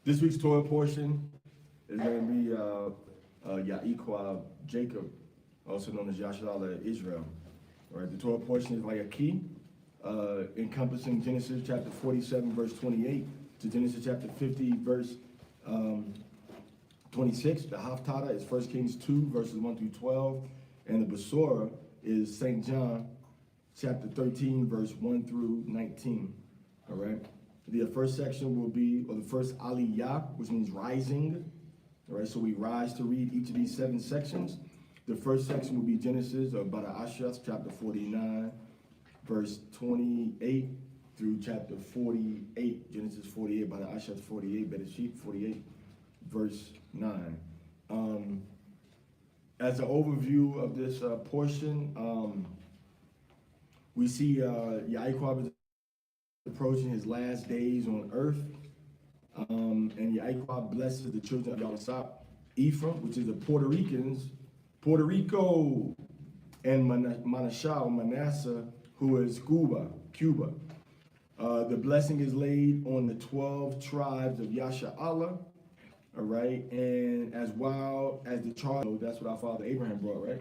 This week's Torah portion is going to be Yaakov, Jacob, also known as Yashala, Israel. All right, the Torah portion is Vayechi, encompassing Genesis chapter 47, verse 28, to Genesis chapter 50, verse 26. The Haftarah is 1 Kings 2, verses 1 through 12, and the Besorah is St. John chapter 13, verse 1 through 19. All right. The first section will be, or the first aliyah, which means rising. All right, so we rise to read each of these 7 sections. The first section will be Genesis, or Bara'ashas, chapter 49, verse 28 through chapter 48. Genesis 48, Bara'ashas 48, Bereshit 48, verse 9. As an overview of this portion, we see Yaakov is approaching his last days on earth, and Yaakov blesses the children of Yahweh, Ephraim, which is the Puerto Ricans, Puerto Rico, and Manasseh, who is Cuba. The blessing is laid on the 12 tribes of Yasha'Allah, all right, and as well as the charge, that's what our father Abraham brought, right?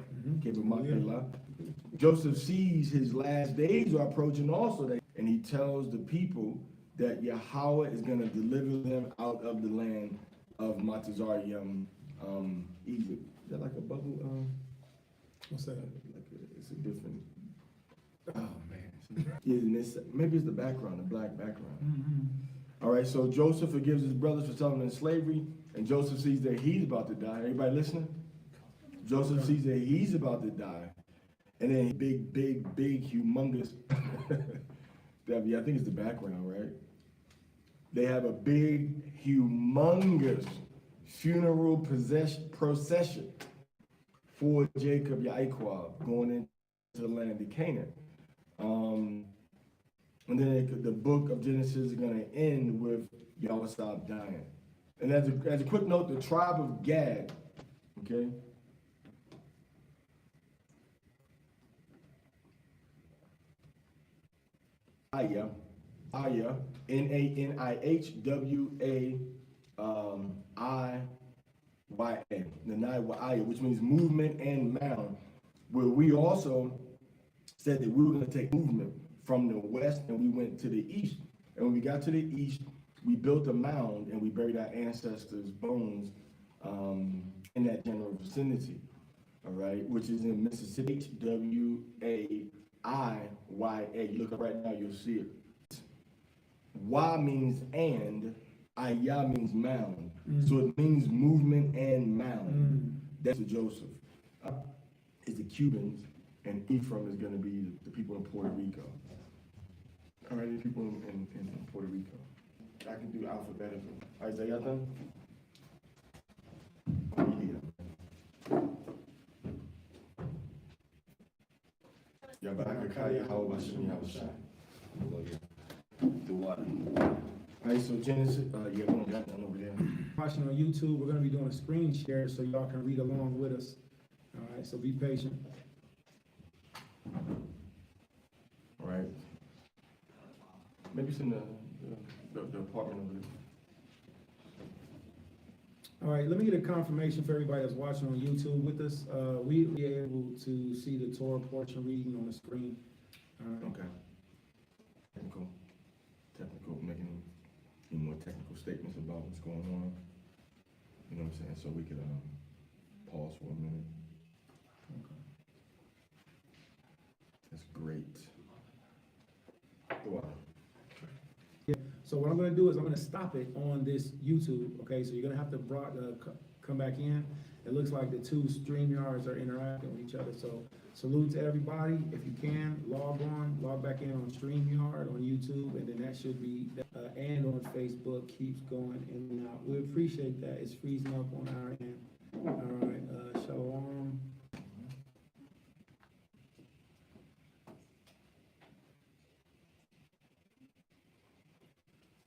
Joseph sees his last days are approaching also, and he tells the people that Yahweh is going to deliver them out of the land of Matazarium, Egypt. Is that like a bubble? What's that? It's a different. Oh man, maybe it's the background, the black background. Mm-hmm. All right, so Joseph forgives his brothers for selling them in slavery, and Joseph sees that he's about to die. Everybody listening? Joseph sees that he's about to die, and then big, humongous. I think it's the background, right? They have a big, humongous funeral procession for Jacob Yaakov going into the land of Canaan. And then the book of Genesis is going to end with Yahweh dying. And as a quick note, the tribe of Gad, okay? Aya, N-A-N-I-H-W-A-I-Y-A, Aya, which means movement and mound, where we also said that we were going to take movement from the west and we went to the east. And when we got to the east, we built a mound and we buried our ancestors' bones in that general vicinity, all right, which is in Mississippi, H-W-A-I-Y-A. You look up right now, you'll see it. Y means and, Ayah means mound. So it means movement and mound. That's what Joseph is the Cubans, and Ephraim is going to be the people in Puerto Rico. All right, the people in Puerto Rico. I can do alphabetical. Isaiah done? Alright, so Genesis, we don't got none over there. Watching on YouTube, we're going to be doing a screen share so y'all can read along with us. All right, so be patient. All right. Maybe it's in the apartment over there. All right, let me get a confirmation for everybody that's watching on YouTube with us. We'll be able to see the Torah portion reading on the screen. All right. Okay. Technical, making more technical statements about what's going on. You know what I'm saying? So we could pause for a minute. Okay. That's great. Wow. Yeah. So what I'm going to do is I'm going to stop it on this YouTube. Okay. So you're going to have to come back in. It looks like the two StreamYards are interacting with each other. So salute to everybody. If you can, log back in on StreamYard on YouTube, and then that should be, and on Facebook, keeps going in and out. We appreciate that. It's freezing up on our end. All right. Shalom.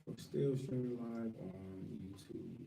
We're still streaming live on YouTube.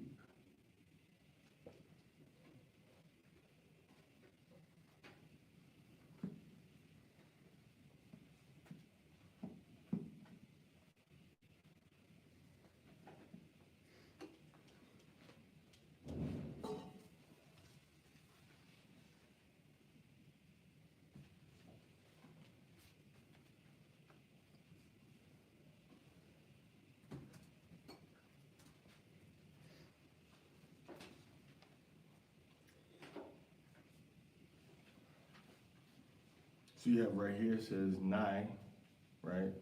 So you have right here, it says Nai, right?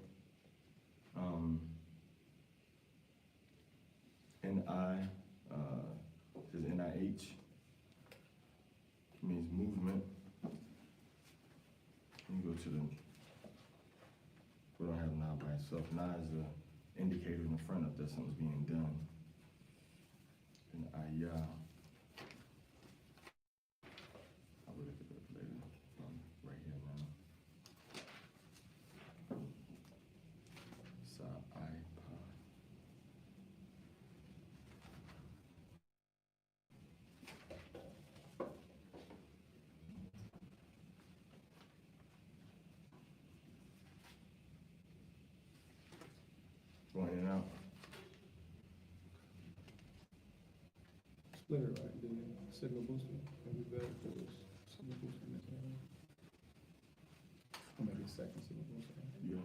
N-I, says N-I-H, means movement. Let me go to the, we don't have Nai by itself. Nai is the indicator in the front of that something's being done. And Ayah. I will look at that later. Right here now. Sa-I-Pa. Going in and out. Splitter, right, the signal booster, maybe better for this signal booster. I'll make it second signal booster. Yeah.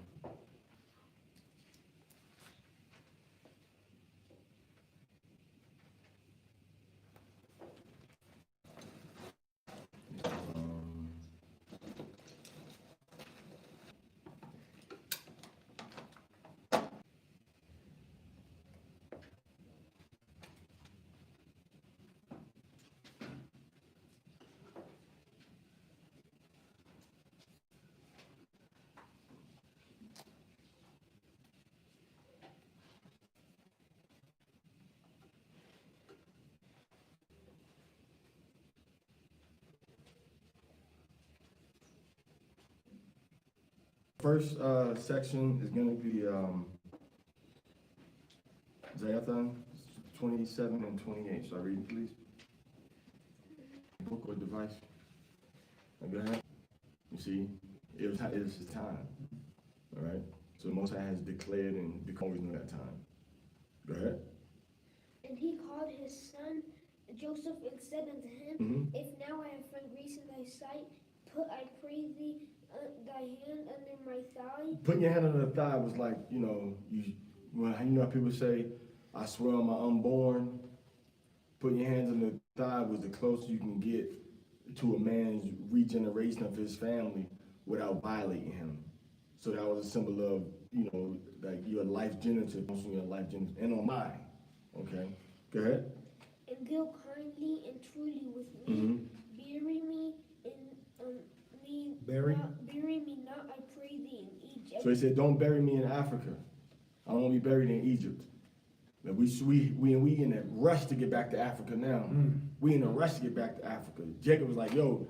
First section is going to be Zayathan 27 and 28. So I read it, please. Book or device. Go ahead. You see, it was his time. All right. So the Most High has declared and always knew that time. Go ahead. And he called his son Joseph and said unto him, If now I have found grace in thy sight, put, I pray thee, thy hand under my thigh. Putting your hand under the thigh was like, how people say, I swear on my unborn. Putting your hands under the thigh was the closest you can get to a man's regeneration of his family without violating him. So that was a symbol of, like your life generative, your life generative, and on mine. Okay, go ahead. And deal kindly and truly with me. Bury me bury me not, I pray thee, in Egypt. So he said, don't bury me in Africa. I don't want to be buried in Egypt. Now we in a rush to get back to Africa now. We in a rush to get back to Africa. Jacob was like, yo,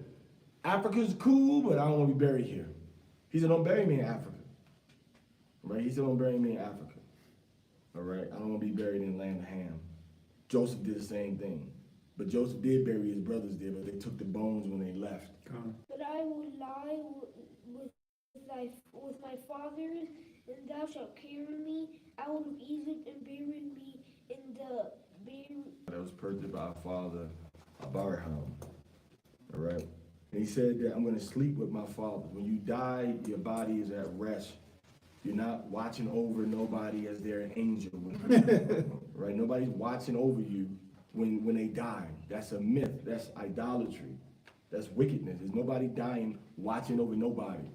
Africa's cool, but I don't want to be buried here. He said, don't bury me in Africa. Right? He said, don't bury me in Africa. All right? I don't want to be buried in the land of Ham. Joseph did the same thing. But Joseph did bury his brothers there, but they took the bones when they left. But I will lie with my fathers, and thou shalt carry me out of Egypt and bury me in the That was purchased by our father, Abraham. All right? And he said that I'm going to sleep with my father. When you die, your body is at rest. You're not watching over nobody as they're an angel. Right? Nobody's watching over you when they die. That's a myth. That's idolatry. That's wickedness. There's nobody dying watching over nobody.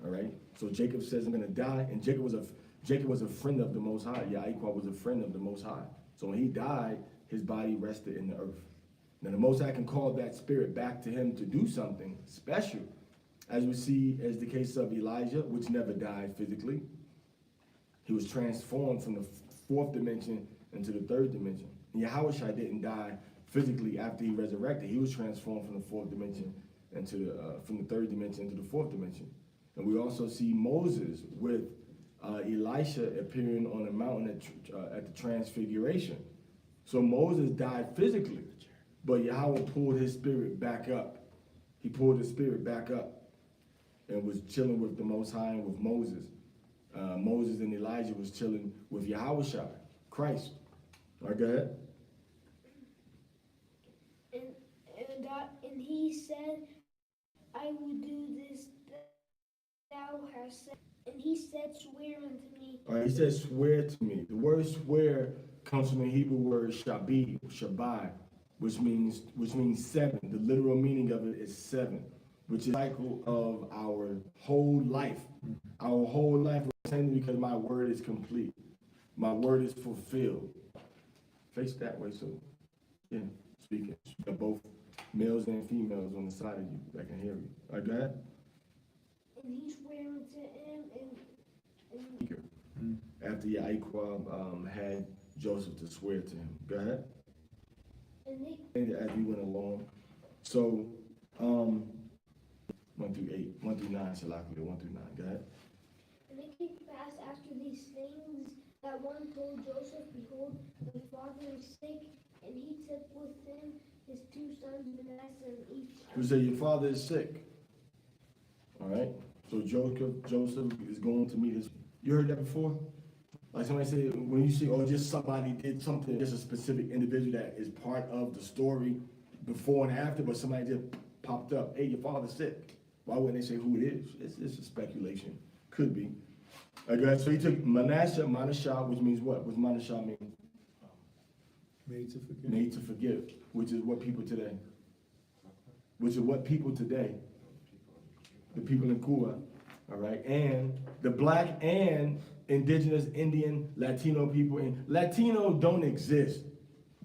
All right? So Jacob says, I'm going to die. And Jacob was a friend of the Most High. Yaakov was a friend of the Most High. So when he died, his body rested in the earth. Now the Most High can call that spirit back to him to do something special. As we see as the case of Elijah, which never died physically. He was transformed from the fourth dimension into the third dimension. And Yahushua didn't die physically after he resurrected. He was transformed from the fourth dimension from the third dimension into the fourth dimension. And we also see Moses with Elisha appearing on a mountain at the Transfiguration. So Moses died physically, but Yahweh pulled his spirit back up. He pulled his spirit back up and was chilling with the Most High and with Moses. Moses and Elijah was chilling with Yahushua, Christ. All right, go ahead. And he said, I will do this thou hast said. And he said, swear unto me. All right, he said, swear to me. The word swear comes from the Hebrew word shabai, which means seven. The literal meaning of it is seven. which is the cycle of our whole life. Our whole life is saying because my word is complete. My word is fulfilled. Face that way, so yeah, speaking. You got both males and females on the side of you that can hear you. All right, go ahead. And he swore unto him, and After Yaakov had Joseph to swear to him. Go ahead. they As we went along. So 1 through 8, 1 through 9, Shalakha, 1 through 9. Go ahead. And it came to pass after these things that one told Joseph, Behold, thy father is sick, and he took with him his two sons, Manasseh and Ephraim. We say your father is sick. All right. So Joseph is going to meet his. You heard that before? Like somebody said, when you see, oh, just somebody did something, just a specific individual that is part of the story before and after, but somebody just popped up. Hey, your father's sick. Why wouldn't they say who it is? It's a speculation. Could be. Okay, so he took Manasseh, which means what? What does Manasseh mean? Made to forgive. Made to forgive, which is what people today. Which is what people today, the people in Cuba, all right, and the black and indigenous, Indian, Latino people. And Latino don't exist.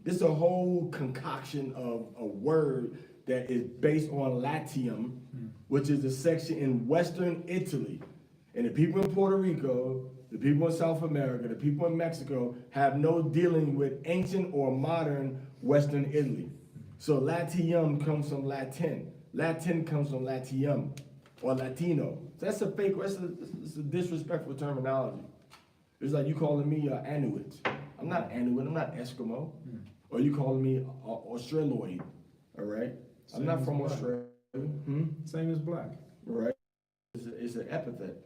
This is a whole concoction of a word that is based on Latium, which is the section in Western Italy. And the people in Puerto Rico, the people in South America, the people in Mexico have no dealing with ancient or modern Western Italy. So Latium comes from Latin. Latin comes from Latium or Latino. So that's a fake, it's a disrespectful terminology. It's like you calling me Inuit. I'm not Inuit, I'm not Eskimo. Or you calling me Australoid, all right? I'm not from Australia. Same as black. Right? It's an epithet,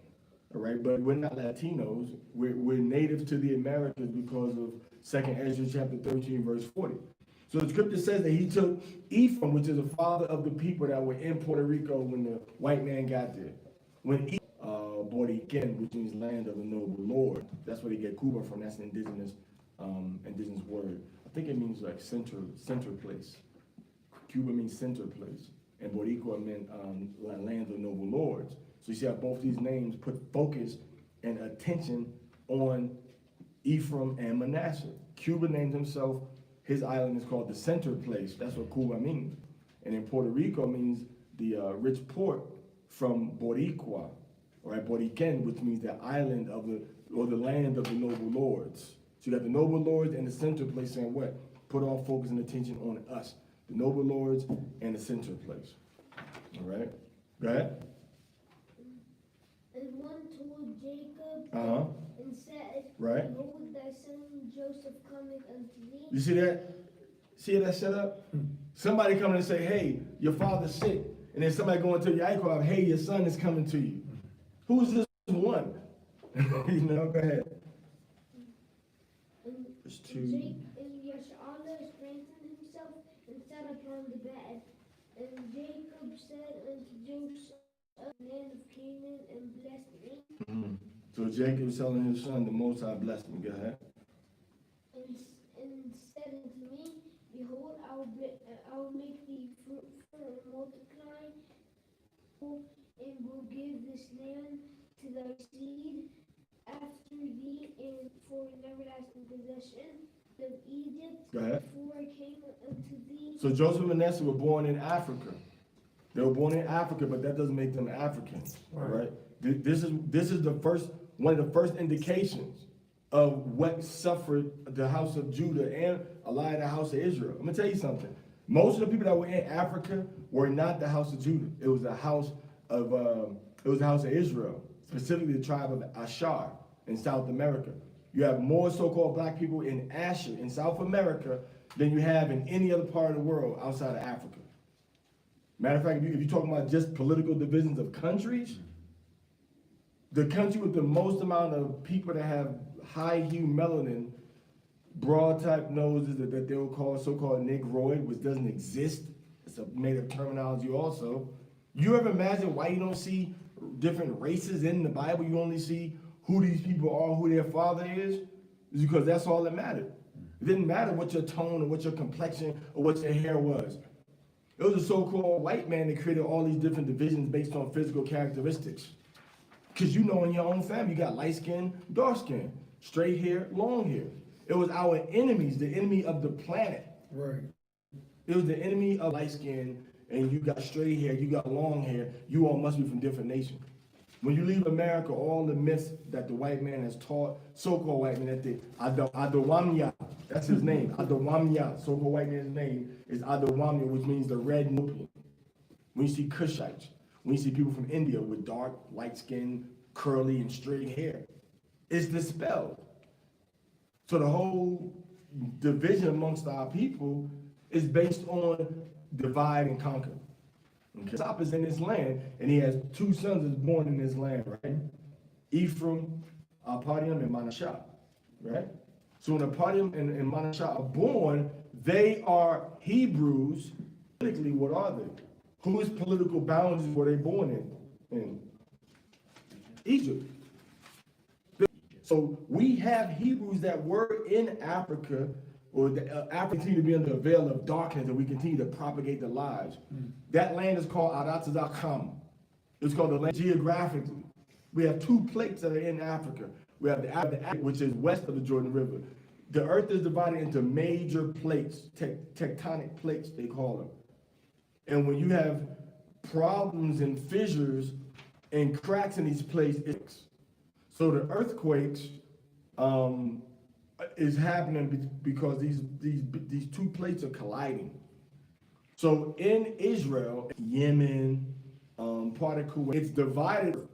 all right? But we're not Latinos. We're native to the Americas because of 2nd Ezra chapter 13, verse 40. So the scripture says that he took Ephraim, which is the father of the people that were in Puerto Rico when the white man got there. When Ephraim, Boriken, which means land of the noble Lord. That's where they get Cuba from. That's an indigenous word. I think it means like center place. Cuba means center place. And Boricua meant land of noble lords. So you see how both these names put focus and attention on Ephraim and Manasseh. Cuba named himself, his island is called the center place. That's what Cuba means. And in Puerto Rico means the rich port from Boricua, right? Boriken, which means the island of the land of the noble lords. So you got the noble lords and the center place saying what? Put all focus and attention on us. The noble lords and the center place. All right? Go ahead. And one told Jacob and said, Right. Behold, thy son Joseph cometh unto thee. You see that? See how that's set up? Somebody coming and say, hey, your father's sick. And then somebody going to Yaakov, hey, your son is coming to you. Who's this one? You know, go ahead. There's two. And Yasharallah strengthened himself and sat upon the bed. And Jacob said unto Joseph, land of Canaan, and blessed me. So Jacob is telling his son, the Most High blessed him. Go ahead. And said unto me, Behold, I will make thee fruitful and multiply, and will give this land to thy seed after thee, and for an everlasting possession of Egypt. Go ahead. Before I came unto thee. So Joseph and Manasseh were born in Africa. They were born in Africa, but that doesn't make them Africans, all right? This is the first, one of the first indications of what suffered the house of Judah and a lot of the house of Israel. I'm gonna tell you something. Most of the people that were in Africa were not the house of Judah. It was the house of Israel, specifically the tribe of Asher in South America. You have more so-called black people in Asher in South America than you have in any other part of the world outside of Africa. Matter of fact, if you're talking about just political divisions of countries, the country with the most amount of people that have high hue melanin, broad type noses that they'll call so-called Negroid, which doesn't exist. It's a made-up terminology also. You ever imagine why you don't see different races in the Bible? You only see who these people are, who their father is? It's because that's all that mattered. It didn't matter what your tone or what your complexion or what your hair was. It was a so-called white man that created all these different divisions based on physical characteristics. Because you know in your own family, you got light skin, dark skin, straight hair, long hair. It was our enemies, the enemy of the planet. Right. It was the enemy of light skin, and you got straight hair, you got long hair, you all must be from different nations. When you leave America, all the myths that the white man has taught, so-called white man, that the Adawamya, that's his name, Adawamya, so-called white man's name is Adawamya, which means the red Nubian. When you see Kushites, when you see people from India with dark, light skin, curly, and straight hair, it's dispelled. So the whole division amongst our people is based on divide and conquer. Okay. Sop is in this land, and he has two sons that's born in this land, right? Ephraim, Apadium, and Manasseh, right? So when Apadium and Manasseh are born, they are Hebrews. Politically, what are they? Whose political boundaries were they born in? Egypt. So we have Hebrews that were in Africa, or Africa continue to be under a veil of darkness, and we continue to propagate the lies. That land is called Aratzakam. It's called the land geographically. We have two plates that are in Africa. We have the Africa, which is west of the Jordan River. The earth is divided into major plates, tectonic plates, they call them. And when you have problems and fissures and cracks in these plates, so the earthquakes is happening because these two plates are colliding. So in Israel, Yemen, part of Kuwait, it's divided,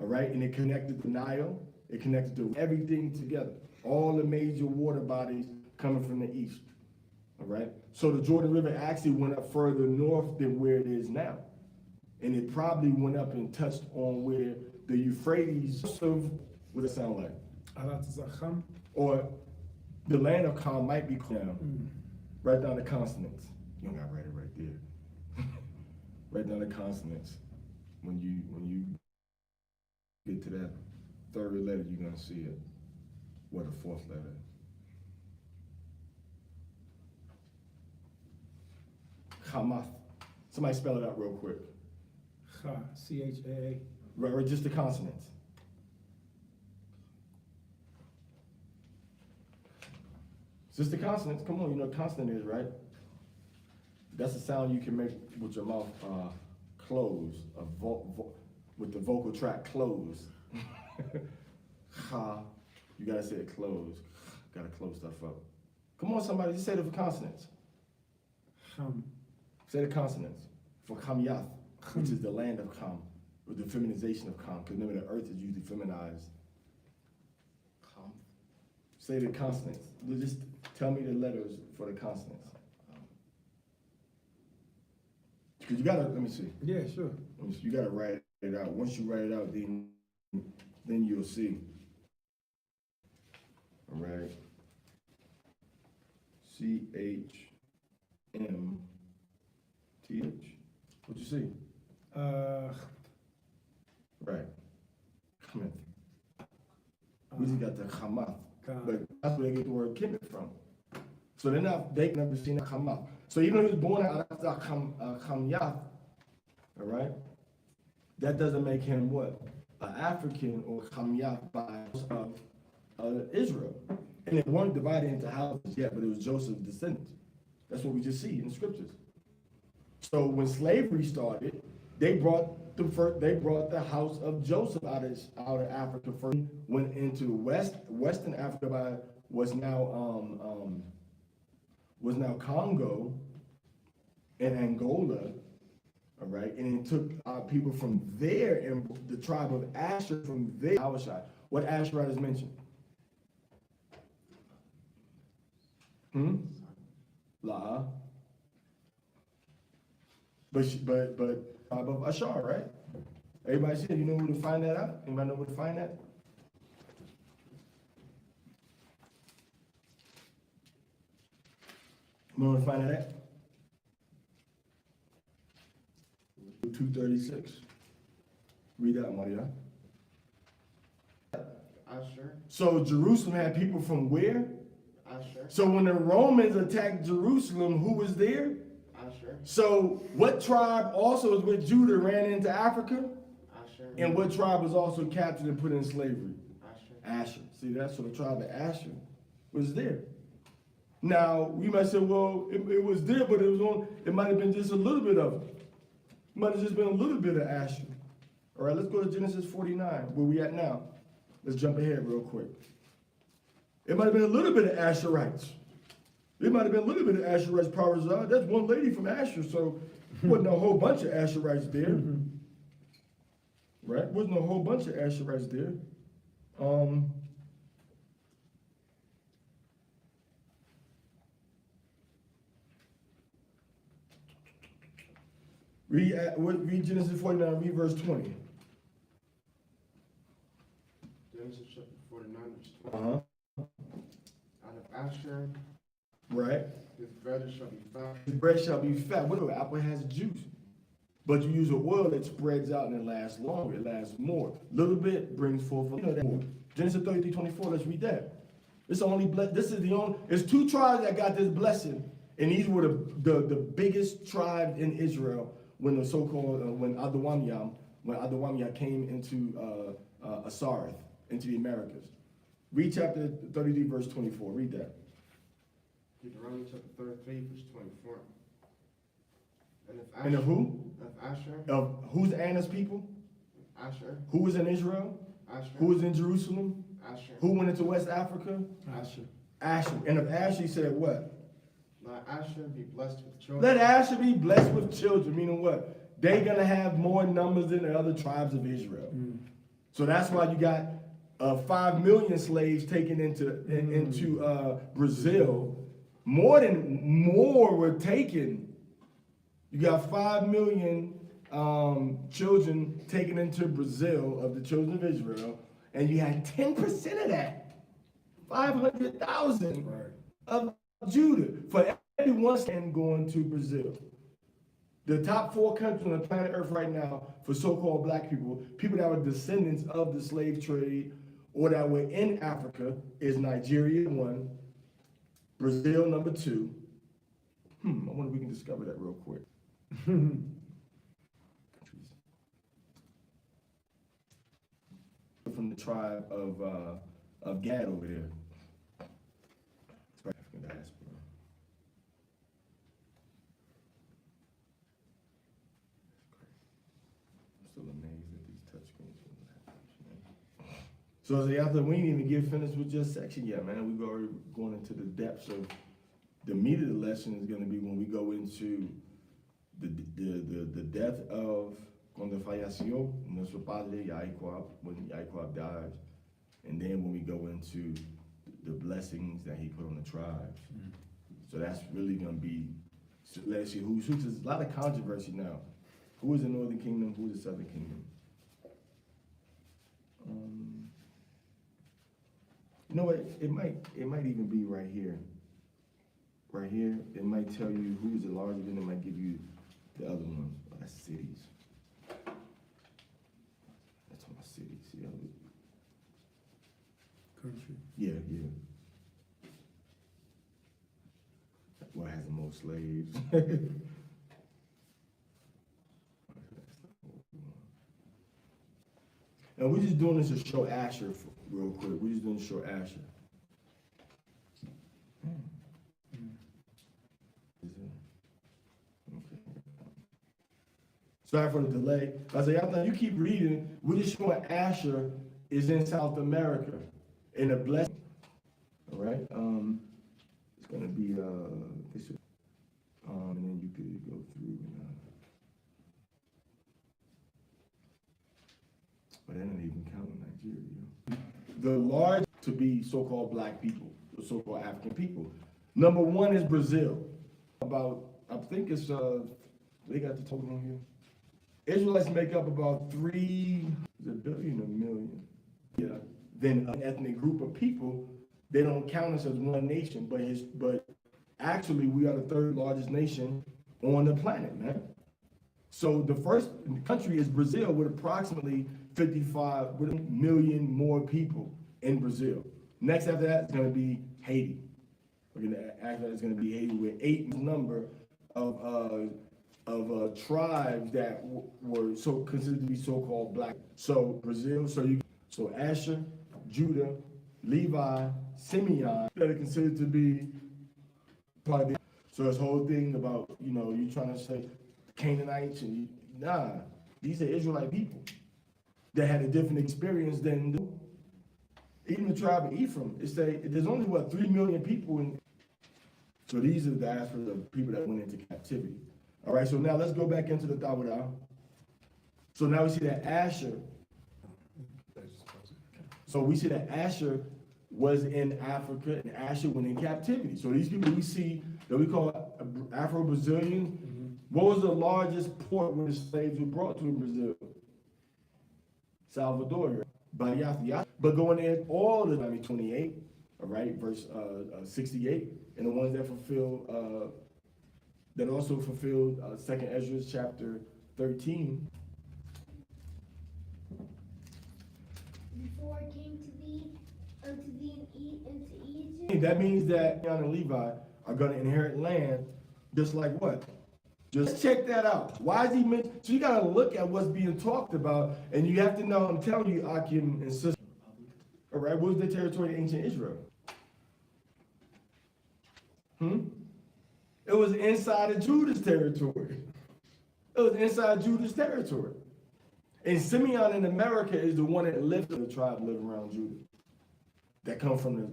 all right, and it connected to Nile, it connected to everything together. All the major water bodies coming from the east, all right? So the Jordan River actually went up further north than where it is now. And it probably went up and touched on where the Euphrates, what does it sound like? Aratzakam. Or the land of Kam might be down. Write down the consonants. You don't gotta write it right there. Write down the consonants. When you get to that third letter, you're gonna see it. Or the fourth letter. Chamath. Somebody spell it out real quick. Cha, C-H-A-A. Right, just the consonants. Just the consonants. Come on, you know what consonant is, right? That's a sound you can make with your mouth closed, with the vocal tract closed. Ha. You gotta say it closed. Gotta close stuff up. Come on, somebody, just say it for consonants. Ham. Say the consonants for Kamyath, which is the land of Kam, or the feminization of Kam, because remember the earth is usually feminized. Kam. Say the consonants. Just tell me the letters for the consonants. Because you gotta, let me see. Yeah, sure. You gotta write it out. Once you write it out, then you'll see. All right. C-H-M-T-H. What you see? Right. Chamath. We just got the Chamath. But that's where they get the word Kemet from. So they're not, they never seen a Chamath. So even though he was born out of Chamyath, all right, that doesn't make him what? An African or Chamyath by Israel. And they weren't divided into houses yet, but it was Joseph's descendants. That's what we just see in the scriptures. So when slavery started, they brought the house of Joseph out of Africa first, went into Western Africa by was now Congo and Angola, all right, and it took people from there and the tribe of Asher from there. What Asher is mentioned? La. But tribe of Asher, right? Everybody said, you know where to find that out? Anybody know where to find that? You know where to find that at? 236. Read that, Maria. Asher. So Jerusalem had people from where? Asher. So when the Romans attacked Jerusalem, who was there? Asher. So what tribe also is with Judah ran into Africa? Asher. And what tribe was also captured and put in slavery? Asher. Asher. See, that's what the tribe of Asher was there. Now, we might say, well, it was there, but it might have been just a little bit of it. It might have just been a little bit of Asher. All right, let's go to Genesis 49, where we at now. Let's jump ahead real quick. It might have been a little bit of Asherites. It might have been a little bit of Asherites, Parazah. That's one lady from Asher, so wasn't a whole bunch of Asherites there. Right? Wasn't a whole bunch of Asherites there. Read Genesis 49, read verse 20. Genesis chapter 49, verse 20. Uh-huh. Out of Asher, Right. his bread shall be fat. His bread shall be fat. What do apple has juice? But you use a oil that spreads out and it lasts longer, it lasts more. Little bit brings forth that more. Genesis 33:24, let's read that. It's two tribes that got this blessing, and these were the biggest tribe in Israel when the so-called when Adawamya came into Asareth, into the Americas. Read chapter 33, verse 24. Read that. Deuteronomy chapter 33, verse 24. And of who? Of Asher. Of who's Anna's people? Asher. Who was in Israel? Asher. Who was in Jerusalem? Asher. Who went into West Africa? Asher. Asher. And of Asher, he said what? Let Asher be blessed with children. Let Asher be blessed with children, meaning what? They're going to have more numbers than the other tribes of Israel. So that's why you got 5 million slaves taken into Brazil. More were taken. You got 5 million children taken into Brazil of the children of Israel, and you had 10% of that, 500,000 of Judah, for every one stand going to Brazil. The top 4 countries on the planet Earth right now for so-called black people, people that were descendants of the slave trade or that were in Africa, is Nigeria 1, Brazil number 2. I wonder if we can discover that real quick. From the tribe of Gad over there. It's African diaspora. I'm still amazed at these touchscreens. So after we didn't even get finished with just section yet, man. We've already going into the depths of the meat of the lesson is going to be when we go into the death of cuando falleció nuestro padre Yaquab, when Yaquab dies, and then when we go into the blessings that he put on the tribes. So that's really going to be, so let's see, who's there's a lot of controversy now. Who is the northern kingdom? Who is the southern kingdom? You know what? It might even be right here. Right here, it might tell you who's the larger, then it might give you the other ones. Oh, that's cities. That's my city. See how it, Country. yeah. What has the most slaves? And we're just doing this to show Asher real quick. We're just doing this to show Asher. Sorry for the delay. I say, after you keep reading, we're just showing Asher is in South America in a blessing. All right. It's gonna be this. And then you could go through. But that doesn't even count in Nigeria. The large to be so-called black people, the so-called African people. Number 1 is Brazil. About, I think it's they got the total on here. Israelites make up about 3 billion or million. Yeah. Then an ethnic group of people, they don't count us as one nation, but actually we are the 3rd largest nation on the planet, man. So the first country is Brazil with approximately 55 million more people in Brazil. Next after that is going to be Haiti. After that it's going to be Haiti with 8 number of tribes that were so considered to be so-called black. So Brazil, so Asher, Judah, Levi, Simeon, that are considered to be part of the. So this whole thing about, you trying to say Canaanites these are Israelite people that had a different experience than even the tribe of Ephraim. There's only 3 million people in. So these are the aspects of people that went into captivity. All right, so now let's go back into the Taberah. So now we see that Asher. So we see that Asher was in Africa and Asher went in captivity. So these people we see that we call Afro-Brazilians. What was the largest port where the slaves were brought to in Brazil? Salvador. Vayechi. But going in all the 28, all right, verse 68, and the ones that fulfill that also fulfilled 2nd Ezra chapter 13. Before I came to thee, unto thee into Egypt. That means that Simeon and Levi are going to inherit land, just like what? Just check that out. Why is he mentioned? So you got to look at what's being talked about, and you have to know. I'm telling you, Akim and Sister. All right, what was the territory of ancient Israel? It was inside of Judah's territory. It was inside Judah's territory. And Simeon in America is the one that lived in the tribe living around Judah. That come from the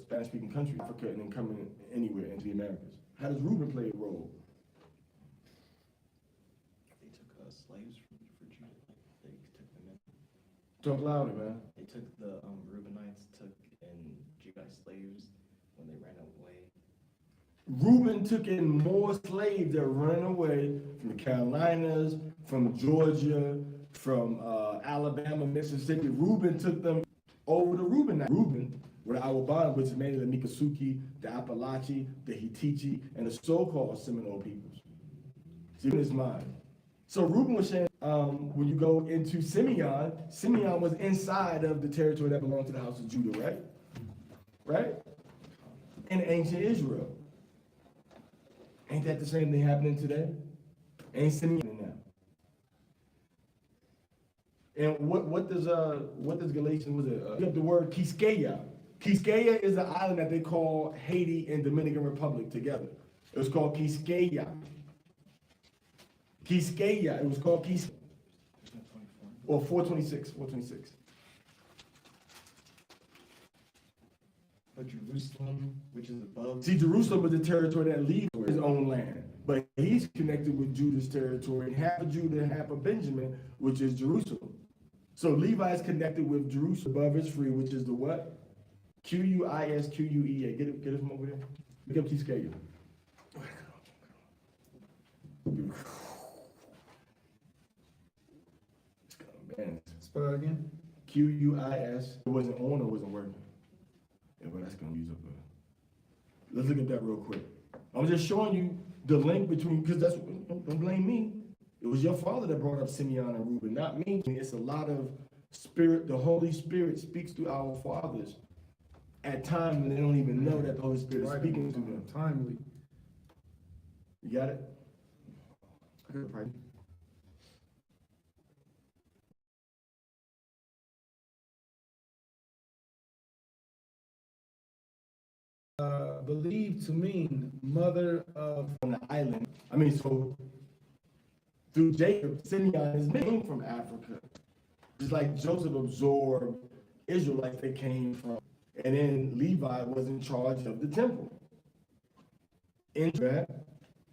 Spanish-speaking country, Africa, and then coming anywhere into the Americas. How does Reuben play a role? They took slaves for Judah. They took them in. Talk louder, man. They took the Reubenites took in Judahite slaves when they ran away. Reuben took in more slaves that were running away from the Carolinas, from Georgia, from Alabama, Mississippi. Reuben took them over to Reubenites. Reuben were the Awabana, which is mainly the Miccosukee, the Appalachi, the Hittite, and the so-called Seminole peoples. See in his mind. So Reuben was saying, when you go into Simeon, Simeon was inside of the territory that belonged to the house of Judah, right? Right? In ancient Israel. Ain't that the same thing happening today? Ain't Simeon in that? And what does Galatians, was it? You have the word Quisqueya. Quisqueya is an island that they call Haiti and Dominican Republic together. It was called Quisqueya. Quisqueya. It was called Quisqueya. Or 426. 426. But Jerusalem, which is above. See, Jerusalem was the territory that leaves his own land. But he's connected with Judah's territory, and half of Judah and half of Benjamin, which is Jerusalem. So Levi is connected with Jerusalem above is free, which is the what? Quisquea. Get it from over there. Look up Quisqueya. Man. Spell that again. Quis. It wasn't on or wasn't working. Yeah, but that's gonna use up. Let's look at that real quick. I'm just showing you the link between, because don't blame me. It was your father that brought up Simeon and Reuben, not me. It's a lot of spirit. The Holy Spirit speaks to our fathers at times when they don't even know that the Holy Spirit is speaking to them. Timely. You got it? Okay. Believed to mean mother of. From the island. So through Jacob, Simeon is named from Africa. Just like Joseph absorbed Israelites that came from, and then Levi was in charge of the temple.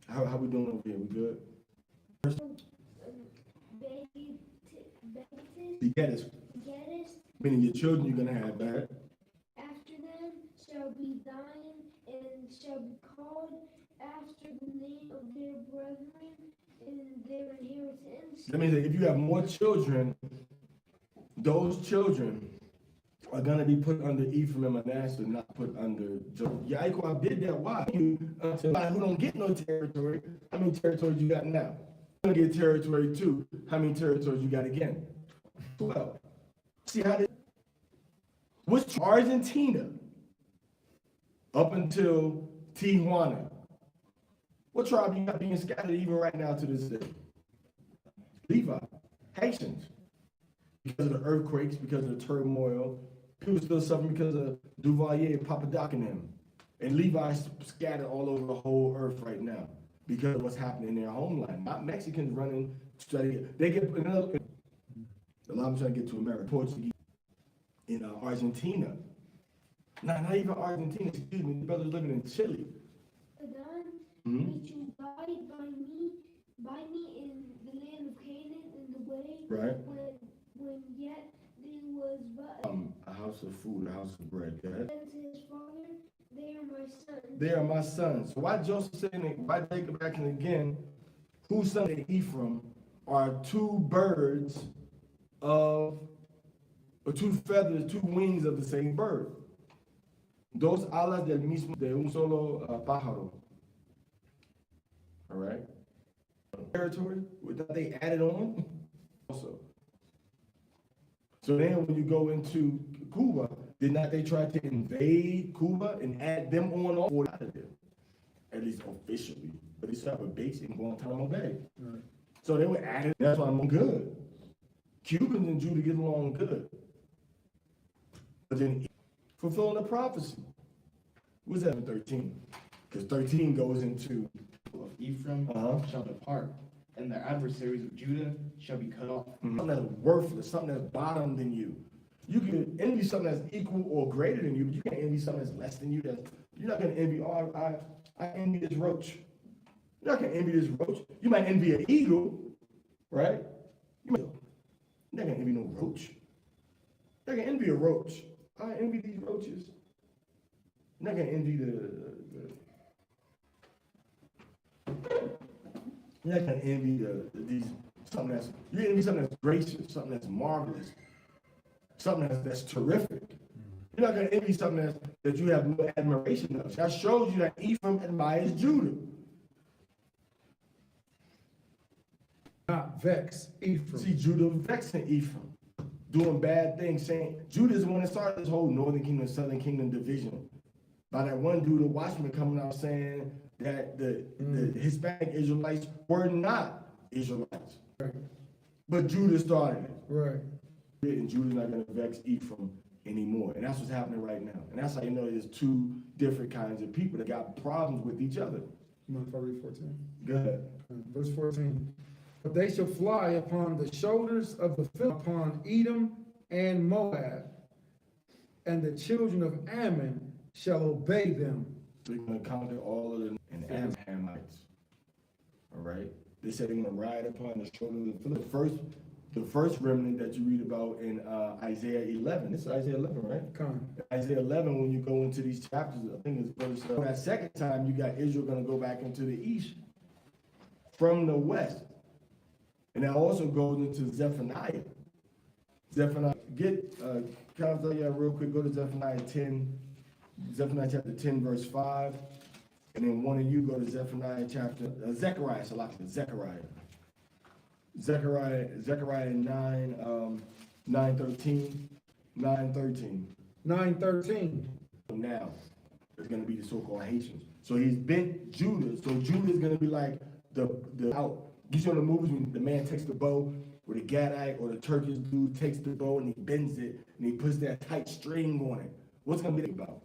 How we doing over here? We good? Begetters. Meaning your children you're gonna have that. After them shall be thine, and shall be called after the name of their brethren in their inheritance. That means that if you have more children, those children are gonna be put under Ephraim and Manasseh, not put under Joseph. Yaakov did that. Why? Until who don't get no territory, how many territories you got now? You don't get territory too. How many territories you got again? 12. See how what's Argentina up until Tijuana? What tribe you got being scattered even right now to this day? Levi, Haitians. Because of the earthquakes, because of the turmoil, people still suffering because of Duvalier, Papadoc and them. And Levi's scattered all over the whole earth right now because of what's happening in their homeland. Not Mexicans running, they get another. A lot of them trying to get to America, Portuguese, in Argentina. Not even Argentina, excuse me, the brothers living in Chile. Then which you buy me in the land of Canaan in the way Right. when yet there was but A house of food, a house of bread. Go ahead. and to his father, they are my sons. They are my sons. So why Joseph saying, why Jacob asking again, whose son of Ephraim are two birds of, or two feathers, two wings of the same bird? Dos alas del mismo, de un solo pájaro. All right? Territory, that they added on also. So then when you go into Cuba, did not they try to invade Cuba and add them on all out of there? At least officially. But they still have a base in Guantanamo Bay. Right. So they were added, that's why I'm good. Cubans and Judah get along good. But then fulfilling the prophecy. What's that in 13? Because 13 goes into Of Ephraim shall depart, and their adversaries of Judah shall be cut off. something that's worthless, something that's bottom than you. You can envy something that's equal or greater than you, but you can't envy something that's less than you. You're not going to envy, I envy this roach. You're not going to envy this roach. You might envy an eagle, right? You're not going to envy no roach. You're not going to envy a roach. I envy these roaches. You're not going to envy you're not going to envy these, something that's, you envy something that's gracious, something that's marvelous, something that's terrific. You're not going to envy something that you have no admiration of. That shows you that Ephraim admires Judah. Not vex Ephraim. See Judah vexing Ephraim, doing bad things, saying Judah is the one that started this whole northern kingdom, southern kingdom division. By that one dude, the watchman, coming out saying that the Hispanic Israelites were not Israelites. Right. But Judah started it. Right. And Judah's not going to vex Ephraim anymore. And that's what's happening right now. And that's how you know there's two different kinds of people that got problems with each other. You mind if I read 14? Go ahead. Verse 14. But they shall fly upon the shoulders of the Philistines, upon Edom and Moab, and the children of Ammon shall obey them. So you're going to conquer all of the Ammonites. All right? They said they're going to ride upon the shoulders of the Philistines. The first remnant that you read about in Isaiah 11. This is Isaiah 11, right? Come. Isaiah 11, when you go into these chapters, I think it's verse. That second time, you got Israel going to go back into the east from the west. And that also goes into Zephaniah. Zephaniah, can I tell you real quick? Go to Zephaniah 10, Zephaniah chapter 10, verse 5. And then one of you go to Zephaniah chapter, Zechariah 9, 9:13. 9:13. Now, it's going to be the so-called Haitians. So he's bent Judah. So Judah is going to be like the out. You see on the movies when the man takes the bow, or the Gadite or the Turkish dude takes the bow and he bends it and he puts that tight string on it. What's going to be about?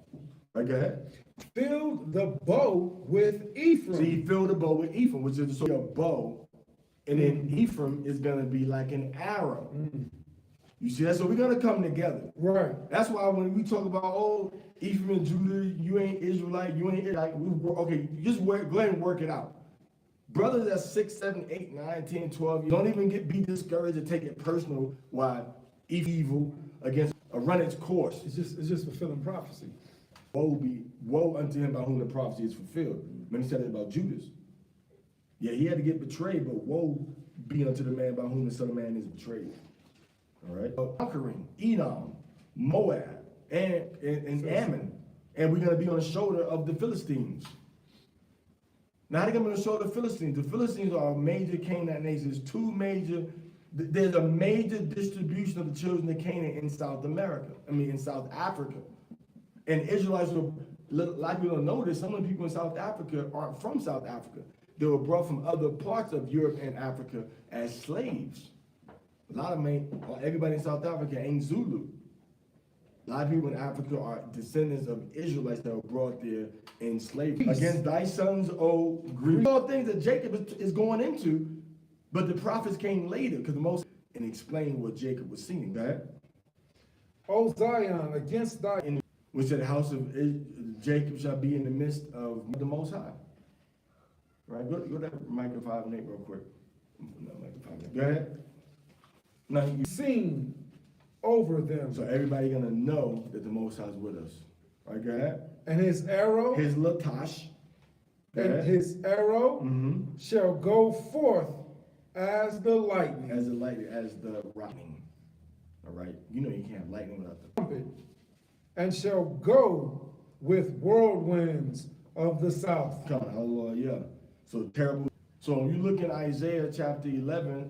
Right, go ahead. Filled the bow with Ephraim. So he filled the bow with Ephraim, which is a bow. And then Ephraim is going to be like an arrow. You see that? So we're going to come together. Right. That's why when we talk about, oh, Ephraim and Judah, you ain't Israelite, you ain't Israelite. Okay, just go ahead and work it out. Brothers that's 6, 7, 8, 9, 10, 12, don't even be discouraged or take it personal why evil against run its course. It's just fulfilling prophecy. Woe unto him by whom the prophecy is fulfilled. When he said it about Judas. Yeah, he had to get betrayed, but woe be unto the man by whom the Son of Man is betrayed. All right. Conquering Edom, Moab, and Ammon. And we're going to be on the shoulder of the Philistines. Now, how are they going to be on the shoulder of the Philistines? The Philistines are a major Canaanite nation. There's a major distribution of the children of Canaan in South America. In South Africa. And Israelites were a lot of people don't know this. Some of the people in South Africa aren't from South Africa. They were brought from other parts of Europe and Africa as slaves. A lot of them ain't, or everybody in South Africa ain't Zulu. A lot of people in Africa are descendants of Israelites that were brought there in slavery. Against thy sons, O Greece. All things that Jacob is going into, but the prophets came later because the most and explain what Jacob was seeing. Go ahead. O Zion, against thy Which said the house of Jacob shall be in the midst of the Most High. Right? Go to Micah 5 and 8 real quick. No, Micah 5 and 8. Go ahead. Now you sing over them. so everybody gonna know that the Most High is with us. Right? Go ahead. And his arrow, His latash. Go and ahead. his arrow Mm-hmm. shall go forth as the lightning. As the lightning, as the lightning. All right. You know you can't have lightning without the Trumpet, and shall go with whirlwinds of the south. come. Hallelujah. So terrible. So when you look in Isaiah chapter 11,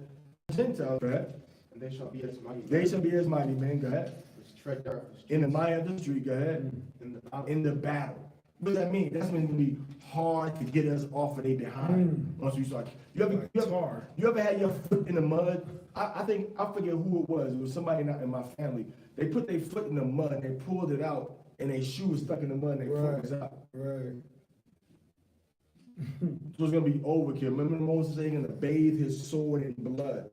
Gentiles, go ahead. And they shall be as mighty. They shall be as mighty men, go ahead. Which tread darkness. In the Maya of the street, go ahead. In the battle. In the battle. What does that mean? That's when it's gonna be hard to get us off of their behind. Once we start. You ever had your foot in the mud? I think, I forget who it was. It was somebody not in my family. They put their foot in the mud and they pulled it out and their shoe was stuck in the mud and their foot was out. Right. So it's gonna be overkill. Remember Moses saying gonna bathe his sword in blood.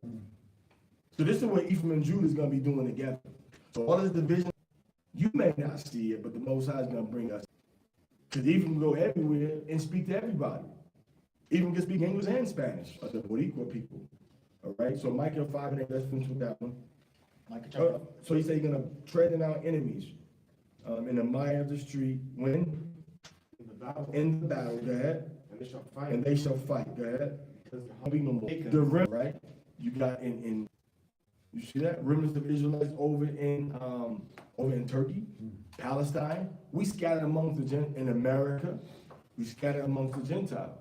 So this is what Ephraim and Judah is gonna be doing together. So all this division, you may not see it, but the Most High is gonna bring us. Because Ephraim go everywhere and speak to everybody. Ephraim can speak English and Spanish, the Boricua people. All right, so Micah 5 and 8, let's finish with that one. Micah chapter. So he said he's gonna tread in our enemies in the mire of the street. When? In the battle. In the battle, go ahead. And they shall fight. And they shall fight, go ahead. Because the I'll be no more. The rim, right? You got in you see that remnants of Israelites over in Turkey, Palestine. We scattered amongst the in America. We scattered amongst the Gentiles.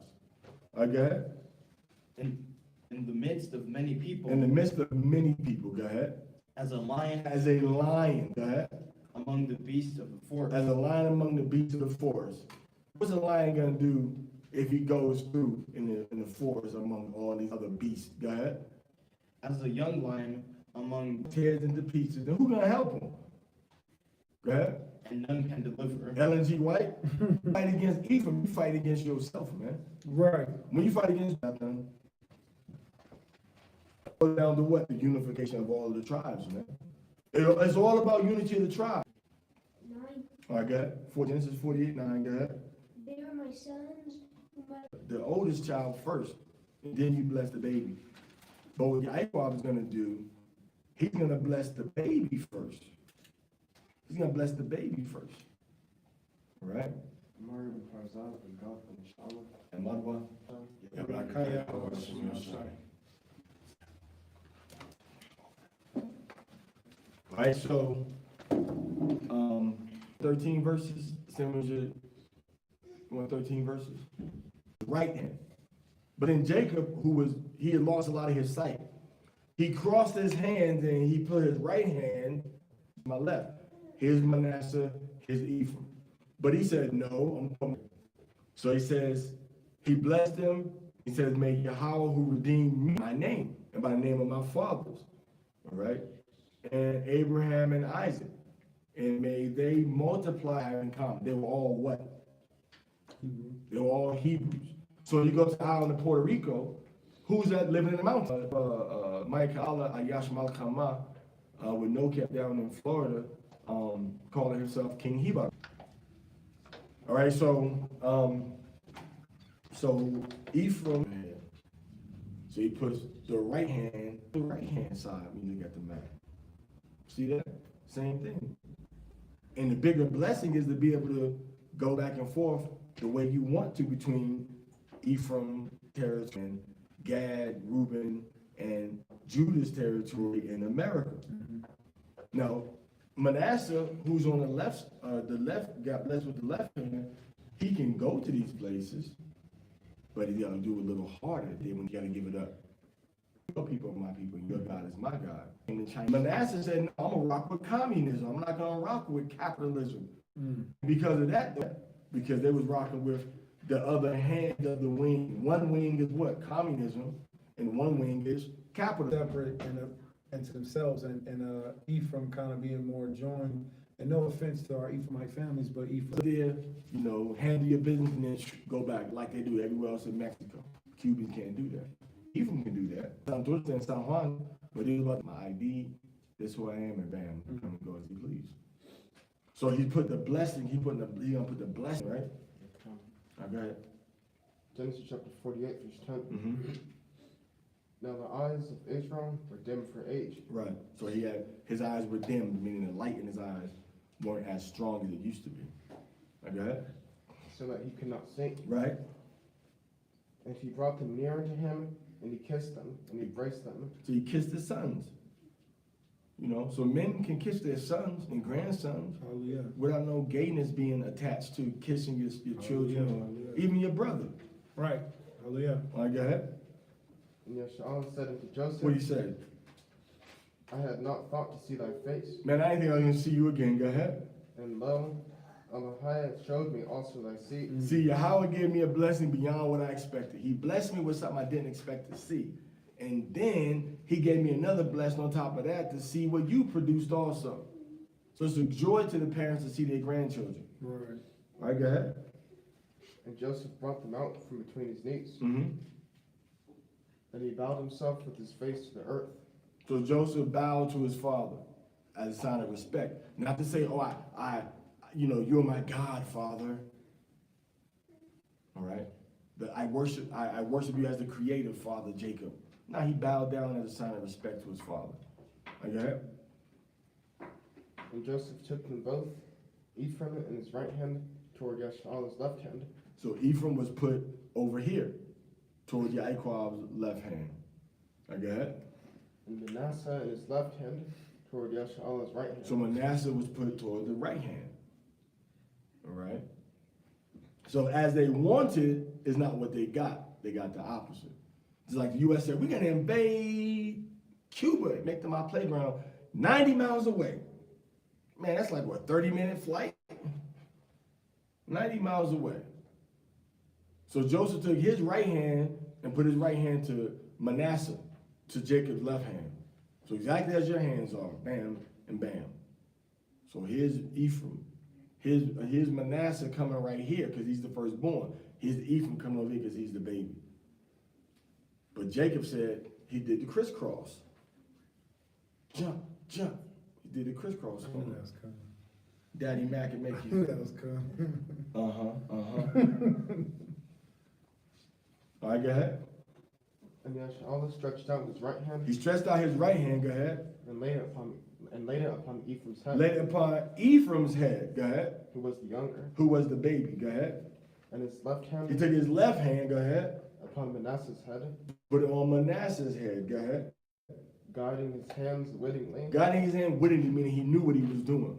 Okay. In the midst of many people, In the midst of many people. Go ahead. as a lion As a lion. Go ahead. among the beasts of the forest. As a lion among the beasts of the forest. What's a lion gonna do if he goes through in the forest among all these other beasts? Go ahead. As a young lion among, Tears into pieces. Then who's gonna help him? Go ahead. and none can deliver. Ellen G. White. Fight against Ephraim, you fight against yourself, man. Right. When you fight against nothing, go down to what? The unification of all of the tribes, man. It's all about unity of the tribe. 9. All right, go ahead. Genesis 48:9, go ahead. They are my sons, whom I The oldest child first, and then you bless the baby. But what Yaakov is gonna do, he's gonna bless the baby first. He's gonna bless the baby first. All right? Mario and Farzad and God and Shalom. And Madwa. All right, so 13 verses, similar to you want 13 verses? Right hand. But in Jacob, he had lost a lot of his sight. He crossed his hands and he put his right hand to my left. Here's Manasseh, here's Ephraim. But he said, no, I'm coming. So he says, he blessed him. He says, may Yahweh who redeemed me, my name, and by the name of my fathers. All right? And Abraham and Isaac. And may they multiply in common. They were all what? They were all Hebrews. So you go to the island of Puerto Rico, who's that living in the mountains? Maikala Ayash Malkama with No Cap down in Florida, calling himself King Heba. All right, so Ephraim, so he puts the right hand side when you look at the map. See that? Same thing. And the bigger blessing is to be able to go back and forth the way you want to between Ephraim territory and Gad, Reuben, and Judah's territory in America. Now, Manasseh, who's on the left, got blessed with the left hand, he can go to these places, but he's got to do it a little harder than when you got to give it up. Your people are my people, and your God is my God. And Manasseh said, no, I'm going to rock with communism. I'm not going to rock with capitalism. Because of that, because they was rocking with the other hand of the wing. One wing is what? Communism, and one wing is capitalism. Separate and to themselves, and Ephraim kind of being more joined. And no offense to our Ephraimite families, but Ephraim. There, you know, handle your business and then go back like they do everywhere else in Mexico. Cubans can't do that. Ephraim can do that. Santos and San Juan, but it was like my ID, this is who I am, and bam, come and go as he please. So he put the blessing, he gonna put the blessing, right? All right, go ahead. Genesis chapter 48, verse 10. Mm-hmm. Now the eyes of Israel were dim for age. Right. So his eyes were dimmed, meaning the light in his eyes weren't as strong as it used to be. Right, go ahead. So that he could not see. Right. And he brought them nearer to him, and he kissed them, and he embraced them. So he kissed his sons. You know, so men can kiss their sons and grandsons Hallelujah. without no gayness being attached to kissing your children or Hallelujah. even your brother. Right. Hallelujah. All right, go ahead. And Yeshua said unto Joseph, What he said? I had not thought to see thy face, Man, I didn't think I was going to see you again. Go ahead. and lo, Elohim showed me also thy seed. See, Yahweh gave me a blessing beyond what I expected. He blessed me with something I didn't expect to see. And then he gave me another blessing on top of that to see what you produced also. So it's a joy to the parents to see their grandchildren. Right. All right, go ahead. And Joseph brought them out from between his knees, Mm-hmm. and he bowed himself with his face to the earth. So Joseph bowed to his father as a sign of respect. Not to say, oh, you're my God, Father. All right. I worship you as the creative father, Jacob. Now he bowed down as a sign of respect to his father. Go ahead. And Joseph took them both, Ephraim in his right hand, toward Yeshua's left hand. So Ephraim was put over here, toward Yaakov's left hand. Go ahead. And Manasseh in his left hand, toward Yeshua's right hand. So Manasseh was put toward the right hand. All right. So as they wanted is not what they got. They got the opposite. It's like the U.S. said, we're going to invade Cuba and make them our playground 90 miles away. Man, that's like, what, 30-minute flight? 90 miles away. So Joseph took his right hand and put his right hand to Manasseh, to Jacob's left hand. So exactly as your hands are, bam and bam. So here's Ephraim. Here's Manasseh coming right here because he's the firstborn. Here's Ephraim coming over here because he's the baby. But Jacob said he did the crisscross. Jump, jump. He did the crisscross. I knew that was coming. Daddy Mac can make I knew you. that was coming. All right, go ahead. And Yeshua stretched out his right hand, He stretched out his right hand. Go ahead. and laid it upon Ephraim's head, Laid it upon Ephraim's head. Go ahead. who was the younger, Who was the baby? Go ahead. and his left He hand took his left hand. Go ahead. upon Manasseh's head, Put it on Manasseh's head. Go ahead. guiding his hands wittingly. Guiding his hand wittingly, meaning he knew what he was doing.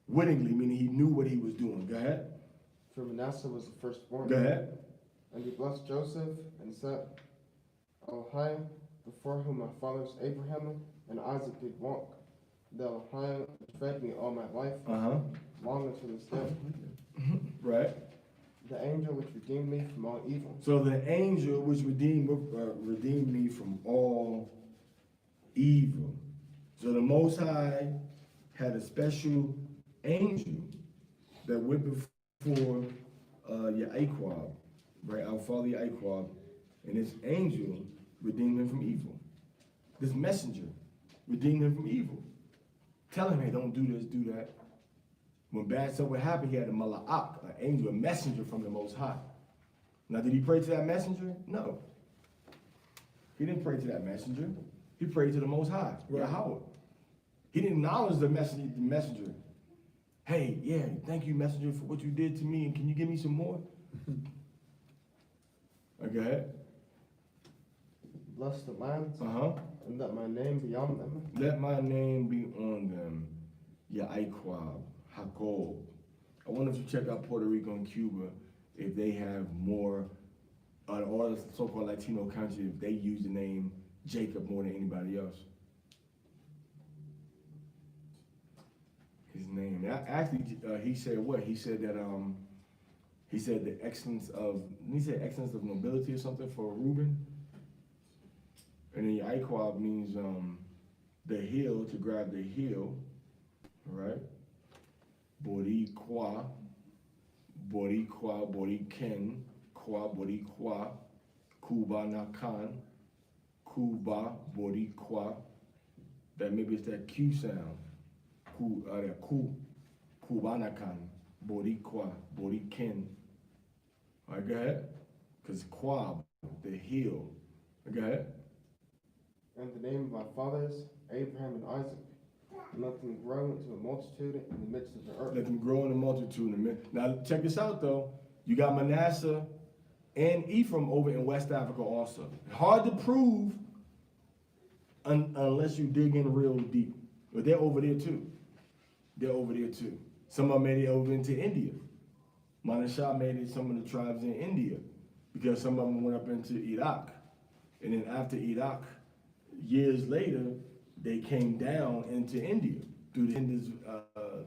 Wittingly, meaning he knew what he was doing. Go ahead. For Manasseh was the firstborn. Go ahead. And he blessed Joseph and said, Elohim, before whom my fathers Abraham and Isaac did walk, the Elohim which fed me all my life, long unto this day, Right. the angel which redeemed me from all evil. So the angel which redeemed me from all evil. So the Most High had a special angel that went before Yaakob, right? Our father Yaakob, and this angel redeemed him from evil. This messenger redeemed him from evil. Tell him, hey, don't do this, do that. When bad stuff would happen, he had a mala'ak, an angel, a messenger from the Most High. Now, did he pray to that messenger? No. He didn't pray to that messenger. He prayed to the Most High, Yahweh. He didn't acknowledge the messenger. Hey, yeah, thank you, messenger, for what you did to me, and can you give me some more? Okay. Bless the lands, Uh-huh. and let my name be on them. Let my name be on them. Yaakob, Jacob. I wonder if you check out Puerto Rico and Cuba, if they have more, or the so-called Latino countries, if they use the name Jacob more than anybody else. his name. Actually, he said what? He said that he said the excellence of, he said excellence of nobility or something for Reuben. And then Yaquab means the heel, to grab the heel, right? Boricua, Boriken, Kwa, Boricua, Kuba Nakan, Kuba, Boricua. That maybe it's that Q sound. That Ku, Kubanakan, Boricua, Boriken. All right, go ahead. Because Quab, the heel. Go ahead. And the name of my fathers, Abraham and Isaac, and let them grow into a multitude in the midst of the earth. Let them grow in a multitude. Now, check this out, though. You got Manasseh and Ephraim over in West Africa also. Hard to prove unless you dig in real deep. But they're over there, too. They're over there, too. Some of them made it over into India. Manasseh made it some of the tribes in India because some of them went up into Iraq. And then after Iraq, years later, they came down into India through the Indians,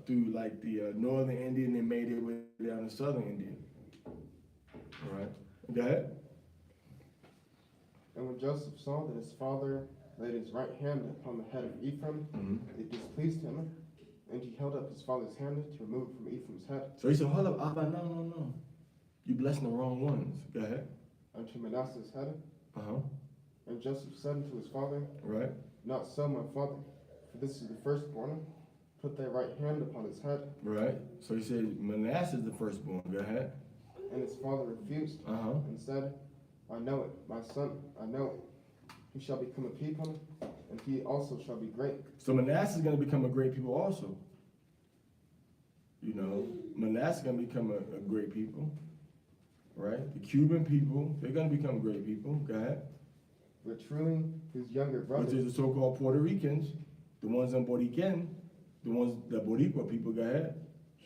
through like the northern India, and they made their way down to southern India. All right, go ahead. And when Joseph saw that his father laid his right hand upon the head of Ephraim, it displeased him, and he held up his father's hand to remove it from Ephraim's head. So he said, hold up, Abba, no. You blessing the wrong ones. Go ahead. Unto Manasseh's head. Uh-huh. And Joseph said unto his father, Right. Not so, my father, for this is the firstborn. Put thy right hand upon his head. Right. So he said, Manasseh is the firstborn. Go ahead. And his father refused, and said, I know it, my son, I know it. He shall become a people, and he also shall be great. So Manasseh is going to become a great people also. You know, Manasseh is going to become a great people. Right? The Cuban people, they're going to become great people. Go ahead. But truly, his younger brother, Which is the so-called Puerto Ricans, the ones in Boriken, the Boricua people. Go ahead.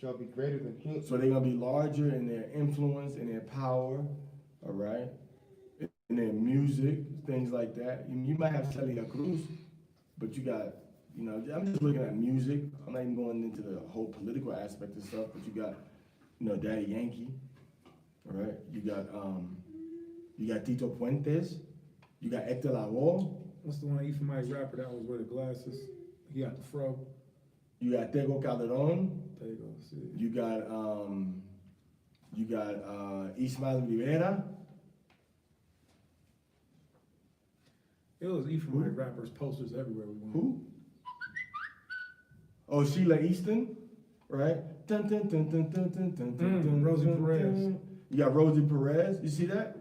shall be greater than he. So they're going to be larger in their influence, in their power, all right? In their music, things like that. You might have Celia Cruz, but you got, you know, I'm just looking at music. I'm not even going into the whole political aspect of stuff, but you got, you know, Daddy Yankee, all right? You got Tito Puentes. You got Hector Lavoe. What's the one Ephraimite rapper that was with the glasses? He got the fro. You got Tego Calderon. There you go. See. You got Ismael Rivera. It was Ephraimite rappers, posters everywhere we went. Who? Oh, Sheila Easton, right? Dun, dun, dun, dun, dun, dun, dun, dun, Rosie dun, Perez. dun. You got Rosie Perez. You see that?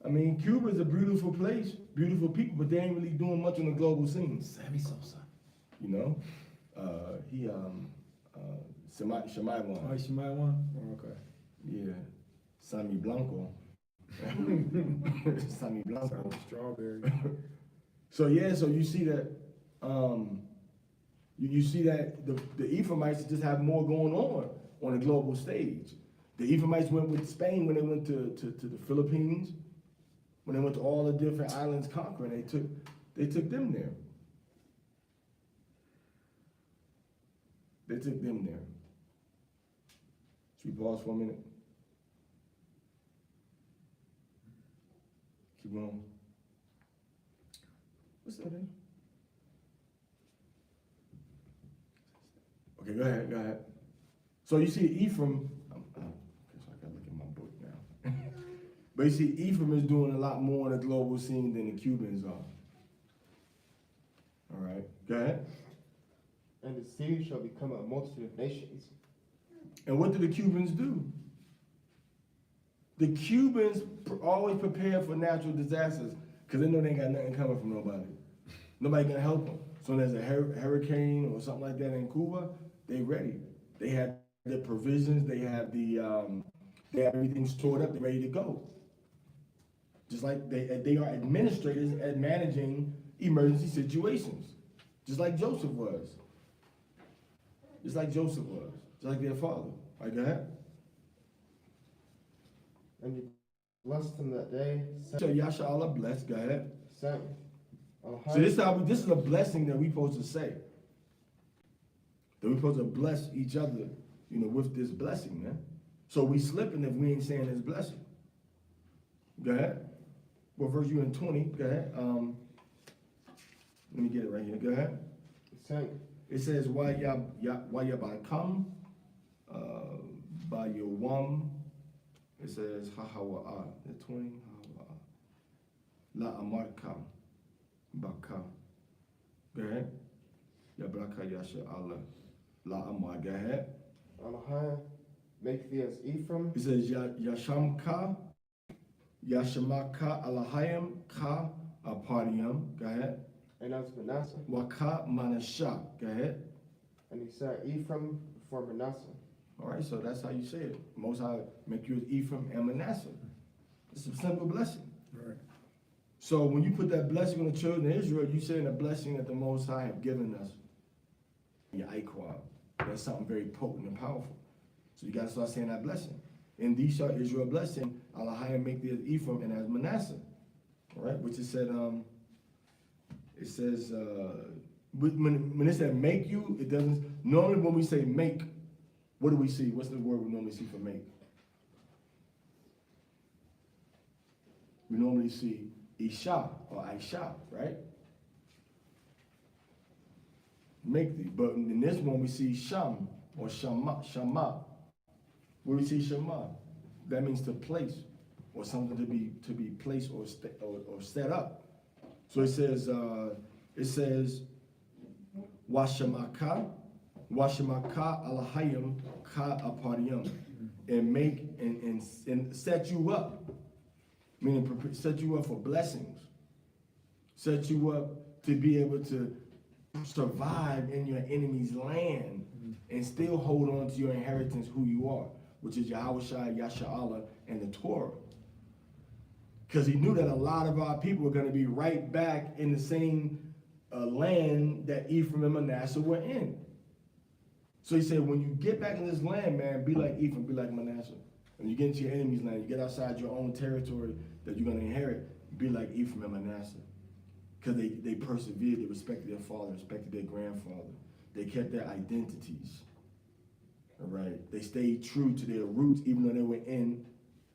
I mean, Cuba's a beautiful place, beautiful people, but they ain't really doing much on the global scene. Sammy Sosa. You know, Shemai Oh, one. she might want? Oh, okay. Yeah, Sammy Blanco. Sammy Blanco. Sounds strawberry. So yeah, so you see that, you see that the Ephraimites just have more going on the global stage. The Ephraimites went with Spain when they went to the Philippines, when they went to all the different islands conquering. They took them there. They took them there. Should we pause for a minute? Keep going. What's that in? Okay, go ahead. So you see Ephraim, I guess I gotta look at my book now. But you see Ephraim is doing a lot more on the global scene than the Cubans are. All right, go ahead. And his seed shall become a multitude of nations. And what do the Cubans do? The Cubans always prepare for natural disasters because they know they ain't got nothing coming from nobody. Nobody gonna help them. So when there's a hurricane or something like that in Cuba, they ready. They have the provisions. They have they have everything stored up. They're ready to go. Just like they are administrators at managing emergency situations, just like Joseph was. Just like Joseph was. Just like their father. All right, go ahead. And you blessed them that day. So Yasha Allah blessed. Go ahead. Saying, So this is a blessing that we supposed to say. That we're supposed to bless each other, you know, with this blessing, man. So we slipping if we ain't saying this blessing. Go ahead. What verse you in 20? Go ahead. Let me get it right here. Go ahead. It says, Wayabakam, by Yawam. It says, Hahawa'a. The 20. La Amarka. Baka. Go ahead. Yabraka Yasha Allah. La Amar. Go ahead. Alahaya, make thee as Ephraim. It says, Yashamka. Yashamaka Alahayim Ka Apariyam. Go ahead. And as Manasseh. Waka Manasha. Go ahead. And he said Ephraim before Manasseh. All right, so that's how you say it. Most High make you as Ephraim and Manasseh. It's a simple blessing. Right. So when you put that blessing on the children of Israel, you saying a blessing that the Most High have given us. Ya'ikwab. That's something very potent and powerful. So you got to start saying that blessing. In these shall Israel blessing, Alahayim make thee as Ephraim and as Manasseh. All right, which it said, when it said make you, it doesn't, normally when we say make, what do we see? What's the word we normally see for make? We normally see Isha or Aisha, right? Make thee. But in this one we see Sham or Shama. Where we see Shema, that means to place or something to be placed or set up. So it says Washamaka Alahayim Ka Apariyam, and make and set you up, meaning set you up for blessings, set you up to be able to survive in your enemy's land and still hold on to your inheritance, who you are, which is Yahweh Shai, Yasha'Allah, and the Torah. Because he knew that a lot of our people were going to be right back in the same land that Ephraim and Manasseh were in. So he said, when you get back in this land, man, be like Ephraim, be like Manasseh. When you get into your enemy's land, you get outside your own territory that you're going to inherit, be like Ephraim and Manasseh. Because they persevered, they respected their father, respected their grandfather. They kept their identities. All right. They stayed true to their roots, even though they were in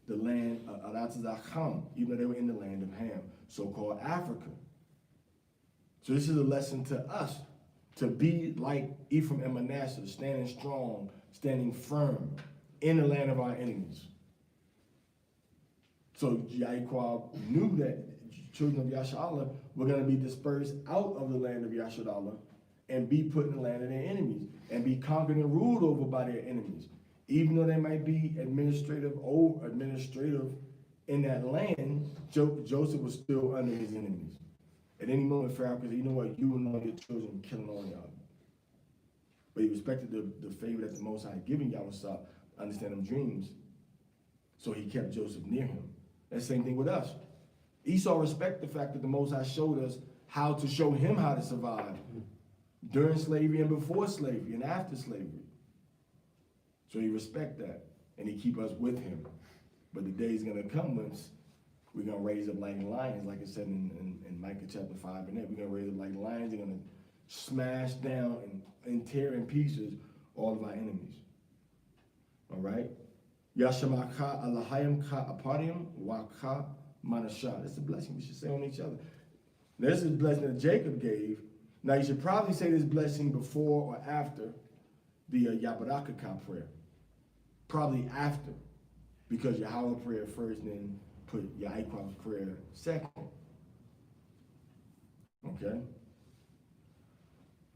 the land of Alatazacham, even though they were in the land of Ham, so-called Africa. So this is a lesson to us, to be like Ephraim and Manasseh, standing strong, standing firm in the land of our enemies. So Ya'ikwab knew that children of Yasha'Allah were going to be dispersed out of the land of Yasha'Allah and be put in the land of their enemies and be conquered and ruled over by their enemies. Even though they might be administrative in that land, Joseph was still under his enemies. At any moment, Pharaoh could say, you know what, you and all your children are killing all y'all. But he respected the favor that the Most High had given Yahweh, understand them dreams. So he kept Joseph near him. That same thing with us. Esau respected the fact that the Most High showed us how to show him how to survive during slavery and before slavery and after slavery. So he respect that, and he keep us with him. But the day is going to come when we're going to raise up like lions, like it said in Micah chapter 5 and 8. We're going to raise up like lions. They're going to smash down and tear in pieces all of our enemies. All right? Yashamaka Alahayim Ka Apariyam Waka Manasha. That's a blessing we should say on each other. Now, this is a blessing that Jacob gave. Now, you should probably say this blessing before or after the Yabarakaka prayer. Probably after, because Yahweh prayer first, and then put Ya'ikwab's prayer second. Okay?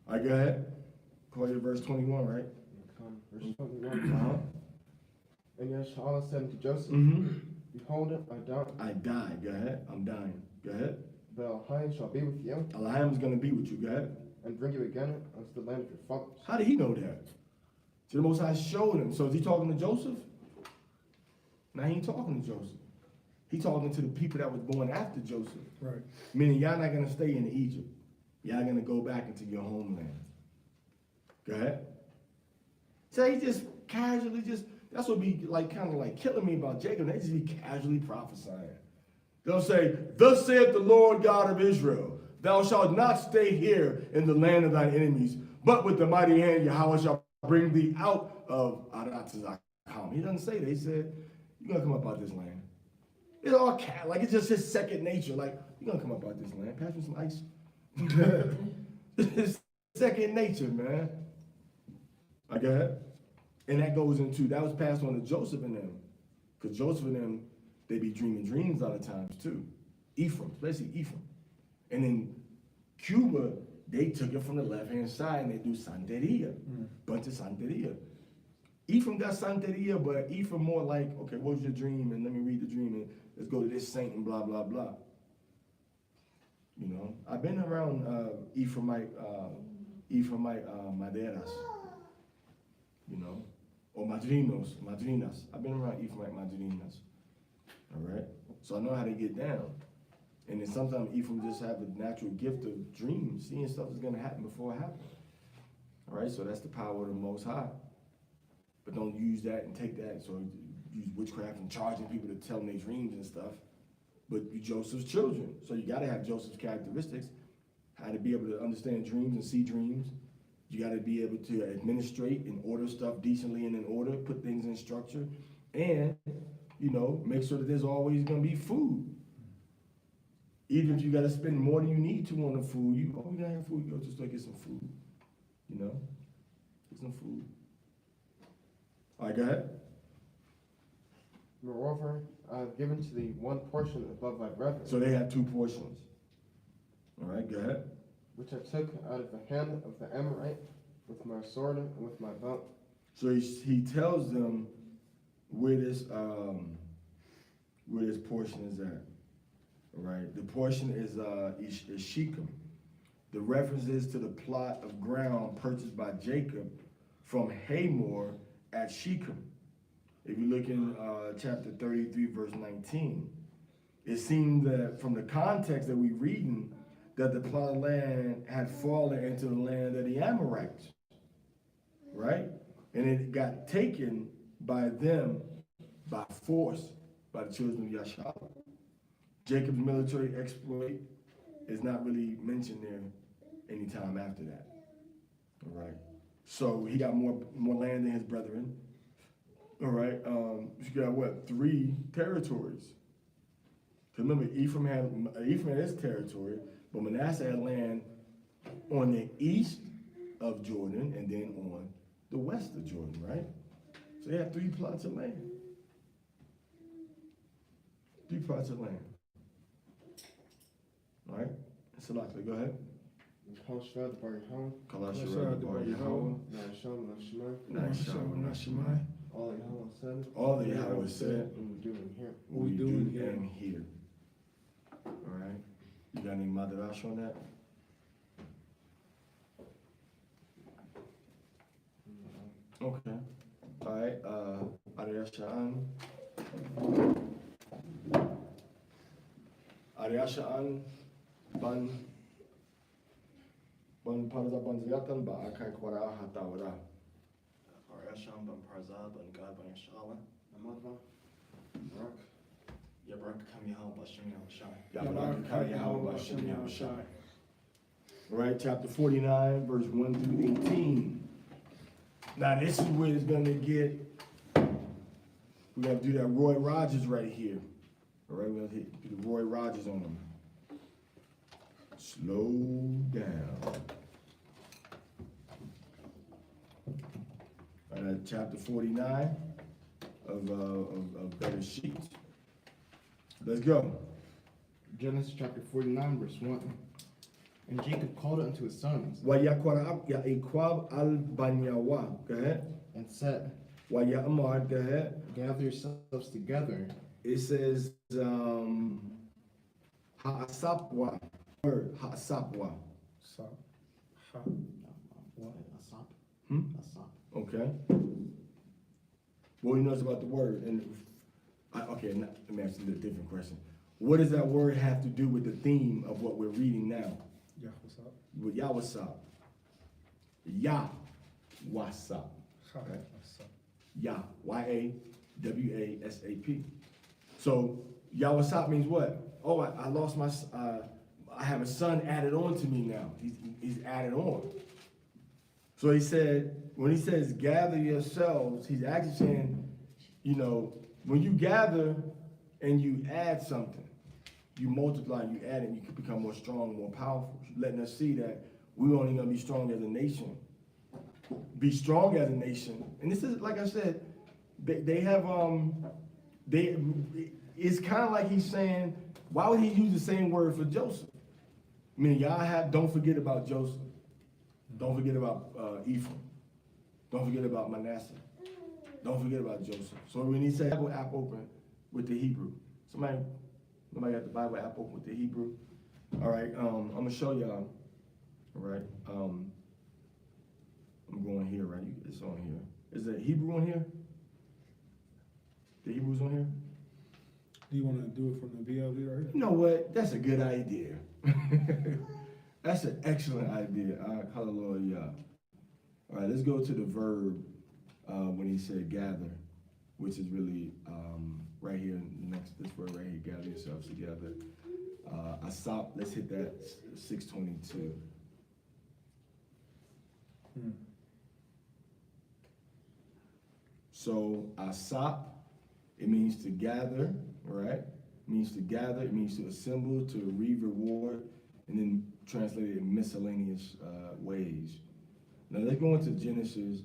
All right, go ahead. Call your verse 21, right? Verse 21. And Yasha'Allah said unto Joseph, Behold, I die. Go ahead. I'm dying. Go ahead. But Alahayim shall be with you. Alahayim is going to be with you. Go ahead. And bring you again unto the land of your fathers. How did he know that? So the Most High showed him. So is he talking to Joseph? Now he ain't talking to Joseph. He talking to the people that was born after Joseph. Right. Meaning y'all not going to stay in Egypt. Y'all going to go back into your homeland. Go ahead. So he just casually that's what be like, kind of like killing me about Jacob. They just be casually prophesying. They'll say, thus saith the Lord God of Israel, thou shalt not stay here in the land of thine enemies, But with the mighty hand, Yahweh shall bring thee out of Aratazakam. He doesn't say that. He said, you're going to come up out this land. It's all cat, like it's just his second nature. Like, you're going to come up out this land. Pass me some ice. It's second nature, man. I got it. And that goes into, that was passed on to Joseph and them. Because Joseph and them, they be dreaming dreams a lot of times too. Ephraim, especially Ephraim. And in Cuba, they took it from the left-hand side and they do Santeria. Bunch of Santeria. Ephraim got Santeria, but Ephraim more like, okay, what was your dream? And let me read the dream and let's go to this saint and blah, blah, blah. You know, I've been around Ephraimite maderas, you know, or madrinas. I've been around Ephraimite madrinas, all right? So I know how to get down. And then sometimes Ephraim just have a natural gift of dreams, seeing stuff is gonna happen before it happens. All right, so that's the power of the Most High. But don't use that and take that, so use witchcraft and charging people to tell them their dreams and stuff. But you Joseph's children, so you gotta have Joseph's characteristics, how to be able to understand dreams and see dreams. You gotta be able to administrate and order stuff decently and in order, put things in structure, and, you know, make sure that there's always gonna be food. Even if you gotta spend more than you need to on the food, you gotta have food, go just go get some food, you know? Get some food. All right, go ahead. Moreover, I have given to thee one portion above thy brethren, So they have two portions. All right, go ahead. which I took out of the hand of the Amorite with my sword and with my belt. So he tells them where this portion is at. All right, the portion is Shechem. The reference is to the plot of ground purchased by Jacob from Hamor at Shechem. If you look in chapter 33, verse 19, it seems that from the context that we're reading, that the plot of land had fallen into the land of the Amorites, right? And it got taken by them by force, by the children of Yashala. Jacob's military exploit is not really mentioned there anytime after that, all right? So he got more land than his brethren. All right, you got what, 3 territories? Because remember, Ephraim had his territory, but Manasseh had land on the east of Jordan and then on the west of Jordan, right? So they had 3 plots of land. 3 plots of land. All right, Salaki, go ahead. Kalashvad bar Yahweh, Kalashavad bar Yahweh, Nasham Nashmai, Nasham Nashmai. all that Yahweh said, All that Yahweh said, and we do in here. we do and hear. All right, you got any madrash on that? Okay. All right, Ariasha'an. Ariasha'an ban parza banziyatan ba akai kwara hatawara. Arasham ban Parzab and God ban Yashala. Amadva, Barak, Yabrak Kam Yahal Bashim Yahushai. Yabaraka Yahweh Bashem Yahushai. All right, chapter 49, verse 1 through 18. Now this is where it's gonna get, we gotta do that Roy Rogers right here. All right, we're gonna do the Roy Rogers on him. Slow down. All right, chapter 49 of Bereshit. Let's go. Genesis chapter 49, verse 1. And Jacob called unto his sons, Wayakwab al Banyawa. Go ahead. and said, Wayamar. Go ahead. gather yourselves together, It says Ha'asapwa. Word Ha'asapwa. So, what? Asap? Hmm? Asap. Okay. What do you notice about the word? And okay, let me ask you a different question. What does that word have to do with the theme of what we're reading now? yeah, what's up? With Yahwasap. Yahwasap. Hi, Right. what's up? Yah. Y-A-W-A-S-A-P. So Yahwasap means what? Oh, I lost my. I have a son added on to me now. He's added on. So he said, when he says gather yourselves, he's actually saying, you know, when you gather and you add something, you multiply, you add it, you can become more strong, more powerful. Letting us see that we're only gonna be strong as a nation. Be strong as a nation. And this is, like I said, they have, it's kind of like he's saying, why would he use the same word for Joseph? I mean, don't forget about Joseph. Don't forget about Ephraim. Don't forget about Manasseh. Don't forget about Joseph. So when he said Bible app open with the Hebrew, somebody got the Bible app open with the Hebrew. All right, I'm gonna show y'all. All right, I'm going here, right? It's on here. Is the Hebrew on here? The Hebrew's on here? Do you want to do it from the BLV right here? You know what? That's a good idea. That's an excellent idea. Hallelujah. All right, let's go to the verb when he said gather, which is really right here next to this word right here, gather yourselves together. Asap, let's hit that 622. So asap, it means to gather, right? It means to gather, it means to assemble, to reward, and then translated in miscellaneous ways. Now let's go into Genesis.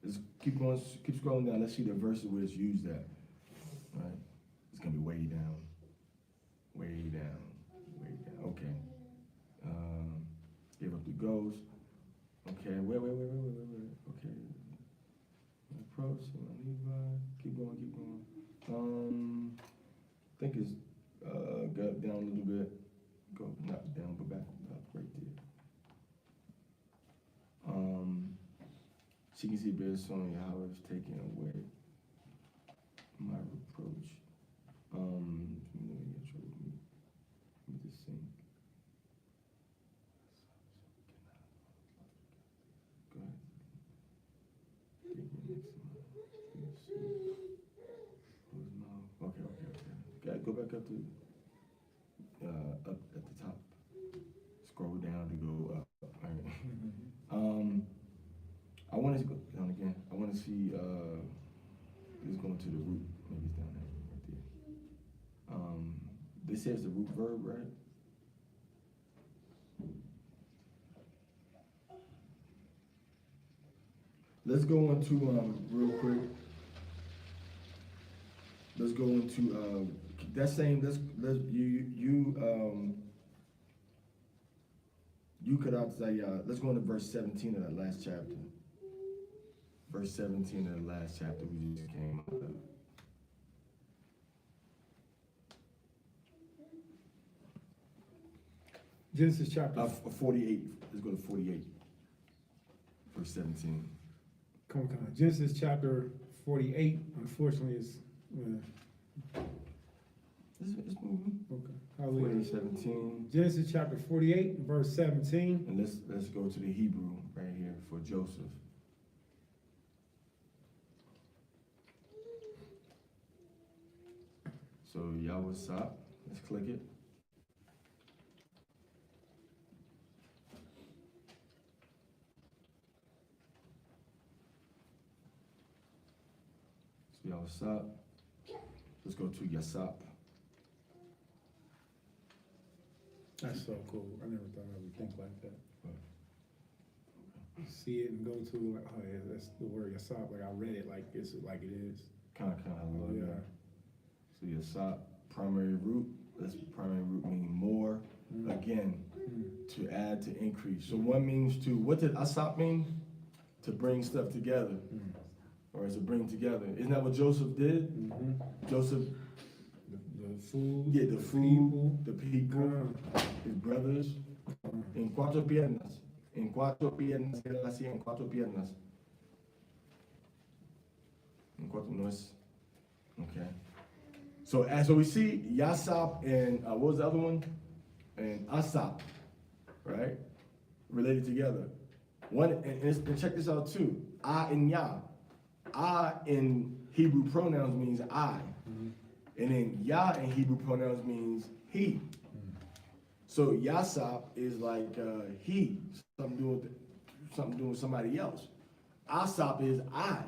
Let's keep scrolling down. Let's see the verses where it's used at. Right? It's gonna be way down, way down, way down. Okay. Give up the ghost. Okay. Wait. Okay. Approach. Levi. Keep going. I think it's go down a little bit. Go not down, but back up right there. She can see better song how it's taken away my reproach. Let me just sing. Go ahead. Okay. Go back up to up at the top. Scroll down to go up. All right. I want to go down again. I want to see. Let's go into the root. Maybe it's down there, right there. This says the root verb, right? Let's go into real quick. Let's go into that same. You could say. Let's go into verse 17 of that last chapter. Verse 17 of the last chapter we just came out of. Genesis chapter 48. Let's go to 48. Verse 17. Come on. Genesis chapter 48. Unfortunately, it's It's moving. okay. Hallelujah. 48, 17. Genesis chapter 48, verse 17. And let's go to the Hebrew right here for Joseph. So Yahweh Sop, let's click it. So Yahweh Sop. Let's go to Yasap. That's so cool. I never thought I would think like that. See it and go to like, oh yeah, that's the word yasab. Like I read it like it's like it is. Kind of love Yeah. that. So Yasap, primary root. That's primary root meaning more. Again, to add, to increase. So one means to, what did Asap mean? To bring stuff together. Or to bring together. Isn't that what Joseph did? Joseph, The food. yeah, the food, the people, his brothers. En cuatro piernas. En cuatro piernas. Él hacía en cuatro piernas. En cuatro, no es. Okay. So we see Yasap and what was the other one? And Asap, right? Related together. One, and check this out too. I and Yah. I in Hebrew pronouns means I. And then Yah in Hebrew pronouns means he. So Yasap is like he, something to do with something doing with somebody else. Asap is I.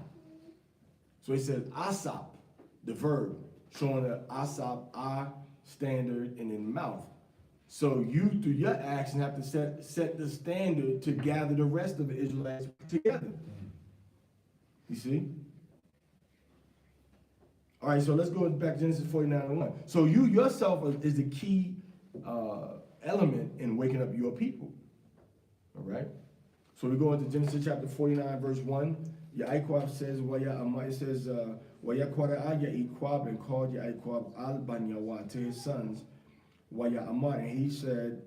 So he says asap, the verb, showing that asap, I, standard, and in mouth. So you, through your action, have to set the standard to gather the rest of the Israelites together. You see? All right, so let's go back to Genesis 49:1. So you yourself is the key element in waking up your people. All right? So we go into Genesis chapter 49, verse 1. Ya'ikwab says, it says, Wayakwara'a Ya'ikwab, and called Ya'ikwab al-Banyawa to his sons. Waya Amar, and he says,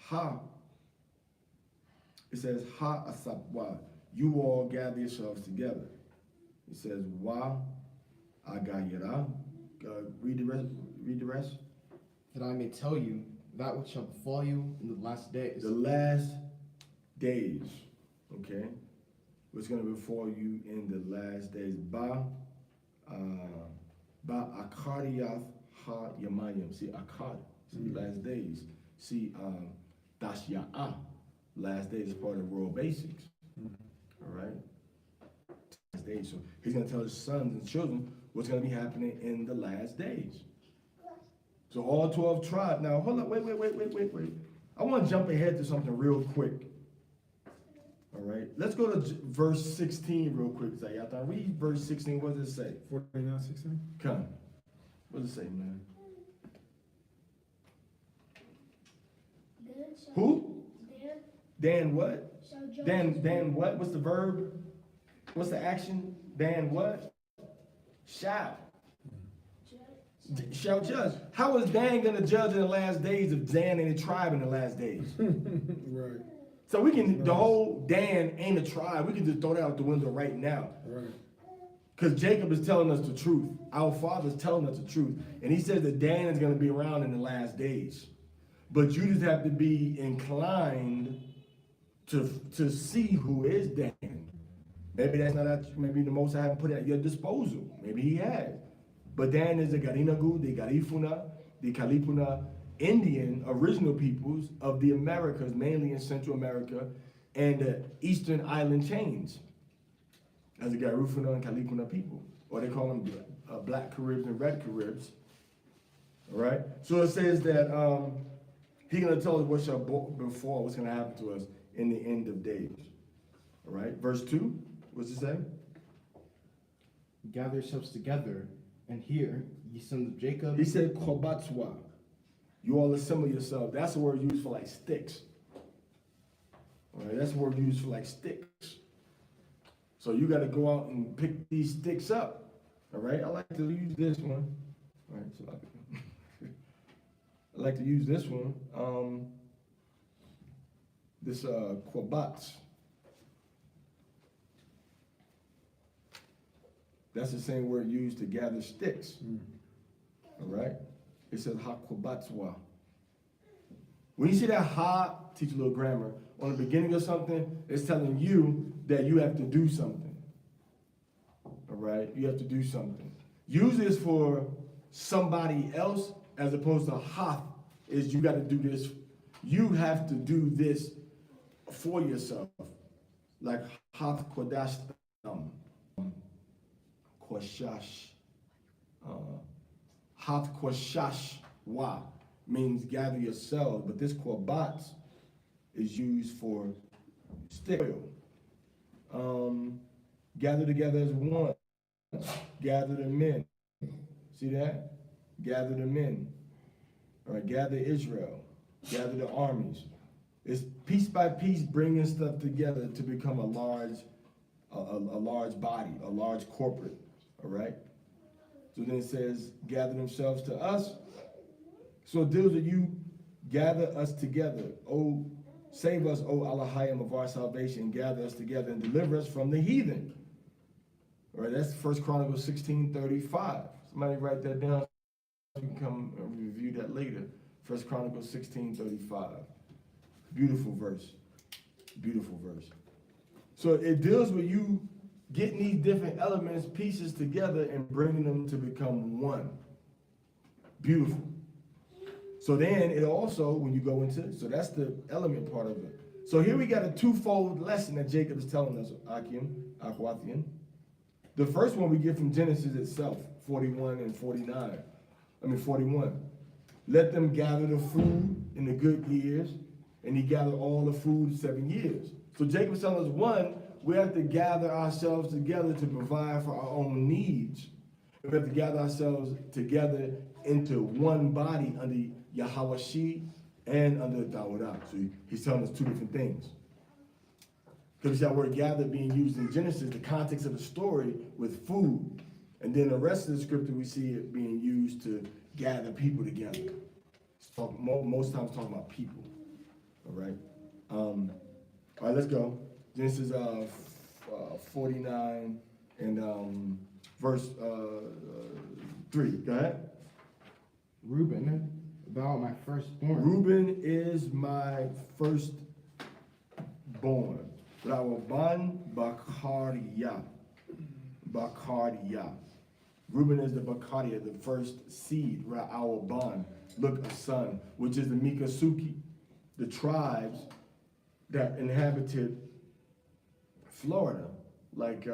Ha. It says, Ha asabwa. You all gather yourselves together. It says, Wa agayira. Read the rest. That I may tell you that which shall befall you in the last days. The last days. Okay? What's going to befall you in the last days? Ba akariyath ha yamayim. See, akad. See, last days. See, dasya'a. Last days is part of World Basics. All right? Last days. So he's going to tell his sons and children what's going to be happening in the last days. So all 12 tribes. Now, hold up. Wait. I want to jump ahead to something real quick. All right. Let's go to verse 16 real quick. Zayatan, read verse 16. What does it say? 49:16. Come. What does it say, man? Who? Dan what? Dan what? What's the verb? What's the action? Dan what? Shout. Shall judge. How is Dan going to judge in the last days if Dan ain't a tribe in the last days? Right. So we can, the whole Dan ain't a tribe. We can just throw that out the window right now. Right. Because Jacob is telling us the truth. Our father's telling us the truth. And he says that Dan is going to be around in the last days. But you just have to be inclined to see who is Dan. Maybe that's not, maybe the Most I haven't put it at your disposal. Maybe he has. But Dan is the Garinagu, the Garifuna, the Kalipuna Indian original peoples of the Americas, mainly in Central America and the Eastern Island chains, as the Garifuna and Kalipuna people, or they call them Black Caribs and Red Caribs. All right. So it says that he's going to tell us what shall befall, what's going to happen to us in the end of days. All right. Verse 2. What's it say? Gather yourselves together, and hear, ye sons of Jacob. He said, Kobatswa. You all assemble yourself. That's a word used for like sticks. All right, that's a word used for like sticks. So you got to go out and pick these sticks up. All right, I like to use this one. All right, so I like to use this one. This Kobats. That's the same word used to gather sticks. All right? It says ha-kwabatswa. When you see that ha, teach a little grammar, on the beginning of something, it's telling you that you have to do something. All right? You have to do something. Usually it's for somebody else, as opposed to ha is you got to do this. You have to do this for yourself. Like hath kodashtam. Kwashash. Hath kwashash wa means gather yourselves, but this kwabats is used for stick oil. Gather together as one. Gather the men. See that? Gather the men. All right, gather Israel. Gather the armies. It's piece by piece bringing stuff together to become a large body, a large corporate. All right? So then it says, gather themselves to us. So it deals with you, gather us together. Oh, save us, O Elohim of our salvation, gather us together and deliver us from the heathen. All right, that's 1 Chronicles 16:35. Somebody write that down. You can come and review that later. 1 Chronicles 16:35. Beautiful verse. Beautiful verse. So it deals with you getting these different elements, pieces together and bringing them to become one. Beautiful. So then it also, when you go into, so that's the element part of it. So here we got a twofold lesson that Jacob is telling us, Akwathian. The first one we get from Genesis itself, 41 and 41. Let them gather the food in the good years, and he gathered all the food 7 years. So Jacob's telling us, one, we have to gather ourselves together to provide for our own needs. We have to gather ourselves together into one body under Yahweh and under Dawodah. So he's telling us two different things. Because we see that word gather being used in Genesis, the context of the story with food. And then the rest of the scripture, we see it being used to gather people together. Most times talking about people. All right. All right, let's go. Genesis 49 and verse 3. Go ahead. Reuben, thou art my firstborn. Reuben is my firstborn. Rawaban Bakaria. Bakaria. Reuben is the Bakaria, the first seed. Ra'awaban. Look, a son, which is the Mikasuki, the tribes that inhabited Florida, like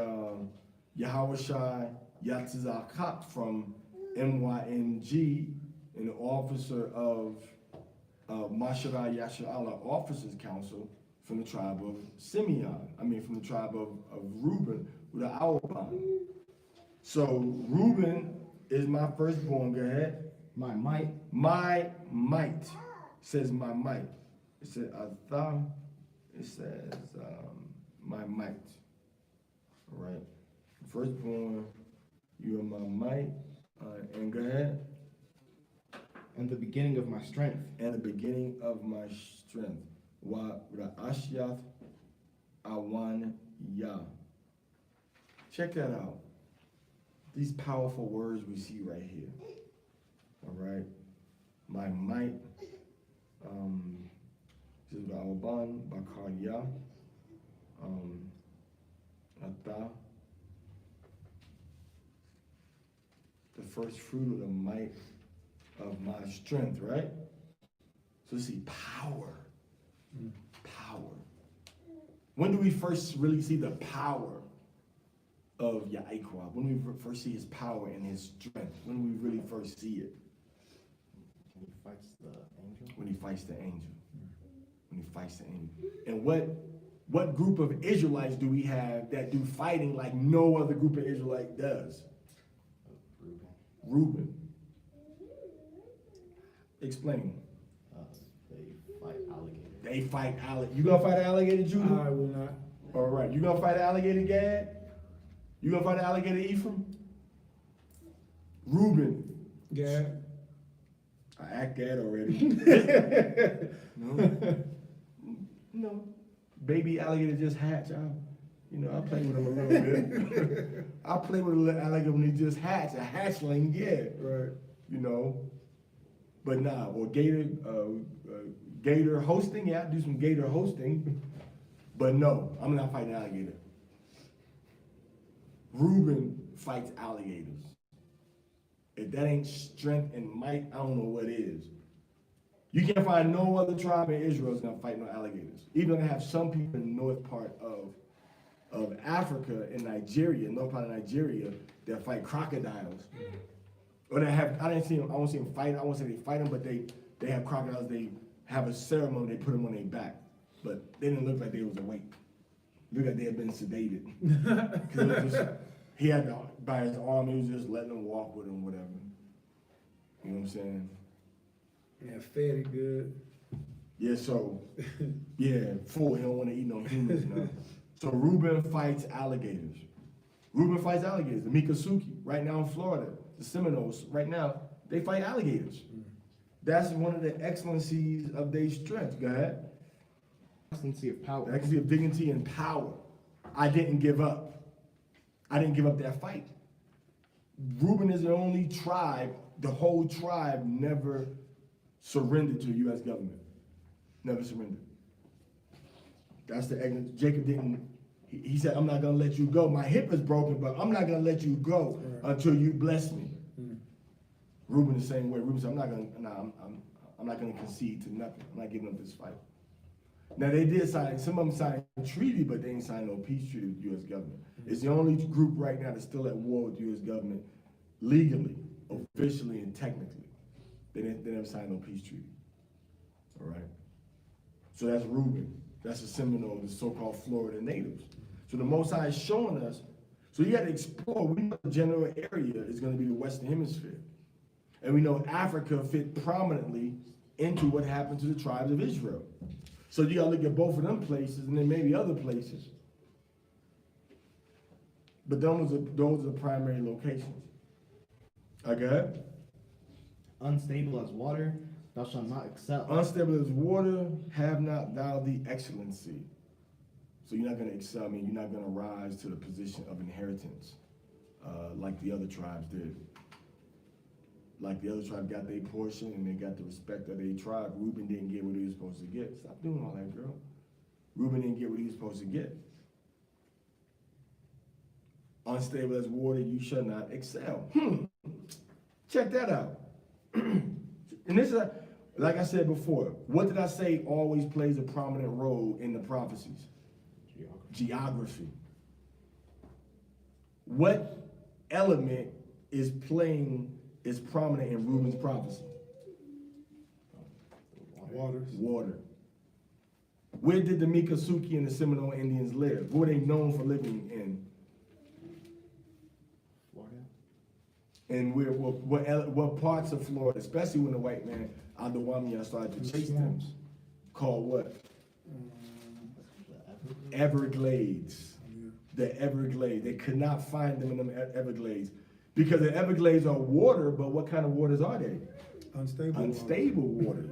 Yahawashai Yatzakat from MYNG, and the officer of Mashara Yasha'ala Officers Council from the tribe of Simeon. From the tribe of Reuben with an Awaban. So Reuben is my firstborn. Go ahead. My might. My might. It says my might. It says Atham. It says my might. All right. Firstborn, you are my might. And go ahead. And the beginning of my strength. And the beginning of my strength. Wa Ashiath Awan Ya. Check that out. These powerful words we see right here. All right. My might. This is Awaban Bakaria. Ata. The first fruit of the might of my strength, right? So see, power. Power. When do we first really see the power of Ya'iqua? When do we first see his power and his strength? When do we really first see it? When he fights the angel. When he fights the angel. When he fights the angel. And what group of Israelites do we have that do fighting like no other group of Israelite does? Reuben. Explain. They fight alligators. They fight alligator. You gonna fight an alligator, Judah? I will not. All right. You gonna fight an alligator, Gad? You gonna fight an alligator, Ephraim? Reuben. Gad. I act Gad already. No. No. Baby alligator just hatch. I play with him a little bit. I play with a little alligator when he just hatch. A hatchling, yeah. Right. But nah, or gator hosting, yeah, I do some gator hosting. But no, I'm not fighting alligator. Reuben fights alligators. If that ain't strength and might, I don't know what is. You can't find no other tribe in Israel that's gonna fight no alligators. Even though they have some people in the north part of Africa, in Nigeria, north part of Nigeria, that fight crocodiles. Or they have, I won't see them fight, I won't say they fight them, but they have crocodiles, they have a ceremony, they put them on their back. But they didn't look like they was awake. Look like they had been sedated. He had to, by his arm, he was just letting them walk with him, whatever. You know what I'm saying? Yeah, fed it good. Yeah, so, yeah, full, he don't want to eat no humans now. So Reuben fights alligators. Reuben fights alligators. The Mikasuki, right now in Florida, the Seminoles, right now, they fight alligators. That's one of the excellencies of their strength. Go ahead. Excellency of power. The excellency of dignity and power. I didn't give up. I didn't give up that fight. Reuben is the only tribe, the whole tribe never surrendered to the U.S. government. Never surrendered. That's the excellence. Jacob didn't, he said, I'm not going to let you go. My hip is broken, but I'm not going to let you go until you bless me. Reuben the same way. Reuben said, I'm not going to concede to nothing. I'm not giving up this fight. Now they did sign, some of them signed a treaty, but they ain't signed no peace treaty with the U.S. government. It's the only group right now that's still at war with the U.S. government, legally, officially, and technically. They never signed no peace treaty. All right. So that's Reuben. That's a Seminole, the so-called Florida natives. So the Most High is showing us. So you got to explore. We know the general area is going to be the Western Hemisphere, and we know Africa fit prominently into what happened to the tribes of Israel. So you got to look at both of them places, and then maybe other places. But those are the primary locations. Okay. Unstable as water, thou shalt not excel. Unstable as water, have not thou the excellency. So you're not going to excel. I mean, you're not going to rise to the position of inheritance like the other tribes did. Like the other tribe got their portion and they got the respect of their tribe. Reuben didn't get what he was supposed to get. Stop doing all that, girl. Reuben didn't get what he was supposed to get. Unstable as water, you shall not excel. Check that out. And this is, like I said before, what did I say always plays a prominent role in the prophecies? Geography. What element is prominent in Reuben's prophecy? Water. Where did the Miccosukee and the Seminole Indians live? What were they known for living in? Florida. And what parts of Florida, especially when the white man, Adewamiya, started to chase them, called what? Everglades. The Everglades. They could not find them in them Everglades. Because the Everglades are water, but what kind of waters are they? Unstable water.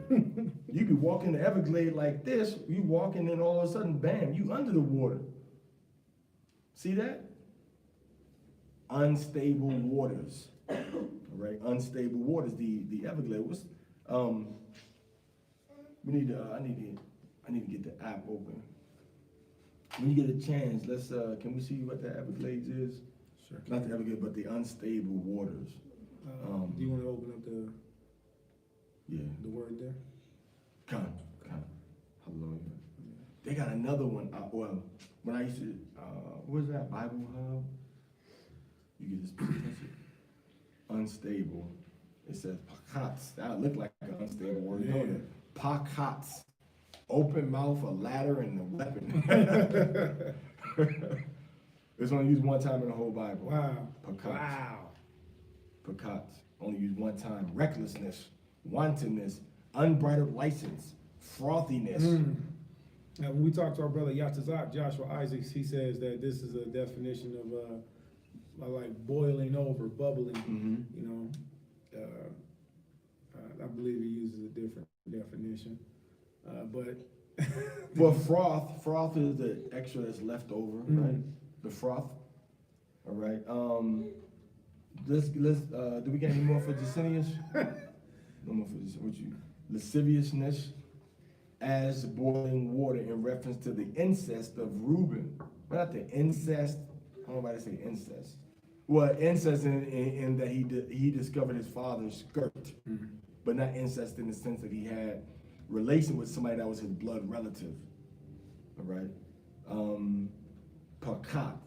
You be walking the Everglade like this, you walking and all of a sudden, bam, you under the water. See that? Unstable waters. All right, unstable waters, the Everglades. I need to get the app open. When you get a chance, let's can we see what the Everglades is? Sure. Not the Everglades, but the unstable waters. Do you want to open up the word there? Con. Hallelujah. They got another one. Well, when I used to, what was that, Bible Hub? You can just touch it. Unstable. It says pakats. That looked like an unstable word, don't it? Pakats. Open mouth, a ladder, and a weapon. It's only used one time in the whole Bible. Wow. Pakats. Wow. Pakats. Only used one time. Recklessness, wantonness, unbridled license, frothiness. Now, when we talk to our brother Yatazak, Joshua Isaacs, he says that this is a definition of like boiling over, bubbling. You know, I believe he uses a different definition, but Well, froth is the extra that's left over, right? The froth. All right. Let's do we get any more for Jasinius? No more for what you lasciviousness as boiling water in reference to the incest of Reuben. Not the incest. I don't know why they say incest. Well, incest in that he discovered his father's skirt, but not incest in the sense that he had relation with somebody that was his blood relative. All right. Pakaz.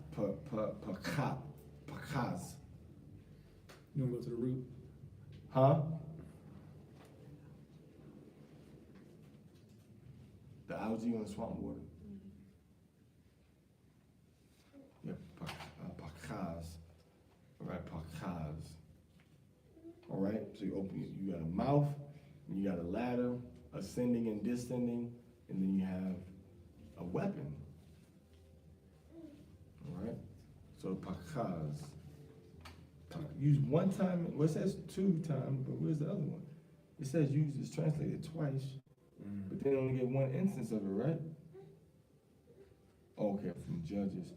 you want to go to the root? Huh? The algae on the swamp water. Yeah, pakaz. All right, pakaz. All right, so you open it. You got a mouth, and you got a ladder, ascending and descending, and then you have a weapon. All right, so pakaz. Used one time. Well, it says 2 times, but where's the other one? It says used is translated twice, but they only get 1 instance of it, right? Okay, from Judges.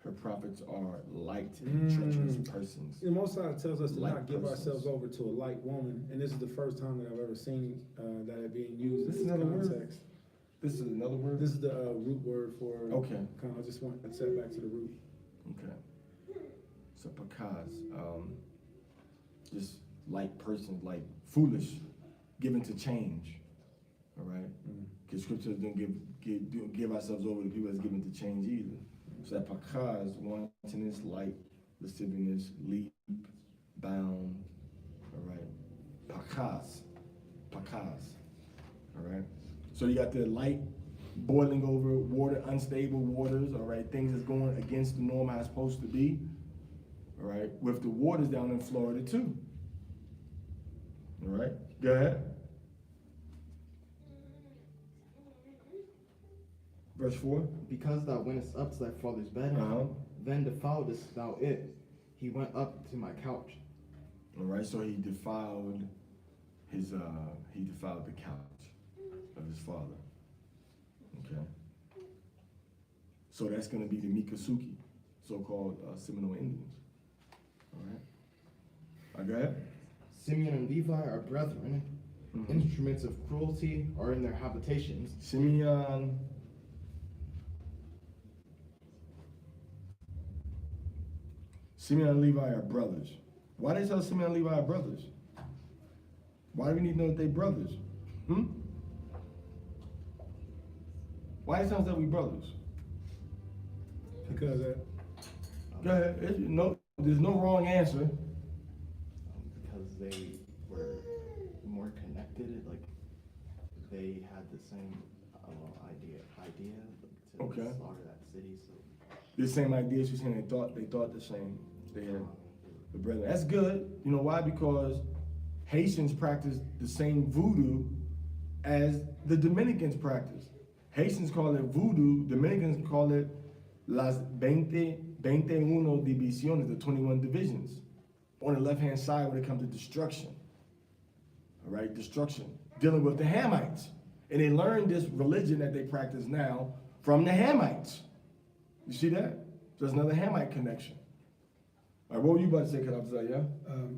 Her prophets are light and treacherous persons. The Most High tells us to Light not give persons. ourselves over to a light woman, and this is the first time that I've ever seen that it being used This in is this another word? context. This is another word? This is the root word for. Okay. I just want to set back to the root. Okay. So pakaz, just light persons, like foolish, given to change. All right? Because scripture doesn't give ourselves over to people that's given to change either. So that pakah is wantonness, light, lasciviousness, leap, bound, all right? Pakas. All right? So you got the light boiling over water, unstable waters, all right? Things that's going against the norm how it's supposed to be, all right? With the waters down in Florida too. All right? Go ahead. Verse 4. Because thou wentest up to thy father's bed, then defiledest thou it. He went up to my couch. All right, so he defiled the couch of his father. Okay. So that's going to be the Mikasuki, so-called Seminole Indians. All right. Go ahead. Simeon and Levi are brethren. Instruments of cruelty are in their habitations. Simeon and Levi are brothers. Why they tell Simeon and Levi are brothers? Why do we need to know that they brothers? Why it sounds like we brothers? Because Go ahead. There's no wrong answer. Because they were more connected, like they had the same idea to Okay. slaughter that city. So The same ideas you're saying they thought the same. They had the brethren. That's good. You know why? Because Haitians practice the same voodoo as the Dominicans practice. Haitians call it voodoo. Dominicans call it las 21 divisiones, the 21 divisions. On the left-hand side when it comes to destruction. All right, destruction. Dealing with the Hamites. And they learned this religion that they practice now from the Hamites. You see that? So there's another Hamite connection. All right, what were you about to say, Kadabza, yeah?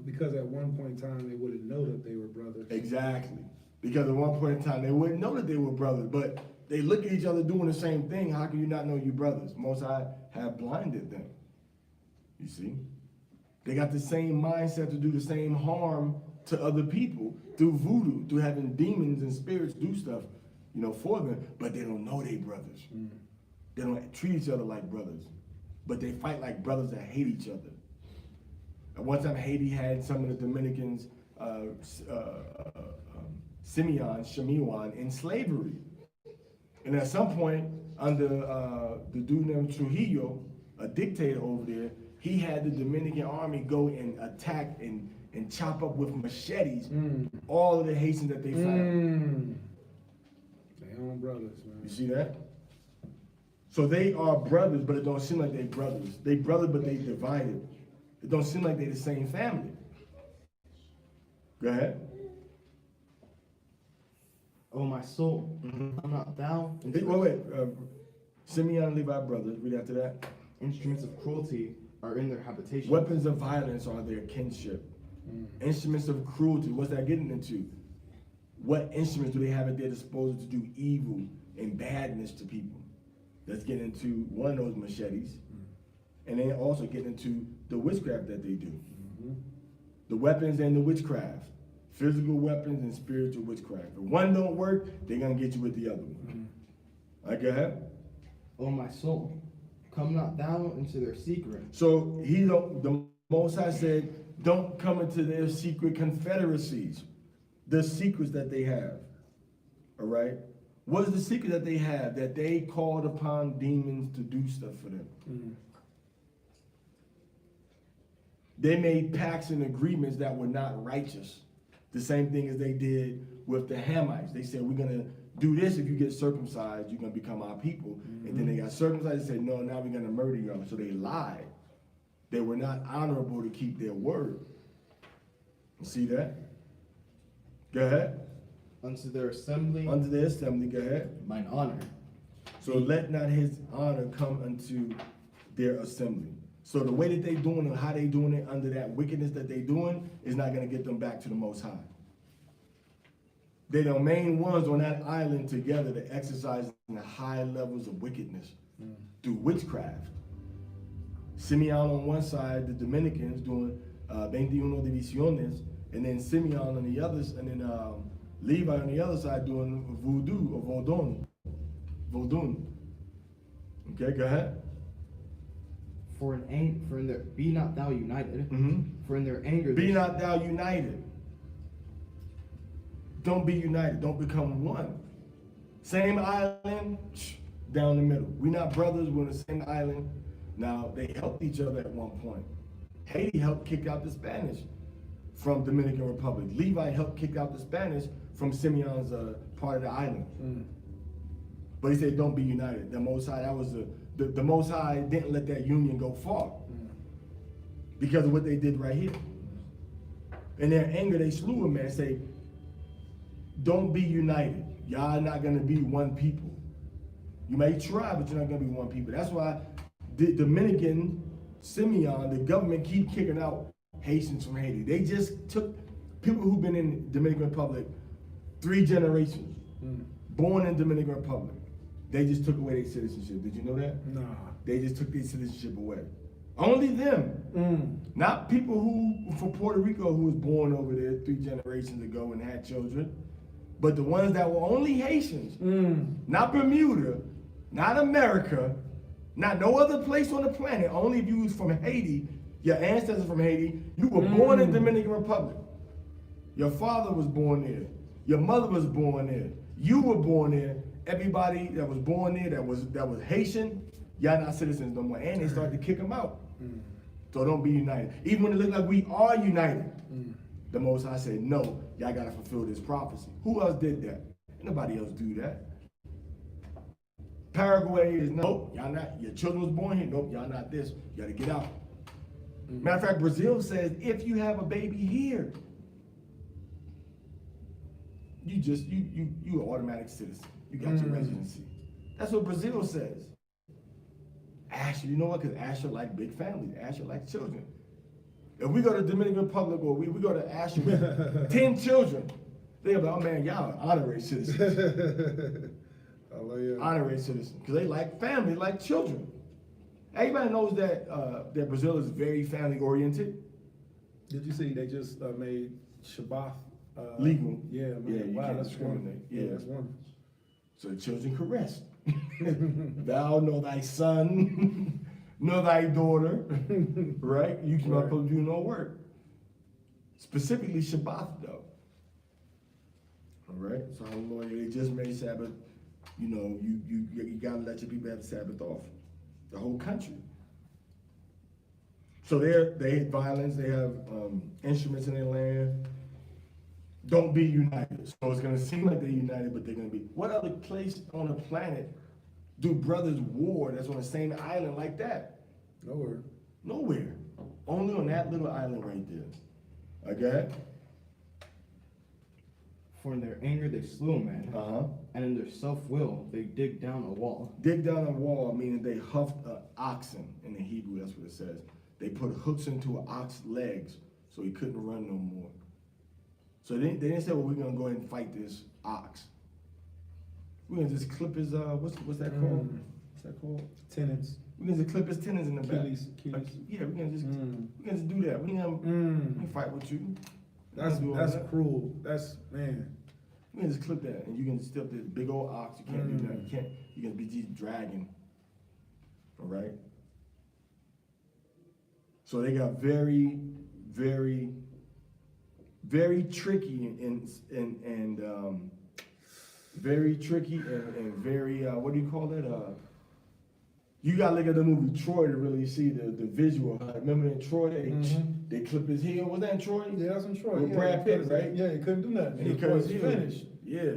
because at one point in time they wouldn't know that they were brothers. Exactly. Because at one point in time they wouldn't know that they were brothers, but they look at each other doing the same thing. How can you not know you brothers? Most High have blinded them. You see? They got the same mindset to do the same harm to other people through voodoo, through having demons and spirits do stuff, for them, but they don't know they brothers. They don't treat each other like brothers, but they fight like brothers that hate each other. At one time, Haiti had some of the Dominicans, Shemiwan, in slavery. And at some point, under the dude named Trujillo, a dictator over there, he had the Dominican army go and attack and chop up with machetes all of the Haitians that they found. They own brothers, man. You see that? So they are brothers, but it don't seem like they brothers. They brothers, but they divided. It don't seem like they the same family. Go ahead. O my soul, come not thou into Wait. Simeon and Levi brothers. Read after that. instruments of cruelty are in their habitations. Weapons of violence are their kinship. Instruments of cruelty. What's that getting into? What instruments do they have at their disposal to do evil and badness to people? Let's get into one of those machetes. And then also get into the witchcraft that they do. The weapons and the witchcraft. Physical weapons and spiritual witchcraft. If one don't work, they're going to get you with the other one. All right, go ahead. O my soul, come not thou into their secret. So the Most High said, don't come into their secret confederacies. The secrets that they have. All right? What is the secret that they have? That they called upon demons to do stuff for them. They made pacts and agreements that were not righteous. The same thing as they did with the Hamites. They said, we're going to do this. If you get circumcised, you're going to become our people. And then they got circumcised and said, no, now we're going to murder y'all. So they lied. They were not honorable to keep their word. You see that? Go ahead. Unto their assembly, Unto their assembly, go ahead. mine honor. So let not his honor come unto their assembly. So the way that they doing it, how they doing it under that wickedness that they doing is not going to get them back to the Most High. They're the main ones on that island together to exercise the high levels of wickedness through witchcraft. Simeon on one side, the Dominicans doing 21 divisiones, and then Simeon on the others, and then Levi on the other side doing voodoo or vodun. Vodun. Okay, go ahead. Be not thou united, for in their anger Be not thou united. Don't be united. Don't become one. Same island, down the middle. We're not brothers. We're on the same island. Now, they helped each other at one point. Haiti helped kick out the Spanish from Dominican Republic. Levi helped kick out the Spanish from Simeon's part of the island. But he said, don't be united. The Most High, that was the Most High didn't let that union go far because of what they did right here. In their anger, they slew a man. Say, don't be united. Y'all not gonna be one people. You may try, but you're not gonna be one people. That's why the Dominican, Simeon, the government keep kicking out Haitians from Haiti. They just took people who've been in the Dominican Republic 3 generations, born in Dominican Republic. They just took away their citizenship. Did you know that? Nah. They just took their citizenship away. Only them. Not people who, from Puerto Rico, who was born over there 3 generations ago and had children, but the ones that were only Haitians, not Bermuda, not America, not no other place on the planet, only if you was from Haiti, your ancestors from Haiti, you were born in Dominican Republic. Your father was born there. Your mother was born there. You were born there. Everybody that was born there that was Haitian, y'all not citizens no more. And they started to kick them out. So don't be united. Even when it looked like we are united, the Most High said, no, y'all gotta fulfill this prophecy. Who else did that? Nobody else do that. Paraguay is, nope, y'all not, your children was born here, nope, y'all not this, you gotta get out. Matter of fact, Brazil says, if you have a baby here, you an automatic citizen. You got your residency. That's what Brazil says. Asher, you know what? Because Asher like big families. Asher like children. If we go to Dominican Republic or we go to Asher with 10 children, they'll be like, oh man, y'all are honorary citizens. Honorary citizens. Because they like family, like children. Everybody knows that that Brazil is very family oriented. Did you see they just made Shabbat legal? Yeah, man. Yeah, you wow, can't that's discriminate. wonderful. Yeah, That's wonderful. So the children can rest. Thou know thy son, know thy daughter, right? You cannot Right. do no work. Specifically Shabbat though. All right. So Lord, they just made Sabbath. You know, you gotta let your people have the Sabbath off. The whole country. So they hate violence. They have instruments in their land. Don't be united. So it's gonna seem like they're united, but they're gonna be. What other place on the planet do brothers war that's on the same island like that? Nowhere. Nowhere. Only on that little island right there. Okay? For in their anger they slew a man, and in their self-will they dig down a wall. Dig down a wall, meaning they huffed oxen in the Hebrew, that's what it says. They put hooks into an ox's legs so he couldn't run no more. So they didn't say, well, we're gonna go ahead and fight this ox. We're gonna just clip his what's that called? What's that called? Tenants. We're gonna just clip his tendons in the back. Achilles. Yeah, we're gonna just do that. We ain't fight with you. That's that. cruel. That's, man. You can just clip that, and you can still this big old ox. You can't do that. You can be just dragging. All right. So they got very, very, very tricky and very tricky and very what do you call it? You gotta look at the movie Troy to really see the visual. Remember in Troy they clip his heel. Was that in Troy? Yeah, that's in Troy. With Brad Pitt, right? Yeah, he couldn't do nothing. And he cut his heel. finished. Yeah.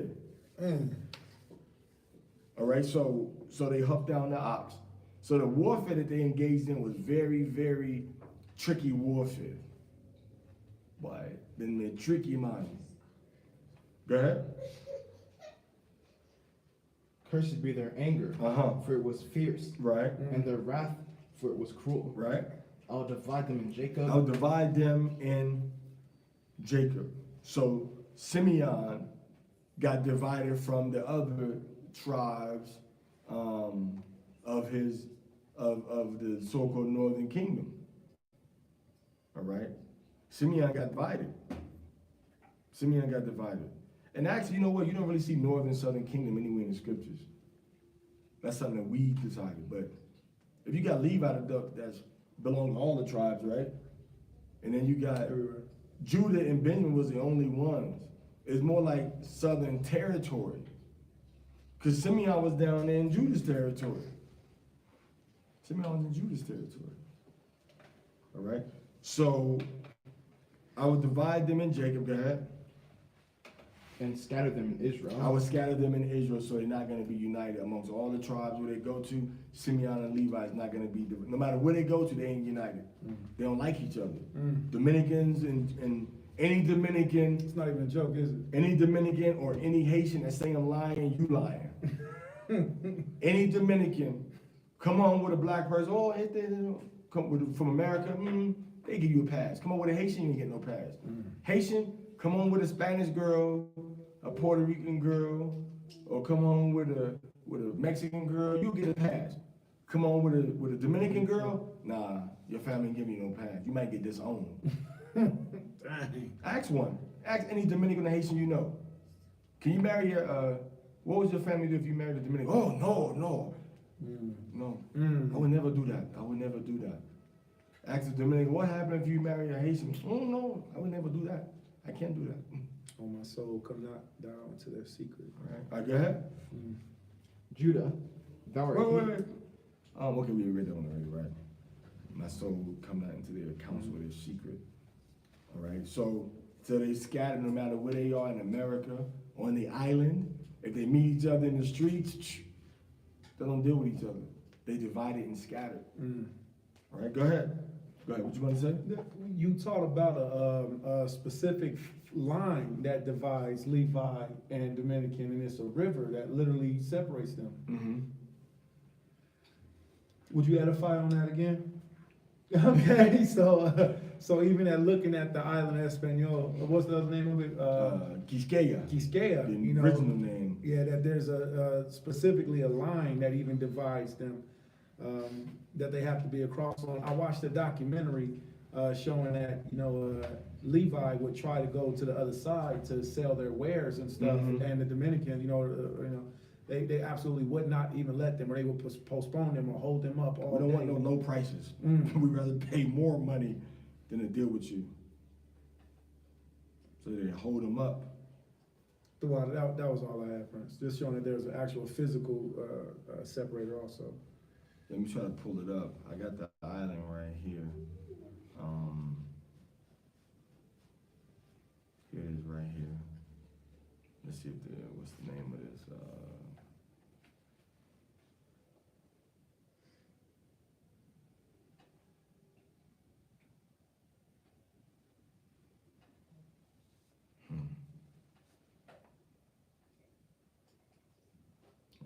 All right, so they huffed down the ox. So the warfare that they engaged in was very, very tricky warfare. But then the tricky minds. Go ahead. Cursed be their anger, for it was fierce. Right. And their wrath, for it was cruel. Right. I'll divide them in Jacob. I'll divide them in Jacob. So Simeon got divided from the other tribes of the so-called Northern Kingdom. All right. Simeon got divided. And actually, you know what? You don't really see northern, southern kingdom anywhere in the scriptures. That's something that we decided. But if you got Levi, that's belong to all the tribes, right? And then you got Judah and Benjamin was the only ones. It's more like southern territory. Because Simeon was down there in Judah's territory. Simeon was in Judah's territory. All right? So I would divide them in Jacob, go ahead. And scatter them in Israel. I would scatter them in Israel so they're not going to be united amongst all the tribes where they go to. Simeon and Levi is not going to be, no matter where they go to, they ain't united. They don't like each other. Dominicans and any Dominican. It's not even a joke, is it? Any Dominican or any Haitian that say I'm lying, you lying. Any Dominican, come on with a black person, come with, from America, they give you a pass. Come on with a Haitian, you get no pass. Haitian, come on with a Spanish girl, a Puerto Rican girl, or come on with a Mexican girl, you get a pass. Come on with a Dominican girl, nah, your family ain't giving you no pass. You might get disowned. Ask one. Ask any Dominican or Haitian you know. Can you marry your, what would your family do if you married a Dominican? Oh, no. No. I would never do that. I would never do that. Ask a Dominican, what happened if you marry a Haitian? Oh, no, I would never do that. I can't do that. Oh, my soul, come not down to their secret. All right, go ahead. Judah, thou art Wait. Okay, we read that one already, right? My soul come not into their counsel, their secret. All right, so they scatter no matter where they are in America, on the island. If they meet each other in the streets, they don't deal with each other. They divided and scattered. All right, go ahead. Go ahead, what you want to say? You taught about a specific line that divides Levi and Dominican, and it's a river that literally separates them. Would you edify on that again? Okay, so even at looking at the island Espanol, what's the other name of it? Quisqueya. Quisqueya, The you know. original name. Yeah, that there's specifically a line that even divides them, that they have to be across on. I watched a documentary showing that, Levi would try to go to the other side to sell their wares and stuff, and the Dominican, they absolutely would not even let them, or they would postpone them or hold them up all day. We don't want no prices. We'd rather pay more money than to deal with you. So they hold them up. Well, that was all I had, Prince. Just showing that there's an actual physical separator also. Let me try to pull it up. I got the island right here. Here it is right here. Let's see what's the name of this?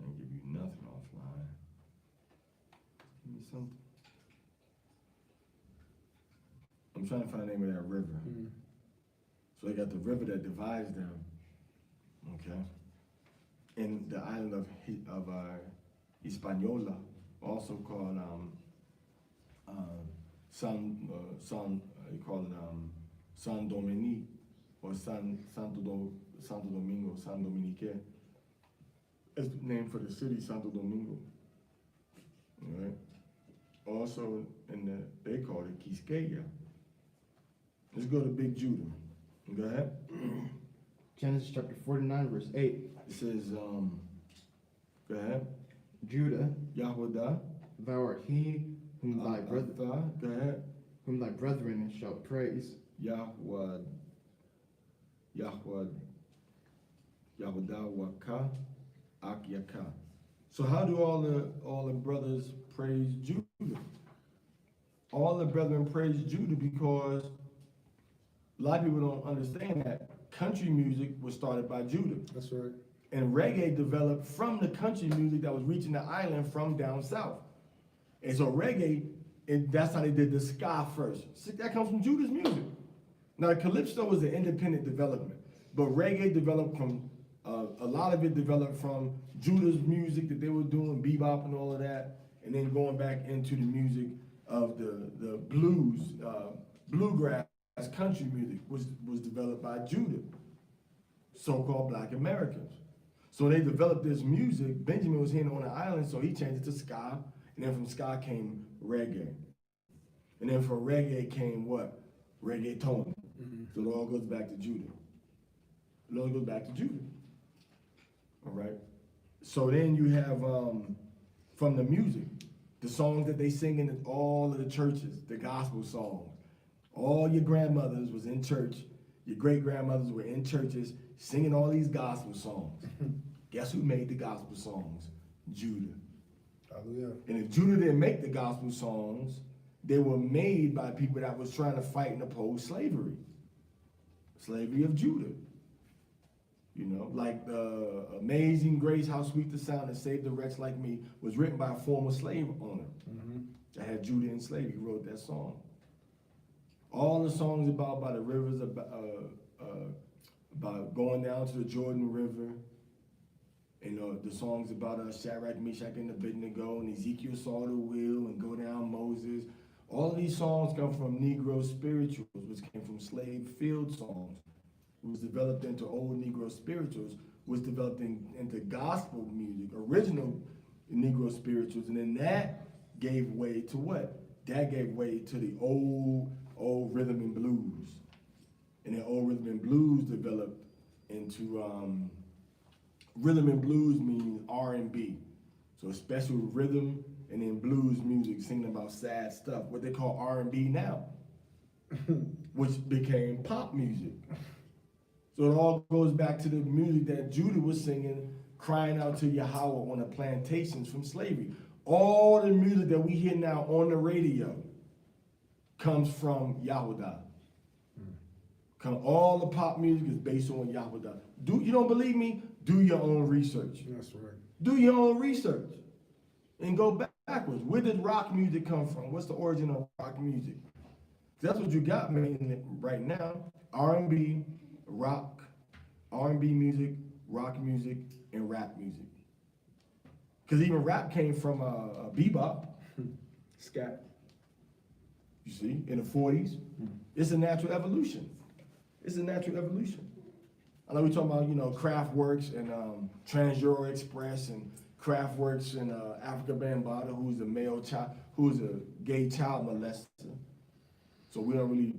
I ain't give you nothing offline. Give me something. I'm trying to find the name of that river. So they got the river that divides them, okay? And the island of Hispaniola, also called San Dominique or Santo Domingo, San Dominique. It's named for the city Santo Domingo. All right. Also, they call it Quisqueya. Let's go to Big Judah. Go ahead. Genesis chapter 49, verse 8. It says, go ahead. Judah, Yahudah. thou art he whom thy brethren, Go ahead. whom thy brethren shall praise. Yahudah Waka Akyaka. So how do all the brothers praise Judah? All the brethren praise Judah because a lot of people don't understand that country music was started by Judah. That's right. And reggae developed from the country music that was reaching the island from down south. And so reggae, and that's how they did the ska first. See, that comes from Judah's music. Now, calypso was an independent development, but reggae developed from, a lot of it developed from Judah's music that they were doing, bebop and all of that, and then going back into the music of the blues, bluegrass country music was developed by Judah. so-called black Americans. So they developed this music. Benjamin was here on the island, so he changed it to ska, and then from ska came reggae. And then from reggae came what? Reggaeton. So it all goes back to Judah. It all goes back to Judah. All right? So then you have, from the music, the songs that they sing in all of the churches, the gospel songs. All your grandmothers was in church. Your great-grandmothers were in churches singing all these gospel songs. Guess who made the gospel songs? Judah. Hallelujah. And if Judah didn't make the gospel songs, they were made by people that was trying to fight and oppose slavery. Slavery of Judah. You know, like Amazing Grace, How Sweet the Sound That Saved a Wretch Like Me was written by a former slave owner that had Judah in slavery. He wrote that song. All the songs about by the rivers, about going down to the Jordan River, and the songs about Shadrach, Meshach, and Abednego, and Ezekiel saw the wheel, and go down Moses. All of these songs come from Negro spirituals, which came from slave field songs. It was developed into old Negro spirituals, was developed into gospel music, original Negro spirituals, and then that gave way to what? That gave way to the old rhythm and blues. And then old rhythm and blues developed into, rhythm and blues means R&B. So special rhythm and then blues music singing about sad stuff, what they call R&B now, which became pop music. So it all goes back to the music that Judah was singing, crying out to Yahweh on the plantations from slavery. All the music that we hear now on the radio comes from Yahweh. All the pop music is based on Yahweh. You don't believe me? Do your own research. That's right. Do your own research and go backwards. Where did rock music come from? What's the origin of rock music? That's what you got mainly right now. R&B, rock, R&B music, rock music, and rap music. Because even rap came from bebop. Scat. You see, in the 40s. It's a natural evolution. It's a natural evolution. I know we're talking about, Kraftwerks and Trans-Euro Express and Kraftwerks and Africa Bambaataa, who's a male child, who's a gay child molester. So we don't really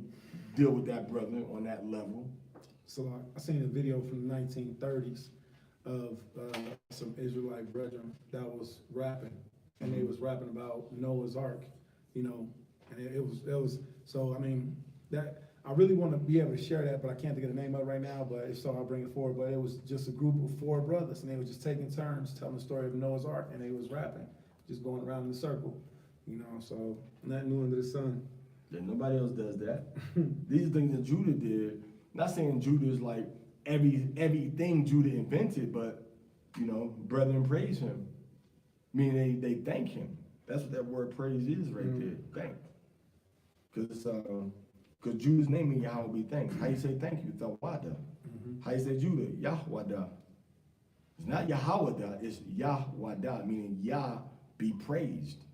deal with that brother on that level. So I seen a video from the 1930s of some Israelite brethren that was rapping, and they was rapping about Noah's Ark, and it was. So I mean that. I really want to be able to share that, but I can't think of the name of it right now, but if so, I'll bring it forward. But it was just a group of 4 brothers, and they were just taking turns telling the story of Noah's Ark, and they was rapping, just going around in a circle, so nothing new under the sun. Yeah, nobody else does that. These are things that Judah did. Not saying Judah is like everything Judah invented, but, brethren praise him. Meaning they thank him. That's what that word praise is right there, thank. Because Judah's name means Yahweh be thanked. How you say thank you? Tawada. How you say Judah? Yahwada. It's not Yahwada, it's Yahwada, meaning Yah be praised.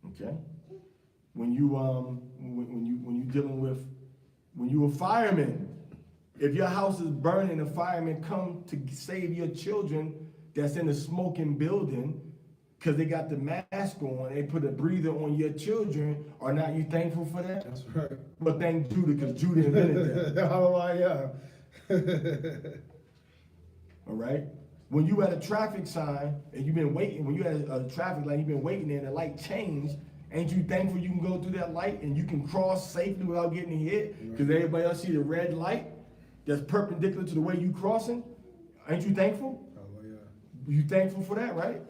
Okay? When you dealing with, when you a fireman, if your house is burning, the firemen come to save your children that's in a smoking building, because they got the mask on, they put a breather on your children. Are not you thankful for that? That's right. Well, thank Judah, because Judah invented that. Hallelujah. All right? When you at a traffic sign and you've been waiting, when you at a traffic light, you've been waiting there and the light changed, ain't you thankful you can go through that light and you can cross safely without getting hit? Because everybody else see the red light that's perpendicular to the way you crossing? Ain't you thankful? Hallelujah. You thankful for that, right?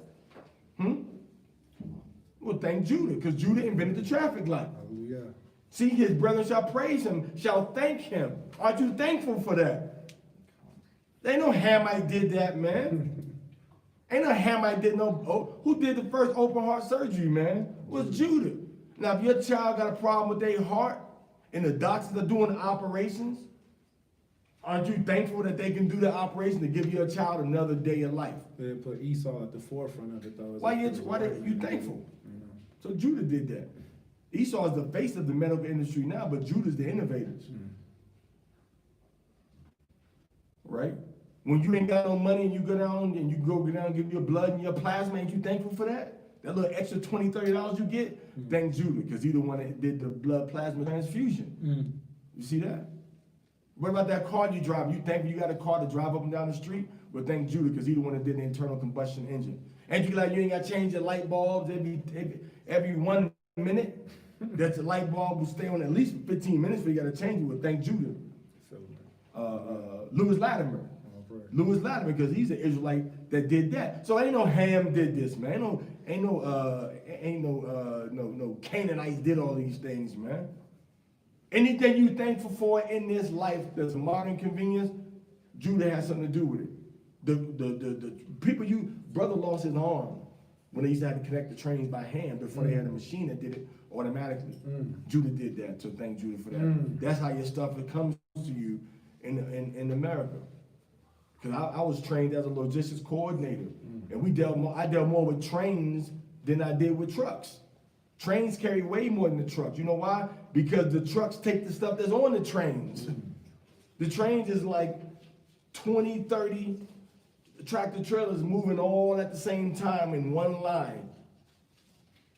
Well, thank Judah, because Judah invented the traffic light. Hallelujah. See, his brethren shall praise him, shall thank him. Aren't you thankful for that? Ain't no Hamite did that, man. Ain't no Hamite did who did the first open heart surgery, man? It was Judah. Now, if your child got a problem with their heart and the doctors are doing operations, aren't you thankful that they can do the operation to give your child another day of life? They put Esau at the forefront of it, though. Why you thankful? So Judah did that. Esau is the face of the medical industry now, but Judah's the innovators. right? When you ain't got no money and you go down and give your blood and your plasma, ain't you thankful for that? That little extra $20, $30 you get, thank Judah, because he's the one that did the blood plasma transfusion. You see that? What about that car you drive? You thankful you got a car to drive up and down the street? Well, thank Judah, because he's the one that did the internal combustion engine. And you like you ain't got to change your light bulbs every 1 minute? That the light bulb will stay on at least 15 minutes, but you got to change it. Well, thank Judah. Louis Latimer. Louis Latimer, because he's an Israelite that did that. So ain't no Ham did this, man. Ain't no Canaanites did all these things, man. Anything you thankful for in this life that's a modern convenience, Judah has something to do with it. The people brother lost his arm when they used to have to connect the trains by hand before they had a machine that did it automatically. Judah did that, so thank Judah for that. That's how your stuff comes to you in America. Because I was trained as a logistics coordinator, and I dealt more with trains than I did with trucks. Trains carry way more than the trucks. You know why? Because the trucks take the stuff that's on the trains. The trains is like 20, 30 tractor trailers moving all at the same time in one line.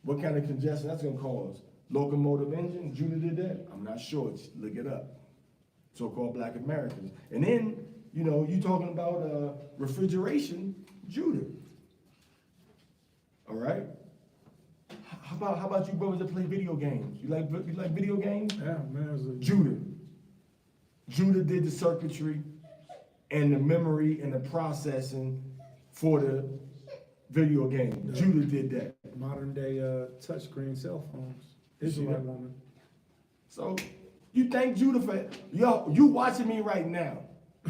What kind of congestion that's going to cause? Locomotive engine? Judah did that? I'm not sure. Just look it up. So-called Black Americans. And then, you talking about refrigeration, Judah. All right? How about you brothers that play video games? You like video games? Yeah, man. Judah. Judah did the circuitry and the memory and the processing for the video game. Judah did that. Modern day touchscreen cell phones. Israelite woman. So you thank Judah for it. Yo, you watching me right now.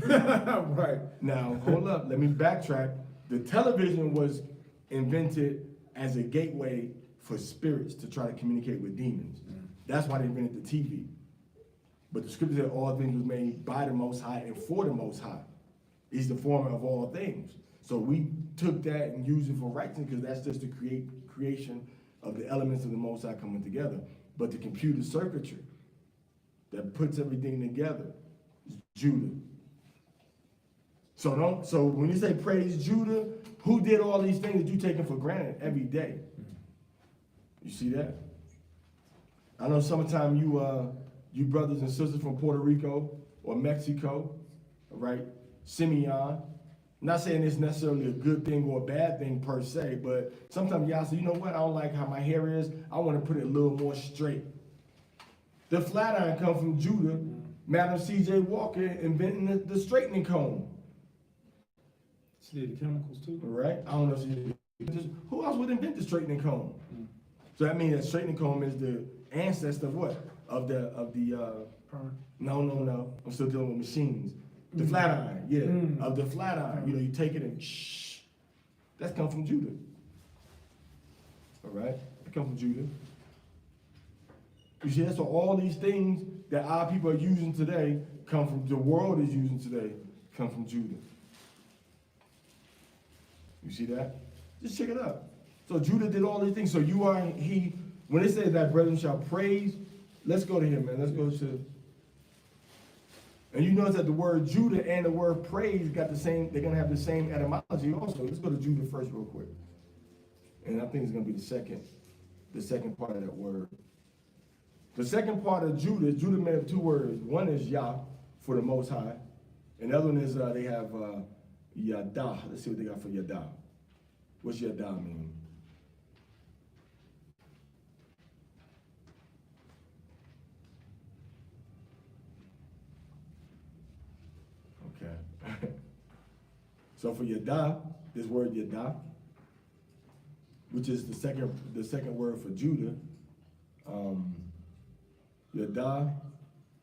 Right. Now, hold up. Let me backtrack. The television was invented as a gateway for spirits to try to communicate with demons. That's why they invented the TV. But the scripture said all things was made by the Most High and for the Most High. He's the former of all things. So we took that and used it for righteousness because that's just the creation of the elements of the Most High coming together. But the computer circuitry that puts everything together is Judah. So when you say praise Judah, who did all these things that you taking for granted every day? You see that? I know sometimes you brothers and sisters from Puerto Rico or Mexico, right? Simeon. Not saying it's necessarily a good thing or a bad thing per se, but sometimes y'all say, you know what? I don't like how my hair is. I want to put it a little more straight. The flat iron come from Judah. Madam C.J. Walker inventing the straightening comb. She did the chemicals too. Right? I don't know if she did. Who else would invent the straightening comb? So that means that straightening comb is the ancestor of what? Of the No. I'm still dealing with machines. The flat iron, yeah. Of the flat iron. You take it and shh. That's come from Judah. All right? That come from Judah. You see, that's all these things that our people are using today come from, the world is using today, come from Judah. You see that? Just check it out. So Judah did all these things. So when they say that brethren shall praise, let's go to him, man. Let's go to, and you notice that the word Judah and the word praise got the same, they're gonna have the same etymology also. Let's go to Judah first real quick. And I think it's gonna be the second part of that word. The second part of Judah made up two words. One is Yah, for the Most High. And the other one is, they have Yada. Let's see what they got for Yada. What's Yada mean? Okay. So for Yada, this word Yada, which is the second word for Judah, Yada,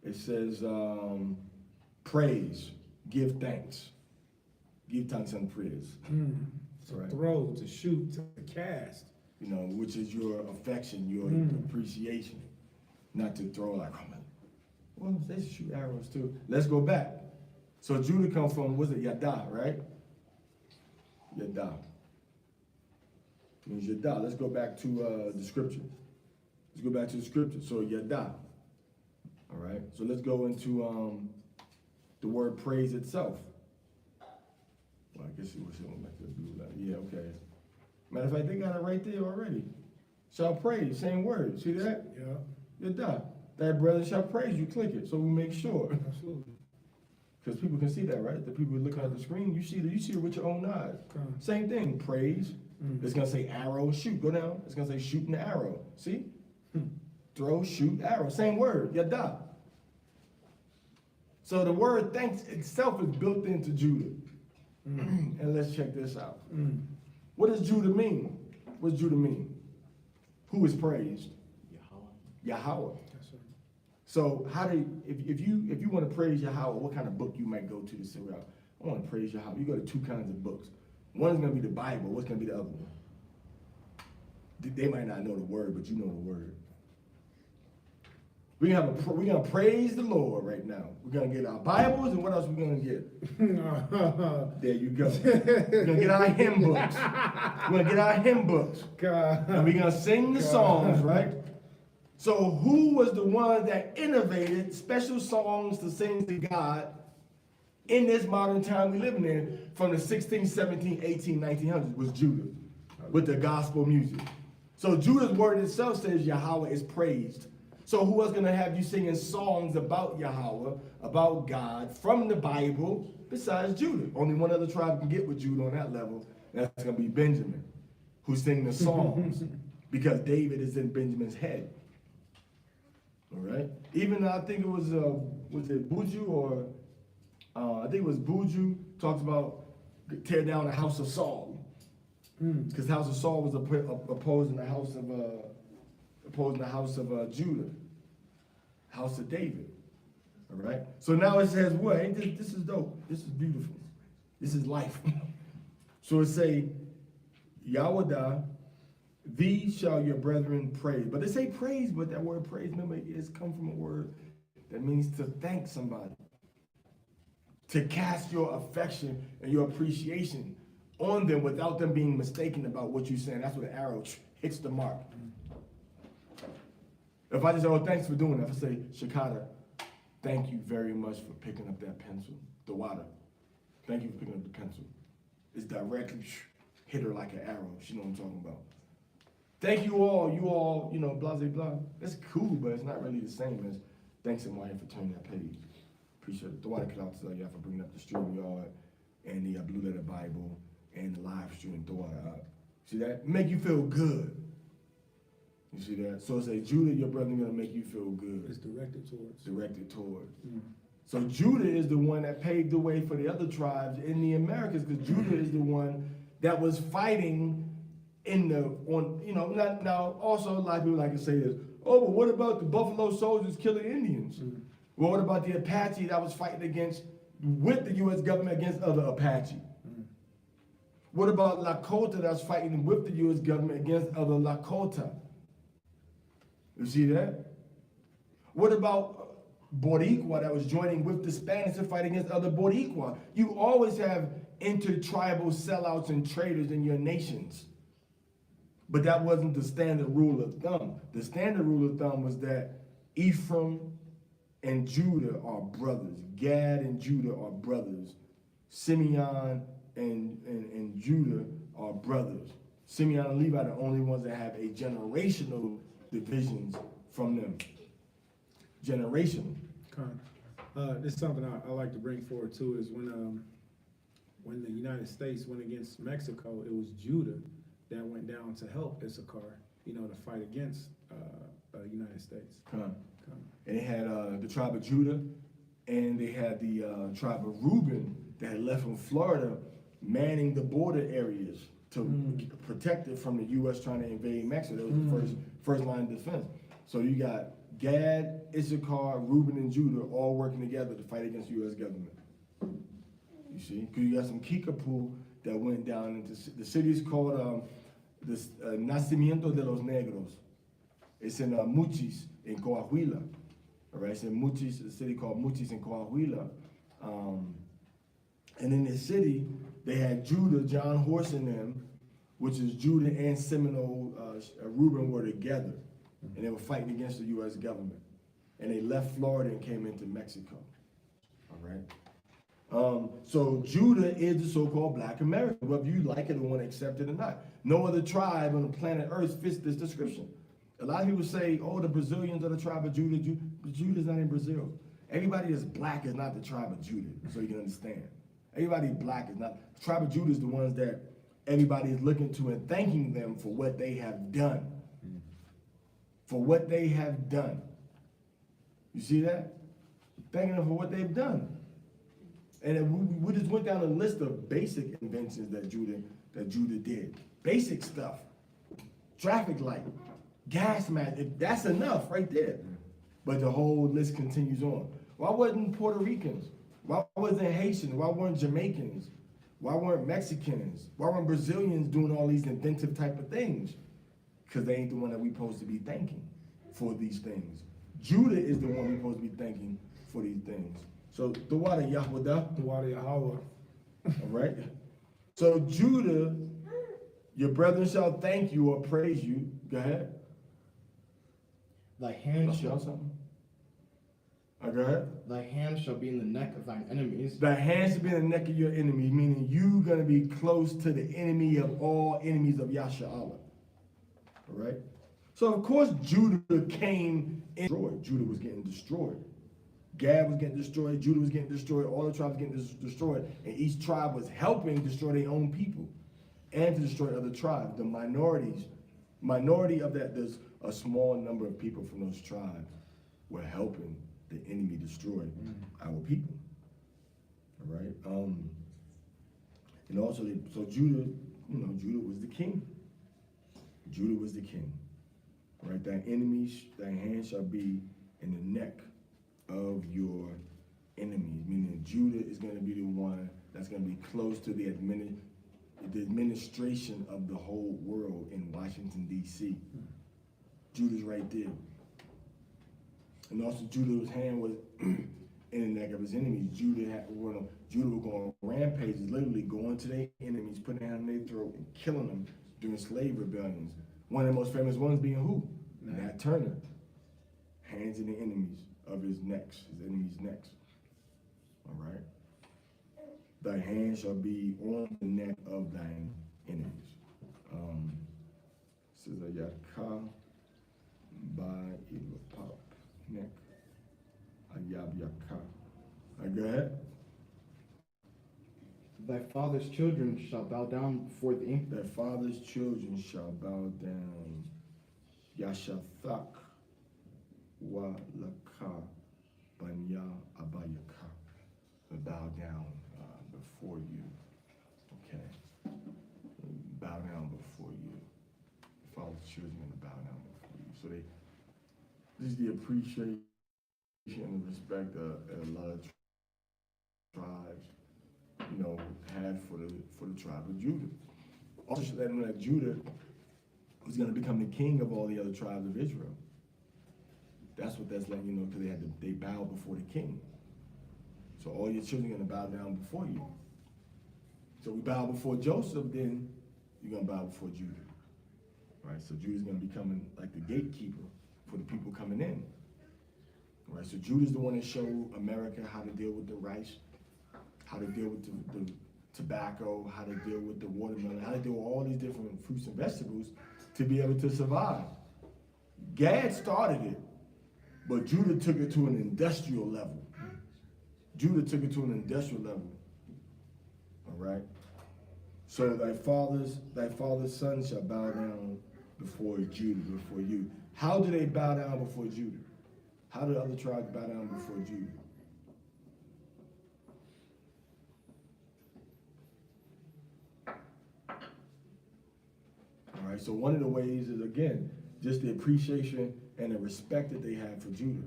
it says praise, give thanks. Give thanks and praise. To Right. throw, to shoot, to cast. Which is your affection, your appreciation. Not to throw like, oh man, well, they shoot arrows too. Let's go back. So Judah comes from, what's it, Yada, right? Yada. Means Yada. Let's go back to the scripture. Let's go back to the scripture. So Yada. All right. So let's go into the word praise itself. Well, I guess it was something like the blue line. Yeah, okay. Matter of fact, they got it right there already. Shall praise, same word. See that? Yeah, You're done. That brother shall praise you. Click it so we make sure. absolutely. Because people can see that, right? The people looking at the screen, you see it with your own eyes. Come. Same thing, praise. It's gonna say arrow, shoot. Go down. It's gonna say shoot an arrow. See? Throw, shoot, arrow. Same word. Yada. So the word thanks itself is built into Judah. And let's check this out. What does Judah mean? What does Judah mean? Who is praised? Yahweh. Yes, sir. So if you want to praise Yahweh, what kind of book you might go to say, well, I want to praise Yahweh? You go to two kinds of books. One is going to be the Bible. What's going to be the other one? They might not know the word, but you know the word. We're gonna praise the Lord right now. We're gonna get our Bibles, and what else we're gonna get? There you go. We're gonna get our hymn books. We're gonna get our hymn books. God. And we're gonna sing the songs, right? So who was the one that innovated special songs to sing to God in this modern time we living in from the 16, 17, 18, 1900s was Judah with the gospel music. So Judah's word itself says Yahweh is praised. So who was going to have you singing songs about Yahweh, about God, from the Bible, besides Judah? Only one other tribe can get with Judah on that level. That's going to be Benjamin, who sing the songs, because David is in Benjamin's head. All right? Even I think it was it Buju or, I think it was Buju, talks about tear down the house of Saul. Because the house of Saul was opposing the house of Judah, house of David. All right. So now it says, what? This is dope. This is beautiful. This is life. So it say, Yahweh, thee shall your brethren praise. But they say praise, but that word praise, remember, it's come from a word that means to thank somebody, to cast your affection and your appreciation on them without them being mistaken about what you're saying. That's what an arrow hits the mark. If I just say, oh, thanks for doing that. If I say, Shakata, thank you very much for picking up that pencil. The water. Thank you for picking up the pencil. It's directly hit her like an arrow. She know what I'm talking about. Thank you all, blah, blah, blah. That's cool, but it's not really the same as thanks and Wyatt for turning that page. Appreciate it. The water cut out to y'all for bringing up the StreamYard and the Blue Letter Bible and the live stream. The water up. See that? Make you feel good. You see that? So it says, Judah, your brother, gonna make you feel good. It's directed towards. Directed toward. So Judah is the one that paved the way for the other tribes in the Americas, because Judah is the one that was fighting now also a lot of people like to say this, oh, but what about the Buffalo Soldiers killing Indians? Well, what about the Apache that was fighting with the U.S. government against other Apache? What about Lakota that was fighting with the U.S. government against other Lakota? You see that? What about Boricua that was joining with the Spanish to fight against other Boricua? You always have intertribal sellouts and traitors in your nations. But that wasn't the standard rule of thumb. The standard rule of thumb was that Ephraim and Judah are brothers. Gad and Judah are brothers. Simeon and Judah are brothers. Simeon and Levi are the only ones that have a generational divisions from them. Generational. This is something I like to bring forward too, is when the United States went against Mexico, it was Judah that went down to help Issachar, to fight against the United States. And they had the tribe of Judah, and they had the tribe of Reuben that had left from Florida manning the border areas to protect it from the U.S. trying to invade Mexico. That was the first line of defense. So you got Gad, Issachar, Reuben, and Judah all working together to fight against the U.S. government. You see? Because you got some Kickapoo that went down into the city is called Nacimiento de los Negros. It's in Muchis in Coahuila. All right, it's in Muchis, a city called Muchis in Coahuila. And in this city, they had Judah, John Horse and them, which is Judah and Seminole, Reuben were together. And they were fighting against the U.S. government. And they left Florida and came into Mexico. All right. So Judah is the so-called Black American, whether you like it or want to accept it or not. No other tribe on the planet Earth fits this description. A lot of people say, oh, the Brazilians are the tribe of Judah. Judah's not in Brazil. Everybody that's black is not the tribe of Judah, so you can understand. Everybody black is not. The tribe of Judah is the ones that everybody is looking to and thanking them for what they have done. For what they have done. You see that? Thanking them for what they've done. And we just went down a list of basic inventions that Judah did. Basic stuff. Traffic light, gas mask, that's enough right there. But the whole list continues on. Why wasn't Puerto Ricans? Why wasn't Haitians? Why weren't Jamaicans? Why weren't Mexicans? Why weren't Brazilians doing all these inventive type of things? Because they ain't the one that we supposed to be thanking for these things. Judah is the one we supposed to be thanking for these things. So, the water Yahweh. The water Yahweh. All right? So, Judah, your brethren shall thank you or praise you. Go ahead. Thy hand shall something. Go ahead. Thy hand shall be in the neck of thine enemies. Thy hand shall be in the neck of your enemy, meaning you're going to be close to the enemy of all enemies of Yasha Allah. All right? So, of course, Judah came and destroyed. Judah was getting destroyed. Gad was getting destroyed. Judah was getting destroyed. All the tribes getting destroyed. And each tribe was helping destroy their own people and to destroy other tribes. The minority of that, there's a small number of people from those tribes were helping the enemy destroy our people. All right? And also, so Judah, Judah was the king. Judah was the king. Right? Thy enemies, thy hand shall be in the neck of your enemies. Meaning Judah is going to be the one that's going to be close to the administration of the whole world in Washington, D.C. Judah's right there. And also Judah's hand was in the neck of his enemies. Judah was going on rampages, literally going to their enemies, putting their hand on their throat and killing them during slave rebellions. One of the most famous ones being who? Nat Turner. Hands in the enemies of his enemies' necks. All right? Thy hand shall be on the neck of thine enemies. This is a Yaka by Ilapop neck. Ayab Yaka. Go ahead. Thy father's children shall bow down before thee. Thy father's children shall bow down. Yashathak wa laka banya abayaka. Bow down before you. Okay. Bow down before you. The father's children are going to bow down before you. So this is the appreciation and respect that a lot of tribes, had for the tribe of Judah. Also should let them know that Judah was going to become the king of all the other tribes of Israel. That's what that's letting you know, because they bowed before the king. So all your children are going to bow down before you. So we bow before Joseph, then you're going to bow before Judah. Right? So Judah's going to be coming like the gatekeeper for the people coming in. Right? So Judah's the one that showed America how to deal with the rice, how to deal with the tobacco, how to deal with the watermelon, how to deal with all these different fruits and vegetables to be able to survive. Gad started it, but Judah took it to an industrial level. Judah took it to an industrial level. All right? So thy father's son shall bow down before Judah, before you. How do they bow down before Judah? How do other tribes bow down before Judah? All right, so one of the ways is, again, just the appreciation and the respect that they have for Judah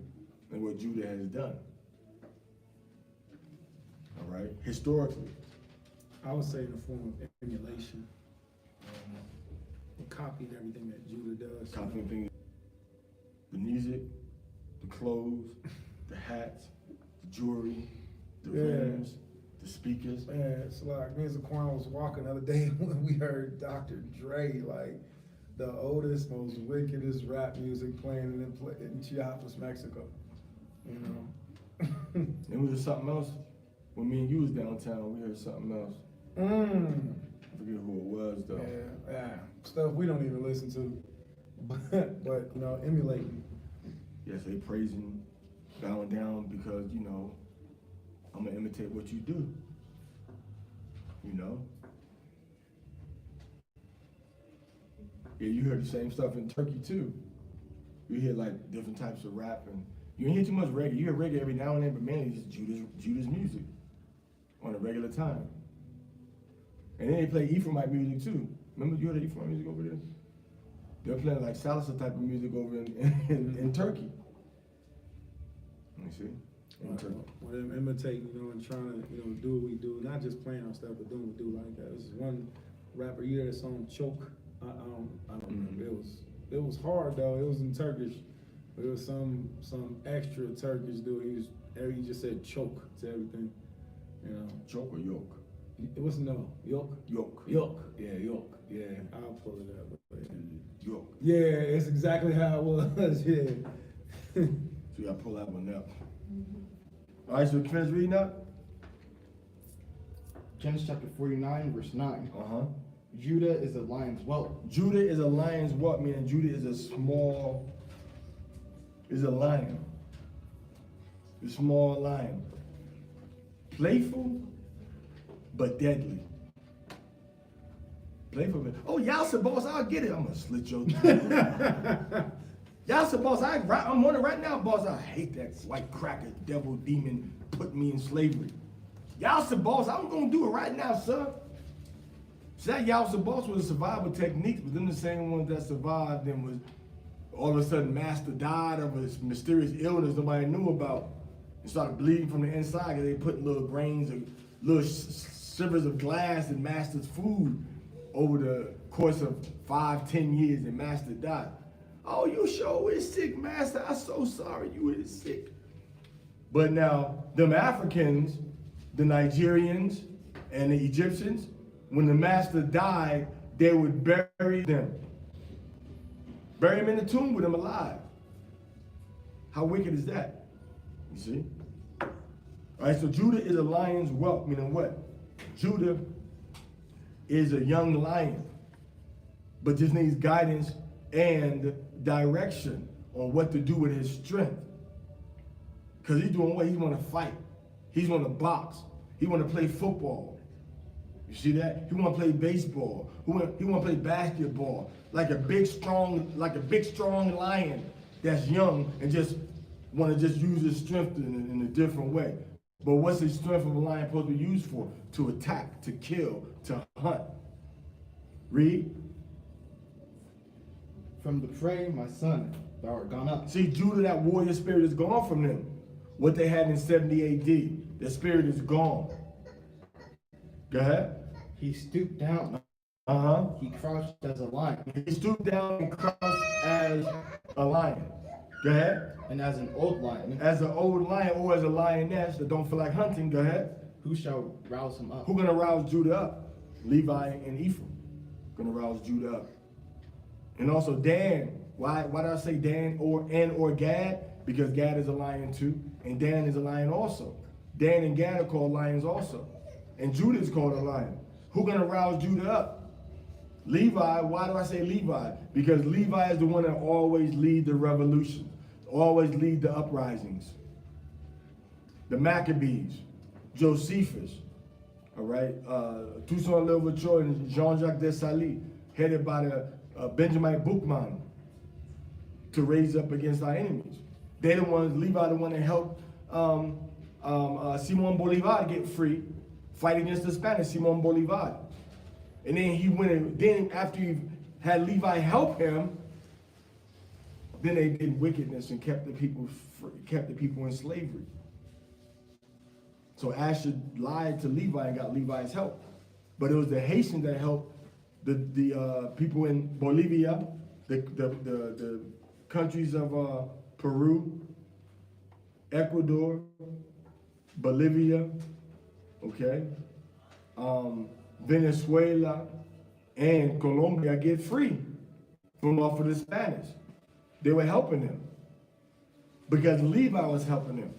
and what Judah has done. All right, historically. I would say in the form of emulation. Copied everything that Judah does. Copying things, the music, the clothes, the hats, the jewelry, the rings, the speakers. Man, it's like me and Zaquan was walking the other day when we heard Dr. Dre, like the oldest, most wickedest rap music playing in Chiapas, Mexico. It was just something else. When me and you was downtown, we heard something else. I forget who it was though. Yeah, stuff we don't even listen to, but you know, emulating. Yes, they praising, bowing down because, you know, I'm gonna imitate what you do. You know? Yeah, you heard the same stuff in Turkey too. You hear like different types of rap, and you don't hear too much reggae. You hear reggae every now and then, but mainly it's Judah's music on a regular time. And then they play Ephraimite music too. Remember you heard the Ephraimite music over there? They're playing like salsa type of music over in Turkey. Let me see. In Turkey. Well, them imitating, you know, and trying to, you know, do what we do, not just playing our stuff, but doing what we do like that. This is one rapper, you hear the song Choke. I don't remember. It was hard though. It was in Turkish. It was some extra Turkish dude. He just said choke to everything. You know. Choke or yoke? It was no yoke. Yoke. Yoke. Yeah, yoke. Yeah, I'll pull it up. But, yeah. Yoke. Yeah, it's exactly how it was. Yeah. So you gotta pull that one up. All right, so we finish reading up? Genesis chapter 49, verse 9. Judah is a lion's whelp. Judah is a lion's whelp, meaning Judah is a lion. A small lion. Playful, but deadly. Playful, but, oh, y'all said, boss, I'll get it. I'm gonna slit your throat. Y'all said, boss, I'm on it right now, boss. I hate that white cracker, devil, demon, put me in slavery. Y'all said, boss, I'm gonna do it right now, sir. So that Yowza boss was a survival technique, but then the same ones that survived and was all of a sudden master died of a mysterious illness nobody knew about and started bleeding from the inside because they put little grains of little shivers of glass in master's food over the course of 5-10 years, and master died. Oh, you sure is sick, master. I'm so sorry you is sick. But now them Africans, the Nigerians and the Egyptians, when the master died, they would bury them. Bury him in the tomb with him alive. How wicked is that? You see? All right, so Judah is a lion's whelp, meaning what? Judah is a young lion, but just needs guidance and direction on what to do with his strength. Because he's doing what? He want to fight. He's want to box. He want to play football. You see that? He want to play baseball. He want to play basketball. Like a big strong lion that's young and just want to just use his strength in a different way. But what's the strength of a lion supposed to be used for? To attack, to kill, to hunt. Read. From the prey, my son, thou art gone up. See, Judah, that warrior spirit is gone from them. What they had in 70 AD, the spirit is gone. Go ahead. He stooped down. He crouched as a lion. He stooped down and crouched as a lion. Go ahead. And as an old lion. As an old lion or as a lioness that don't feel like hunting, go ahead. Who shall rouse him up? Who gonna rouse Judah up? Levi and Ephraim gonna rouse Judah up. And also Dan. Why did I say Dan or Gad? Because Gad is a lion too, and Dan is a lion also. Dan and Gad are called lions also. And Judah is called a lion. Who gonna rouse Judah up? Levi. Why do I say Levi? Because Levi is the one that always lead the revolution, always lead the uprisings. The Maccabees, Josephus, all right, Toussaint Louverture and Jean-Jacques Dessalines, headed by the Benjamin Boukman, to raise up against our enemies. They're the ones, Levi the one that helped Simon Bolivar get free, fight against the Spanish, Simon Bolivar. And then he went and then after he had Levi help him, then they did wickedness and kept the people in slavery. So Asher lied to Levi and got Levi's help. But it was the Haitians that helped the people in Bolivia, the countries of Peru, Ecuador, Bolivia, okay, Venezuela, and Colombia get free from off of the Spanish. They were helping them because Levi was helping them.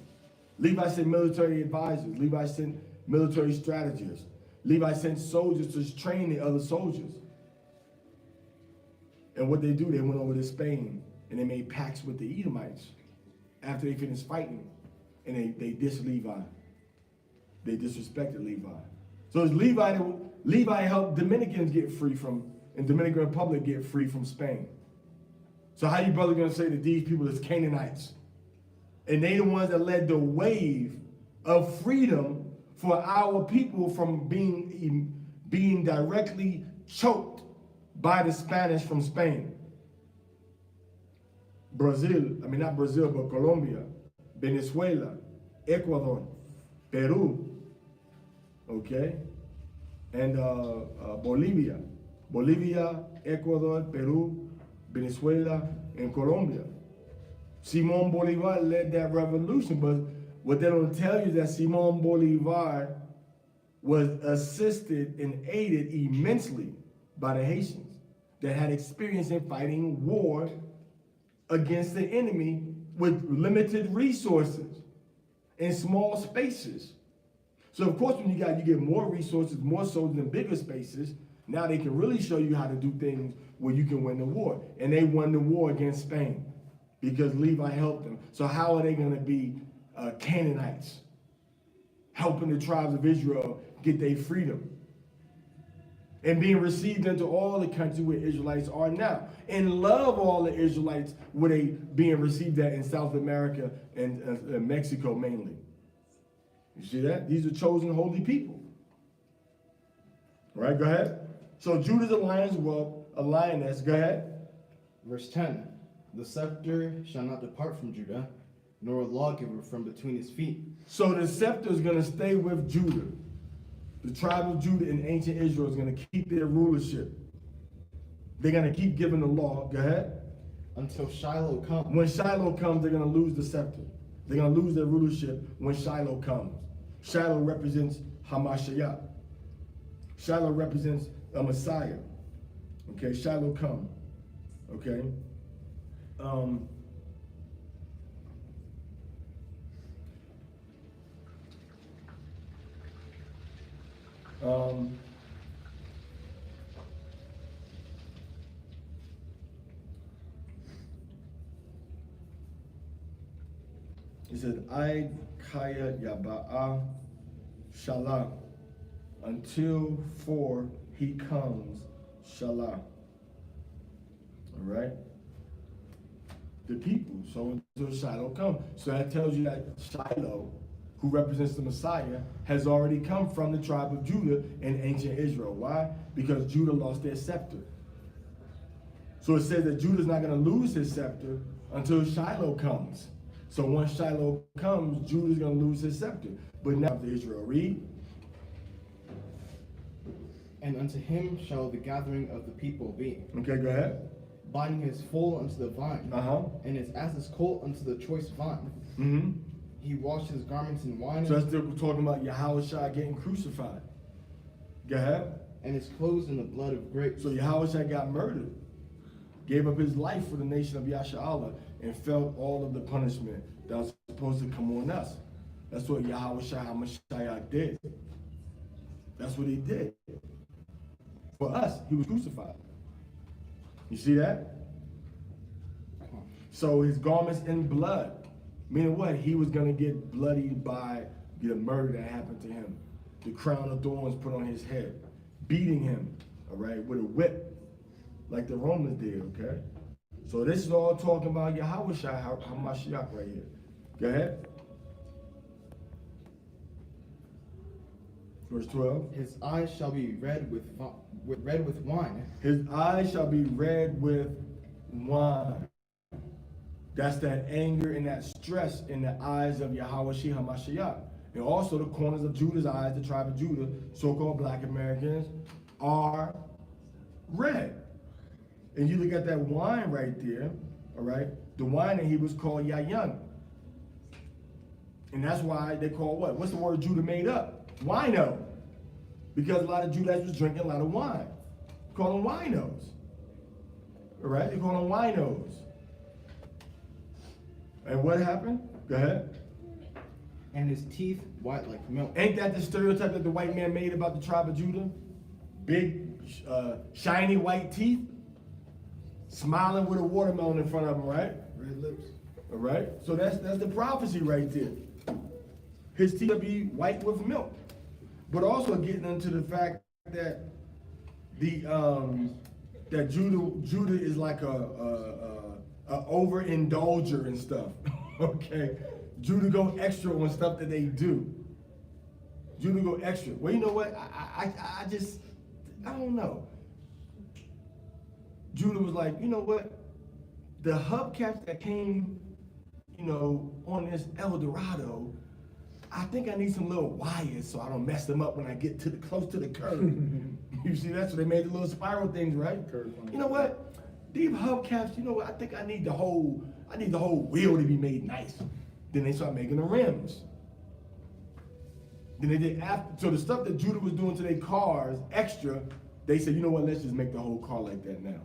Levi sent military advisors. Levi sent military strategists. Levi sent soldiers to train the other soldiers. And what they do, they went over to Spain and they made pacts with the Edomites after they finished fighting. And they dissed Levi. They disrespected Levi. So it's Levi helped Dominicans get free from, and Dominican Republic get free from Spain. So how you brother gonna say that these people is Canaanites? And they the ones that led the wave of freedom for our people from being directly choked by the Spanish from Spain. Not Brazil, but Colombia, Venezuela, Ecuador, Peru, okay? And Bolivia, Ecuador, Peru, Venezuela, and Colombia. Simón Bolívar led that revolution, but what they don't tell you is that Simón Bolívar was assisted and aided immensely by the Haitians that had experience in fighting war against the enemy with limited resources in small spaces. So of course, when you get more resources, more soldiers in bigger spaces, now they can really show you how to do things where you can win the war. And they won the war against Spain because Levi helped them. So how are they going to be Canaanites, helping the tribes of Israel get their freedom and being received into all the countries where Israelites are now, and love all the Israelites where they being received at in South America and Mexico mainly? You see that? These are chosen holy people. All right, go ahead. So Judah's a lioness. Go ahead. Verse 10, the scepter shall not depart from Judah, nor a lawgiver from between his feet. So the scepter is going to stay with Judah. The tribe of Judah in ancient Israel is going to keep their rulership. They're going to keep giving the law. Go ahead. Until Shiloh comes. When Shiloh comes, they're going to lose the scepter. They're going to lose their rulership when Shiloh comes. Shiloh represents Hamashiach. Shiloh represents a Messiah. Okay, Shiloh come. Okay. It says, I Kaya Yaba'a Shalah. Until for he comes, Shalah. All right? The people. So until Shiloh comes. So that tells you that Shiloh, who represents the Messiah, has already come from the tribe of Judah in ancient Israel. Why? Because Judah lost their scepter. So it says that Judah's not going to lose his scepter until Shiloh comes. So once Shiloh comes, Judah's going to lose his scepter. But now to Israel, read. And unto him shall the gathering of the people be. Okay, go ahead. Binding his foal unto the vine, and his ass's colt unto the choice vine. Mm-hmm. He washed his garments in wine. So that's still talking about Yahushua getting crucified. Go ahead. And his clothes in the blood of grapes. So Yahushua got murdered, gave up his life for the nation of Yasha'Allah, and felt all of the punishment that was supposed to come on us. That's what Yahushua HaMashiach did. That's what he did. For us, he was crucified. You see that? So his garments in blood, meaning what? He was going to get bloodied by the murder that happened to him. The crown of thorns put on his head, beating him, all right, with a whip, like the Romans did, okay? So this is all talking about Yahushua HaMashiach right here. Go ahead. Verse 12. His eyes shall be red with wine. His eyes shall be red with wine. That's that anger and that stress in the eyes of Yahushua HaMashiach. And also the corners of Judah's eyes, the tribe of Judah, so-called black Americans, are red. And you look at that wine right there, all right? The wine in Hebrew is called Yayan. And that's why they call what? What's the word Judah made up? Wino. Because a lot of Judehites was drinking a lot of wine. Call them winos. All right? They call them winos. And what happened? Go ahead. and his teeth white like milk. Ain't that the stereotype that the white man made about the tribe of Judah? Big, shiny white teeth, smiling with a watermelon in front of him, right? Red lips. All right. So that's the prophecy right there. His teeth will be white with milk, but also getting into the fact that that Judah is like a overindulger and stuff. Okay, Judah go extra on stuff that they do. Judah go extra. Well, you know what? I don't know. Judah was like, you know what? The hubcaps that came, on this El Dorado, I think I need some little wires so I don't mess them up when I get close to the curb. You see, that's what they made the little spiral things, right? You know what? These hubcaps, you know what? I think I need the whole wheel to be made nice. Then they start making the rims. Then they did so the stuff that Judah was doing to their cars extra, they said, you know what? Let's just make the whole car like that now.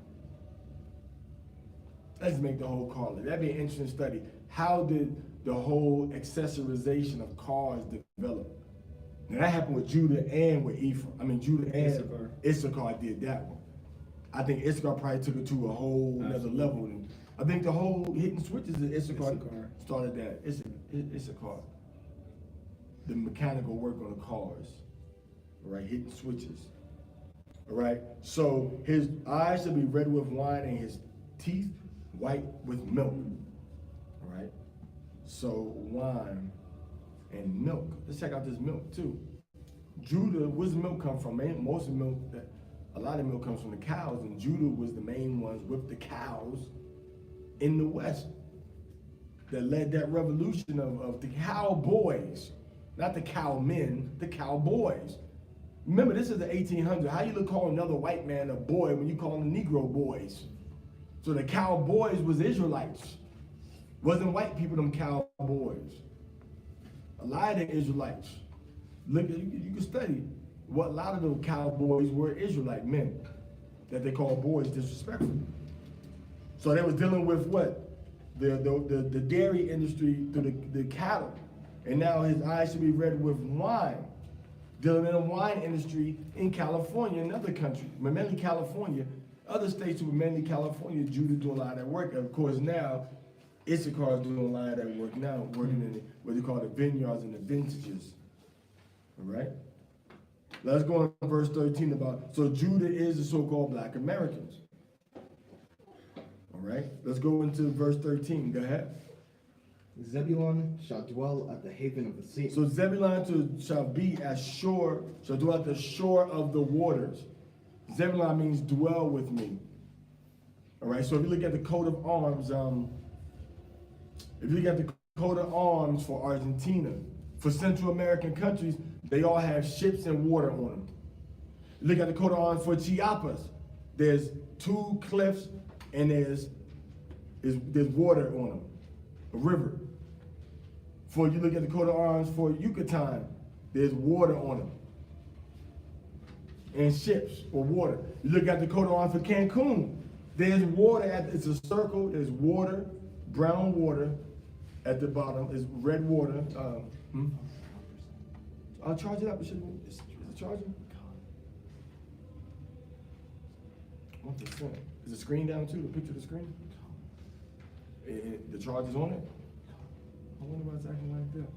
Let's make the whole car like that. That'd be an interesting study. How did the whole accessorization of cars develop? Now that happened with Judah and with Ephraim. I mean, Judah and Issachar did that one. I think Issachar probably took it to a whole other level. And I think the whole hitting switches in Issachar started that. Issachar. The mechanical work on the cars. All right, hitting switches. All right, so his eyes should be red with wine and his teeth white with milk. All right, so wine and milk. Let's check out this milk too. Judah, where's the milk come from? Man, most of the milk, a lot of milk comes from the cows, and Judah was the main ones with the cows in the West that led that revolution of the cowboys, not the cowmen, the cowboys. Remember, this is the 1800s. How you call another white man a boy when you call them Negro boys? So the cowboys was Israelites. Wasn't white people, them cowboys. A lot of the Israelites. Look, you can study what a lot of those cowboys were Israelite men that they call boys disrespectful. So they was dealing with what? The dairy industry through the cattle. And now his eyes should be red with wine. Dealing in the wine industry in California and other countries, but mainly California. Other states were mainly California, Judah doing a lot of that work. And of course now, Issachar is doing a lot of that work now, working in what they call the vineyards and the vintages. All right? Let's go on to verse 13 so Judah is the so-called black Americans. All right? Let's go into verse 13. Go ahead. Zebulun shall dwell at the haven of the sea. So Zebulun shall be as shore, shall dwell at the shore of the waters. Zebulun means dwell with me. All right, so if you look at the coat of arms, for Argentina, for Central American countries, they all have ships and water on them. You look at the coat of arms for Chiapas, there's 2 cliffs and there's water on them, a river. For you look at the coat of arms for Yucatan, there's water on them. And ships or water. You look at the coat of arms for Cancun, there's water, it's a circle, there's water, brown water at the bottom, is red water. I'll charge it up, is it charging? 1%. Is the screen down too, the picture of the screen? The charge is on it? I wonder why it's acting like that.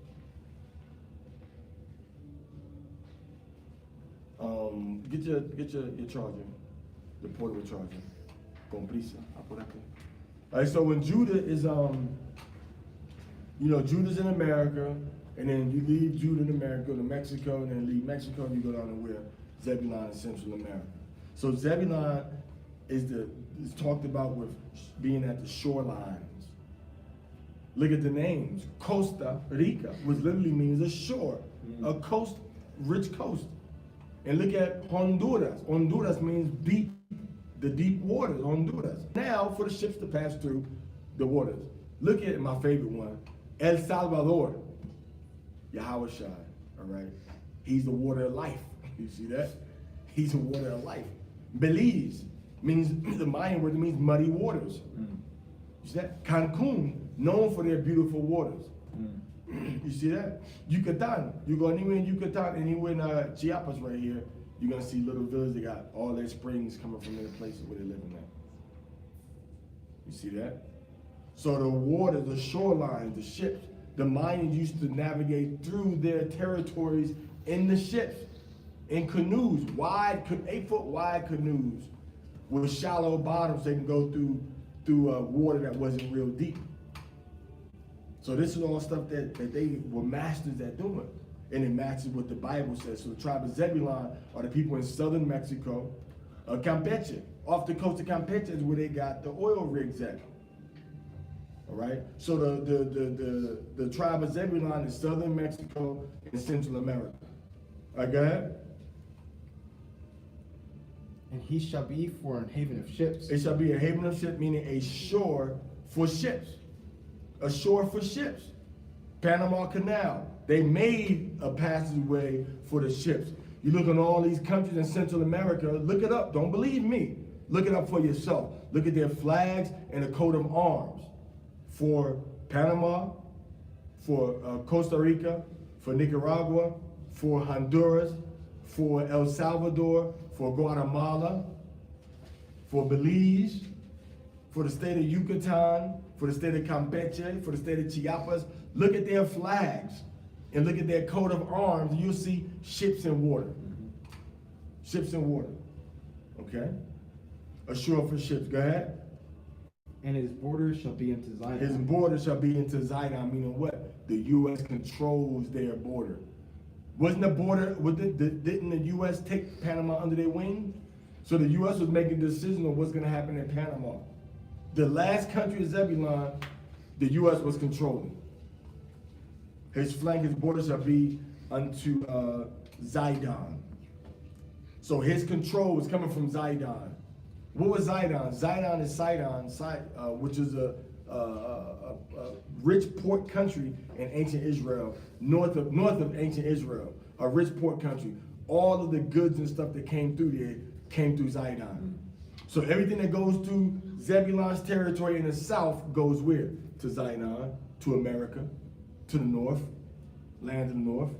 Get your charger, the portable charger. Con prisa. All right, so when Judah is Judah's in America, and then you leave Judah in America, go to Mexico, and then leave Mexico, you go down to where? Zebulun in Central America. So Zebulun is talked about with being at the shorelines. Look at the names. Costa Rica, which literally means a shore, a coast, rich coast. And look at Honduras. Honduras means deep, the deep waters, Honduras. Now for the ships to pass through the waters. Look at my favorite one, El Salvador. Yahweh Shai, all right? He's the water of life. You see that? He's the water of life. Belize means, the Mayan word means muddy waters. You see that? Cancun, known for their beautiful waters. You see that? Yucatan. You go anywhere in Yucatan, anywhere in Chiapas right here, you're gonna see little villages. They got all their springs coming from their places where they're living at. You see that? So the water, the shorelines, the ships, the Mayans used to navigate through their territories in the ships, in canoes, 8-foot wide canoes with shallow bottoms. They can go through water that wasn't real deep. So this is all stuff that they were masters at doing. And it matches what the Bible says. So the tribe of Zebulon are the people in southern Mexico. Campeche, off the coast of Campeche is where they got the oil rigs at. All right? So the tribe of Zebulon is southern Mexico and Central America. All right, go ahead. And he shall be for an haven of ships. It shall be a haven of ships, meaning a shore for ships. A shore for ships. Panama Canal. They made a passageway for the ships. You look at all these countries in Central America, look it up. Don't believe me. Look it up for yourself. Look at their flags and the coat of arms. For Panama, for Costa Rica, for Nicaragua, for Honduras, for El Salvador, for Guatemala, for Belize, for the state of Yucatan, for the state of Campeche, for the state of Chiapas. Look at their flags and look at their coat of arms, and you'll see ships in water. Ships in water. Okay? A shore for ships. Go ahead. And his borders shall be into Zidon. His border shall be into Zidon, meaning what? The U.S. controls their border. Wasn't the border, didn't the U.S. take Panama under their wing? So the U.S. was making a decision on what's going to happen in Panama. The last country of Zebulon, the U.S. was controlling. His flank, his border shall be unto Zidon. So his control was coming from Zidon. What was Zidon? Zidon is Sidon, which is a rich port country in ancient Israel, north of ancient Israel, a rich port country. All of the goods and stuff that came through there came through Zidon. So everything that goes through Zebulon's territory in the south goes where? To Zidon, to America, to the north, land in the north.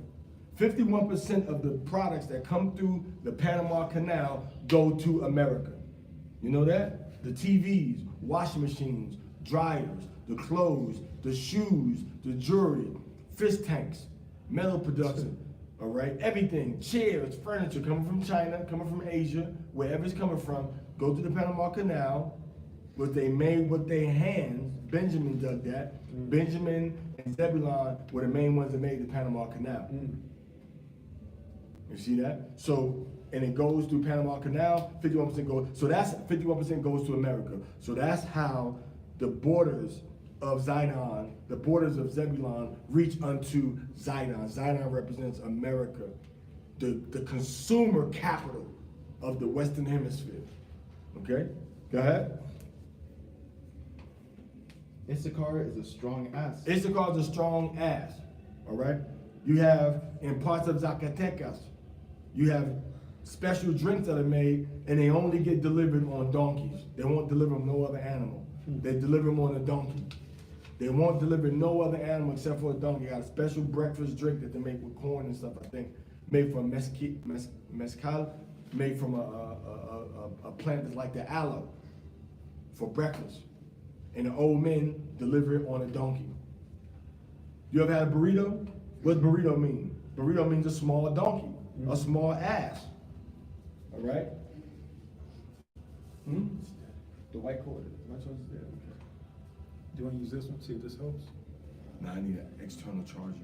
51% of the products that come through the Panama Canal go to America. You know that? The TVs, washing machines, dryers, the clothes, the shoes, the jewelry, fish tanks, metal production, all right? Everything, chairs, furniture coming from China, coming from Asia, wherever it's coming from, go to the Panama Canal, what they made with their hands. Benjamin dug that. Benjamin and Zebulon were the main ones that made the Panama Canal. You see that? So, and it goes through Panama Canal, 51% goes, so that's 51% goes to America. So that's how the borders of Zidon, the borders of Zebulon reach unto Zidon. Zidon represents America, the consumer capital of the Western Hemisphere. Okay? Go ahead. Issachar is a strong ass. Issachar is a strong ass. All right? You have, in parts of Zacatecas, you have special drinks that are made, and they only get delivered on donkeys. They won't deliver them no other animal. They deliver them on a donkey. They won't deliver no other animal except for a donkey. They got a special breakfast drink that they make with corn and stuff, I think, made from mezcal, made from a plant that's like the aloe for breakfast. And the old men deliver it on a donkey. You ever had a burrito? What does burrito mean? Burrito means a small donkey, a small ass. All right? The white cord. My choice is there. Okay. Do you want to use this one? See if this helps. Now I need an external charger.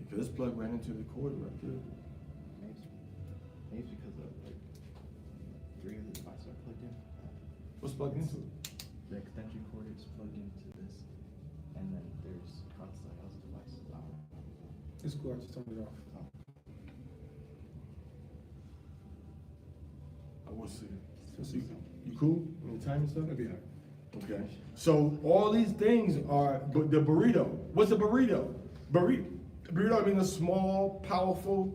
Because it's plugged right into the cord right there. Maybe it's because of like 3 of the devices are plugged in. What's plugged into it? The extension cord is plugged into this, and then there's constantly else devices on. It's cool. I just turned it off. I will see. You cool? You need time and stuff? That'd be all right. Okay. So all these things are the burrito. What's a burrito? Burrito means a small, powerful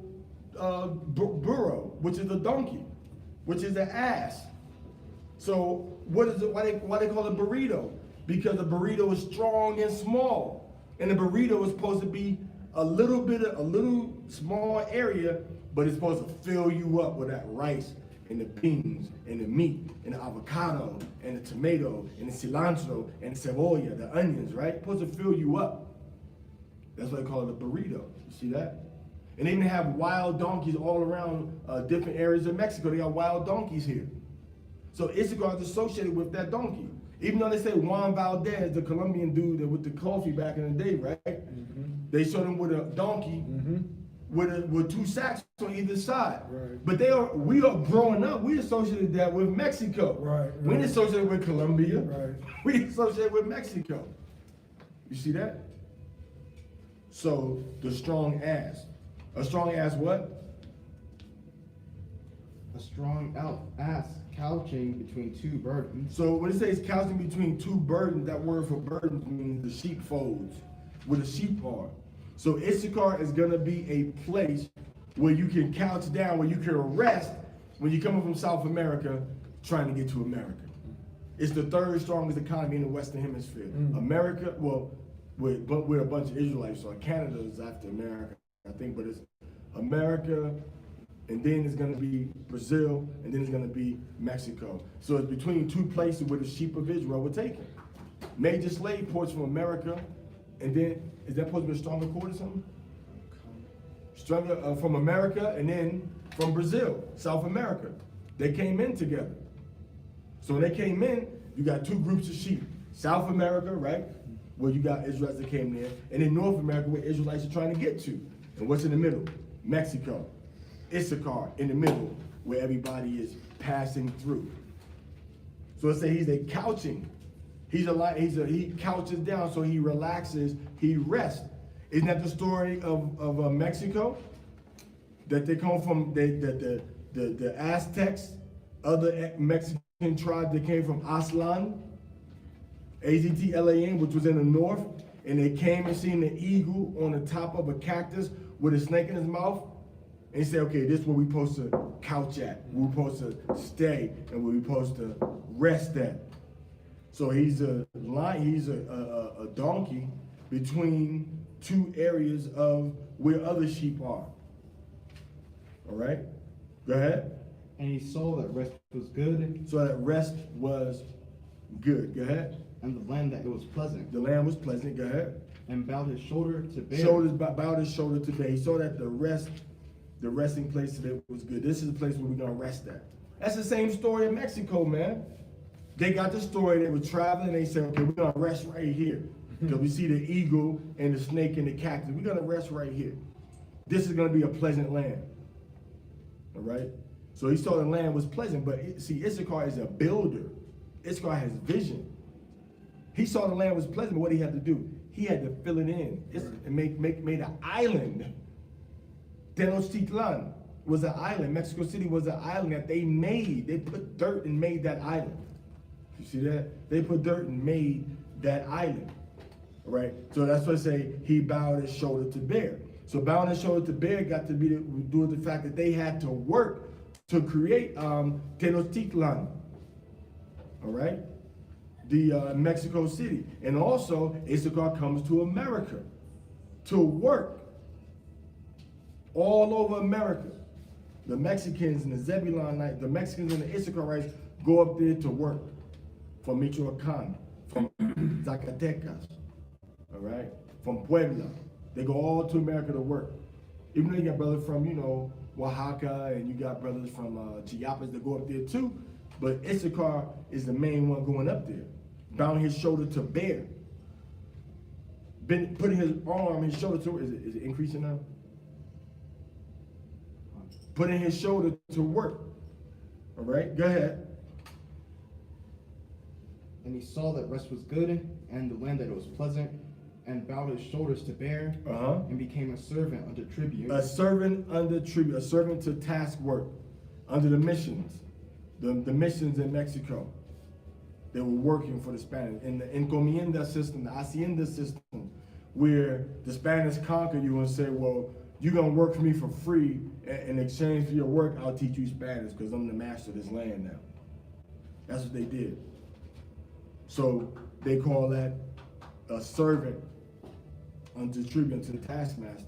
burro, which is a donkey, which is an ass. So what is it? Why they call it burrito? Because a burrito is strong and small. And the burrito is supposed to be a little small area, but it's supposed to fill you up with that rice and the beans and the meat and the avocado and the tomato and the cilantro and the cebolla, the onions, right? It's supposed to fill you up. That's why they call it a burrito. You see that? And they even have wild donkeys all around different areas of Mexico. They got wild donkeys here. So Issachar is associated with that donkey. Even though they say Juan Valdez, the Colombian dude with the coffee back in the day, right? They showed him with a donkey with 2 sacks on either side. Right. But we are growing up, we associated that with Mexico. Right. We didn't associate it with Colombia. Right. We associate it with Mexico. You see that? So the strong ass. A strong ass what? A strong ass couching between 2 burdens. So when it says couching between 2 burdens, that word for burdens means the sheepfolds, where the sheep are. So Issachar is gonna be a place where you can couch down, where you can rest when you're coming from South America trying to get to America. It's the 3rd strongest economy in the Western Hemisphere. America, well, we're a bunch of Israelites, so Canada is after America, I think, but it's America, and then it's gonna be Brazil, and then it's gonna be Mexico. So it's between 2 places where the sheep of Israel were taken. Major slave ports from America, and then, is that supposed to be a stronger cord or something? Stronger from America, and then from Brazil, South America. They came in together. So when they came in, you got 2 groups of sheep. South America, right, where you got Israelites that came there, and then North America, where Israelites are trying to get to. And what's in the middle? Mexico. Issachar in the middle, where everybody is passing through. So it says he's a couching. He couches down, so he relaxes, he rests. Isn't that the story of Mexico? That they come from the Aztecs, other Mexican tribes that came from Aztlan, Aztlan, which was in the north, and they came and seen the eagle on the top of a cactus with a snake in his mouth. And he said, okay, this is where we're supposed to couch at, we're supposed to stay, and where we're supposed to rest at. So he's a donkey between 2 areas of where other sheep are. All right? Go ahead. And he saw that rest was good. So that rest was good. Go ahead. And the land that it was pleasant. The land was pleasant. Go ahead. And bowed his shoulder to bear. Bowed his shoulder to bear. He saw that the resting place of it was good. This is the place where we're gonna rest at. That's the same story in Mexico, man. They got the story, they were traveling, they said, okay, we're gonna rest right here. Because we see the eagle and the snake and the cactus. We're gonna rest right here. This is gonna be a pleasant land. All right? So he saw the land was pleasant, but see, Issachar is a builder. Issachar has vision. He saw the land was pleasant, but what he had to do? He had to fill it in and made an island. Tenochtitlan was an island. Mexico City was an island that they made. They put dirt and made that island. You see that? They put dirt and made that island. All right? So that's what I say, he bowed his shoulder to bear. So bowing his shoulder to bear got to be to do with the fact that they had to work to create Tenochtitlan. All right? The Mexico City. And also, Issachar comes to America to work all over America. The Mexicans and the Zebulonites, the Mexicans and the Issacharites go up there to work from Michoacan, from Zacatecas, all right, from Puebla. They go all to America to work. Even though you got brothers from, Oaxaca, and you got brothers from Chiapas that go up there too, but Issachar is the main one going up there, bowing his shoulder to bear, putting his arm, his shoulder to, is it increasing now? Putting his shoulder to work. All right, go ahead. And he saw that rest was good, and the land that it was pleasant, and bowed his shoulders to bear, and became a servant under tribute. A servant under tribute, a servant to task work, under the missions, the missions in Mexico. They were working for the Spanish. In the encomienda system, the hacienda system, where the Spanish conquer you and say, well, you're gonna work for me for free, in exchange for your work, I'll teach you Spanish because I'm the master of this land now. That's what they did. So they call that a servant unto tribute, unto the taskmaster.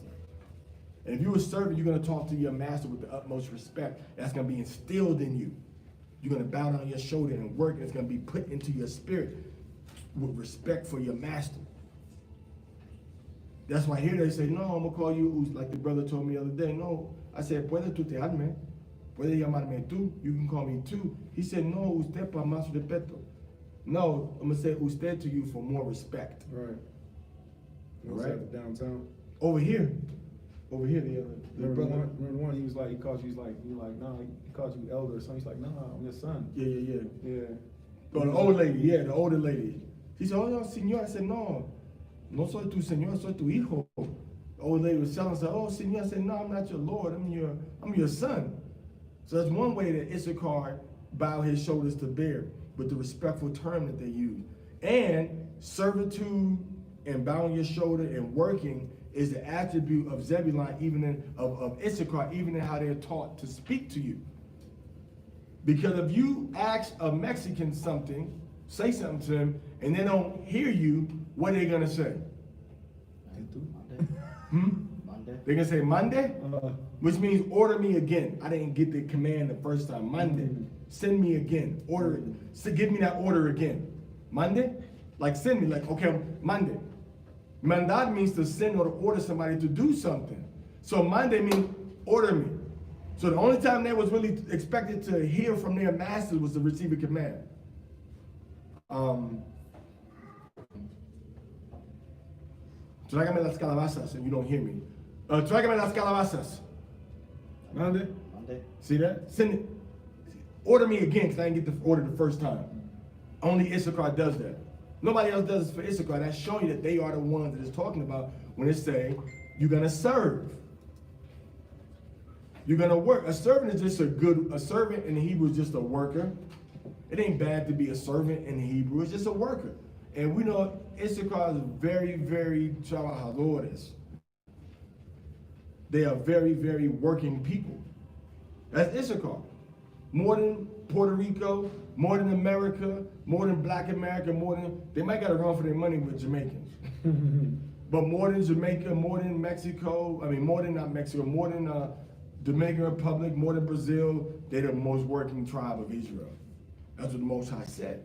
And if you're a servant, you're going to talk to your master with the utmost respect. That's going to be instilled in you. You're going to bow down your shoulder and work, and it's going to be put into your spirit with respect for your master. That's why here they say, no, I'm going to call you, like the brother told me the other day. No, I said, puede tutearme, puede llamarme tú, you can call me tú. He said, no, usted para más respeto. No, I'm going to say usted to you for more respect. Right. Right. Right. Downtown. Over here, the Remember brother. the one, he was like, he called you, no, he called you elder or something. He's like, no, I'm your son. Yeah. Yeah. But the old lady, the older lady. She said, oh, no, señor. I said, no soy tu señor, soy tu hijo. The old lady was telling us, oh, señor. I said, no, I'm not your Lord, I'm your son. So that's one way that Issachar bowed his shoulders to bear, with the respectful term that they use. And servitude and bowing your shoulder and working is the attribute of Zebulun, of Issachar, even in how they're taught to speak to you. Because if you ask a Mexican something, say something to them, and they don't hear you, what are they gonna say? Monday. They're gonna say Monday, which means order me again. I didn't get the command the first time. Monday, send me again. Order, so give me that order again. Monday, like send me, like okay, Monday. Mandar means to send or to order somebody to do something. So Monday means order me. So the only time they was really expected to hear from their masters was to receive a command. Tráigame las calabazas, and you don't hear me. Tráigame las calabazas. Monday? See that? Send it. Order me again, because I didn't get the order the first time. Only Issachar does that. Nobody else does this for Issachar. That's showing you that they are the ones that it's talking about when it's saying you're gonna serve. You're gonna work. A servant is just a servant in Hebrew is just a worker. It ain't bad to be a servant in Hebrew. It's just a worker. And we know Issachar is very, very trabajadores. They are very, very working people. That's Issachar. More than Puerto Rico, more than America, more than Black America, they might gotta run for their money with Jamaicans. But more than Jamaica, more than Mexico, more than Dominican Republic, more than Brazil, they're the most working tribe of Israel. That's what the Most High said.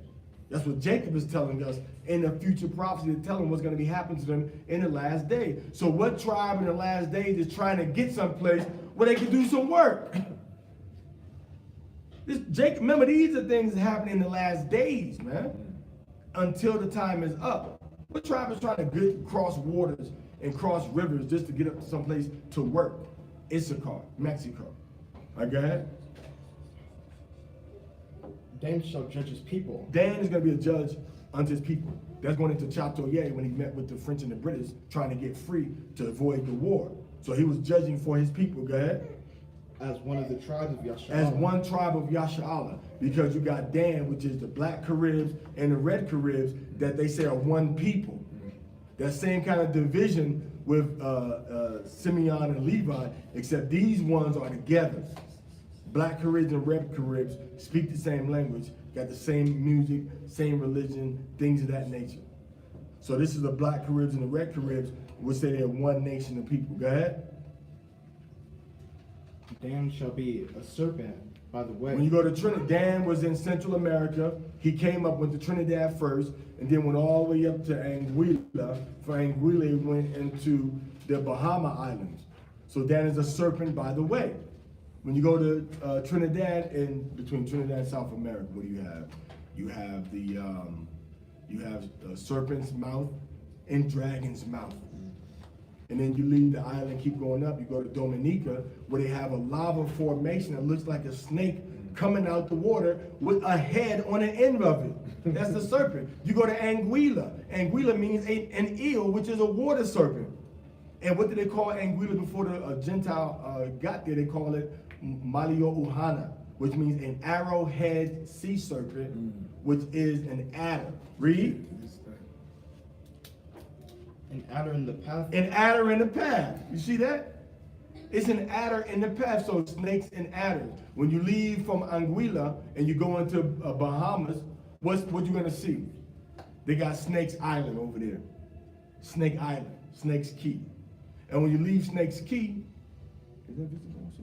That's what Jacob is telling us in the future prophecy, to tell them what's going to be happening to them in the last day. So what tribe in the last days is trying to get someplace where they can do some work? Remember, these are things that happen in the last days, man, until the time is up. What tribe is trying to cross waters and cross rivers just to get up to someplace to work? Issachar, Mexico. All right, go ahead. Dan shall judge his people. Dan is going to be a judge unto his people. That's going into Chatoye when he met with the French and the British trying to get free to avoid the war. So he was judging for his people. Go ahead. As one of the tribes of Yasharallah. As one tribe of Yasharallah. Because you got Dan, which is the black Caribs and the red Caribs, that they say are one people. That same kind of division with Simeon and Levi, except these ones are together. Black Caribs and red Caribs speak the same language, got the same music, same religion, things of that nature. So this is the black Caribs and the red Caribs, which say they're one nation of people. Go ahead. Dan shall be a serpent by the way. When you go to Trinidad, Dan was in Central America. He came up, went to Trinidad first, and then went all the way up to Anguilla. For Anguilla, he went into the Bahama Islands. So Dan is a serpent by the way. When you go to Trinidad, and between Trinidad and South America, what do you have? You have the serpent's mouth and dragon's mouth. And then you leave the island, keep going up, you go to Dominica, where they have a lava formation that looks like a snake coming out the water with a head on the end of it. That's the serpent. You go to Anguilla. Anguilla means an eel, which is a water serpent. And what did they call Anguilla before the Gentile got there? They call it Malio Uhana, which means an arrowhead sea serpent, which is an adder. Read. An adder in the path. An adder in the path. You see that? It's an adder in the path. So snakes and adders. When you leave from Anguilla and you go into Bahamas, what you gonna see? They got Snake's Island over there. Snake Island. Snake's Key. And when you leave Snake's Key, is that visible also?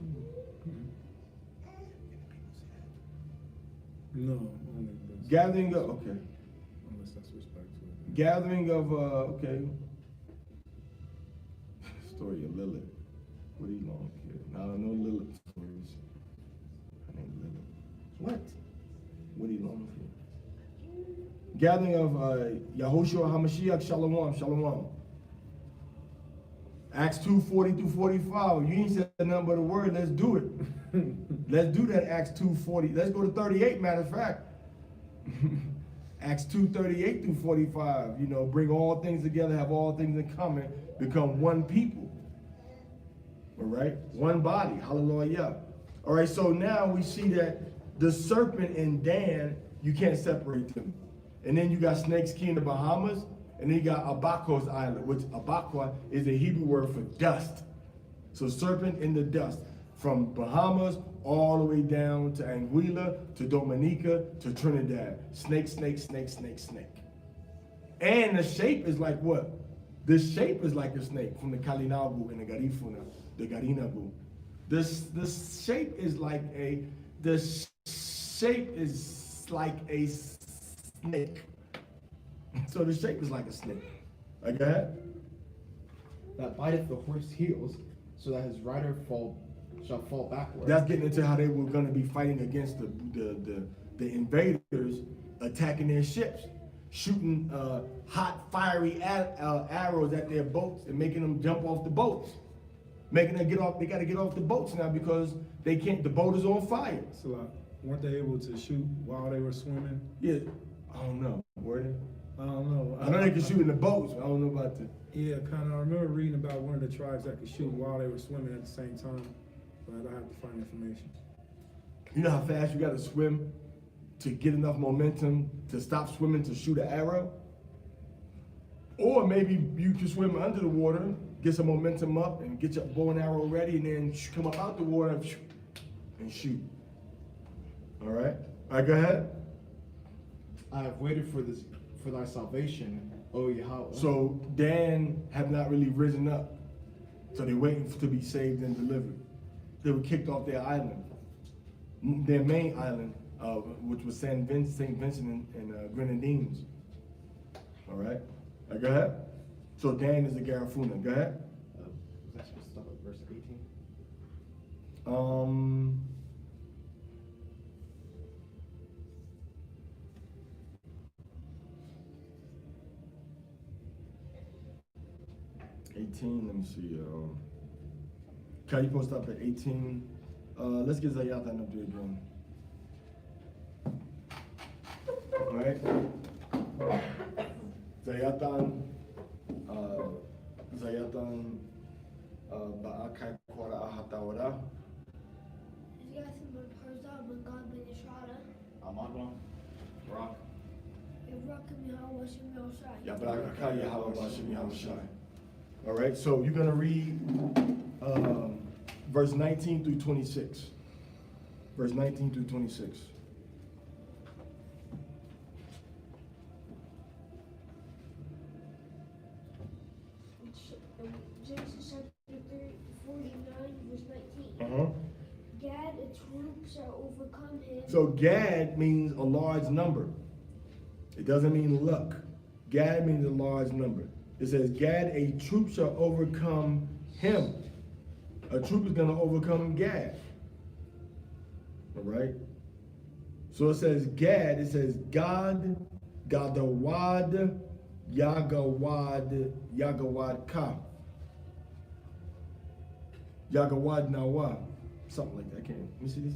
No, only this. Gathering of, okay. Unless I switch back to it. Gathering of, okay. Story of Lilith. What do you long here? Now I know Lilith stories. Her name Lilith. What? What do you long here? Gathering of Yahushua HaMashiach, Shalom, Shalom. Acts 2:40 through 45. You ain't said nothing but a word. Let's do it. Let's do that Acts 2:40. Let's go to 38, matter of fact. Acts 2:38 through 45. You know, bring all things together, have all things in common, become one people. All right? One body. Hallelujah. All right, so now we see that the serpent in Dan, you can't separate them. And then you got Snake's Key in the Bahamas, and then you got Abaco's Island, which Abaca is a Hebrew word for dust. So serpent in the dust, from Bahamas all the way down to Anguilla, to Dominica, to Trinidad. Snake, snake, snake, snake, snake. And the shape is like what? The shape is like a snake from the Kalinabu and the Garifuna, the Garinabu. The shape is like a, snake. So the shape is like a snake. Like that? That biteth the horse's heels, so that his rider shall fall backward. That's getting into how they were going to be fighting against the invaders, attacking their ships, shooting hot, fiery arrows at their boats and making them jump off the boats, making them get off. They got to get off the boats now because they can't. The boat is on fire. So weren't they able to shoot while they were swimming? Yeah, I don't know. Were they? I don't know. I know they can shoot in the boats. I don't know about the. Yeah, kind of. I remember reading about one of the tribes that could shoot while they were swimming at the same time, but I have to find information. You know how fast you got to swim to get enough momentum to stop swimming to shoot an arrow? Or maybe you can swim under the water, get some momentum up, and get your bow and arrow ready, and then come up out the water and shoot. All right? All right, go ahead. I have waited for thy salvation, O Yahweh. So Dan have not really risen up. So they're waiting to be saved and delivered. They were kicked off their island, their main island, which was St. Vincent and Grenadines. All right? Go ahead. So Dan is a Garifuna. Go ahead. Was that supposed to stop at verse 18? 18, let me see. Can you post up at 18? Let's get Zayatan up there again. All right. Zayatan, Ba'akai Kwara Ahatawara. Yasin ben Parza ben God ben Yishrada. Amadwan, Rock. Yavrakim Yahweh Shem Yahushai. Yabarakaka Yahweh Bashim Yahushai. All right, so you're gonna read verse 19 through 26. Verse 19 through 26. Genesis chapter 49, verse 19. Gad, a troop shall overcome him. So Gad means a large number. It doesn't mean luck. Gad means a large number. It says, Gad, a troop shall overcome him. A troop is going to overcome Gad. All right? So it says Gad, it says Gad, Gadawad, Yagawad Ka. Yagawad Nawa. Something like that. Let me see this.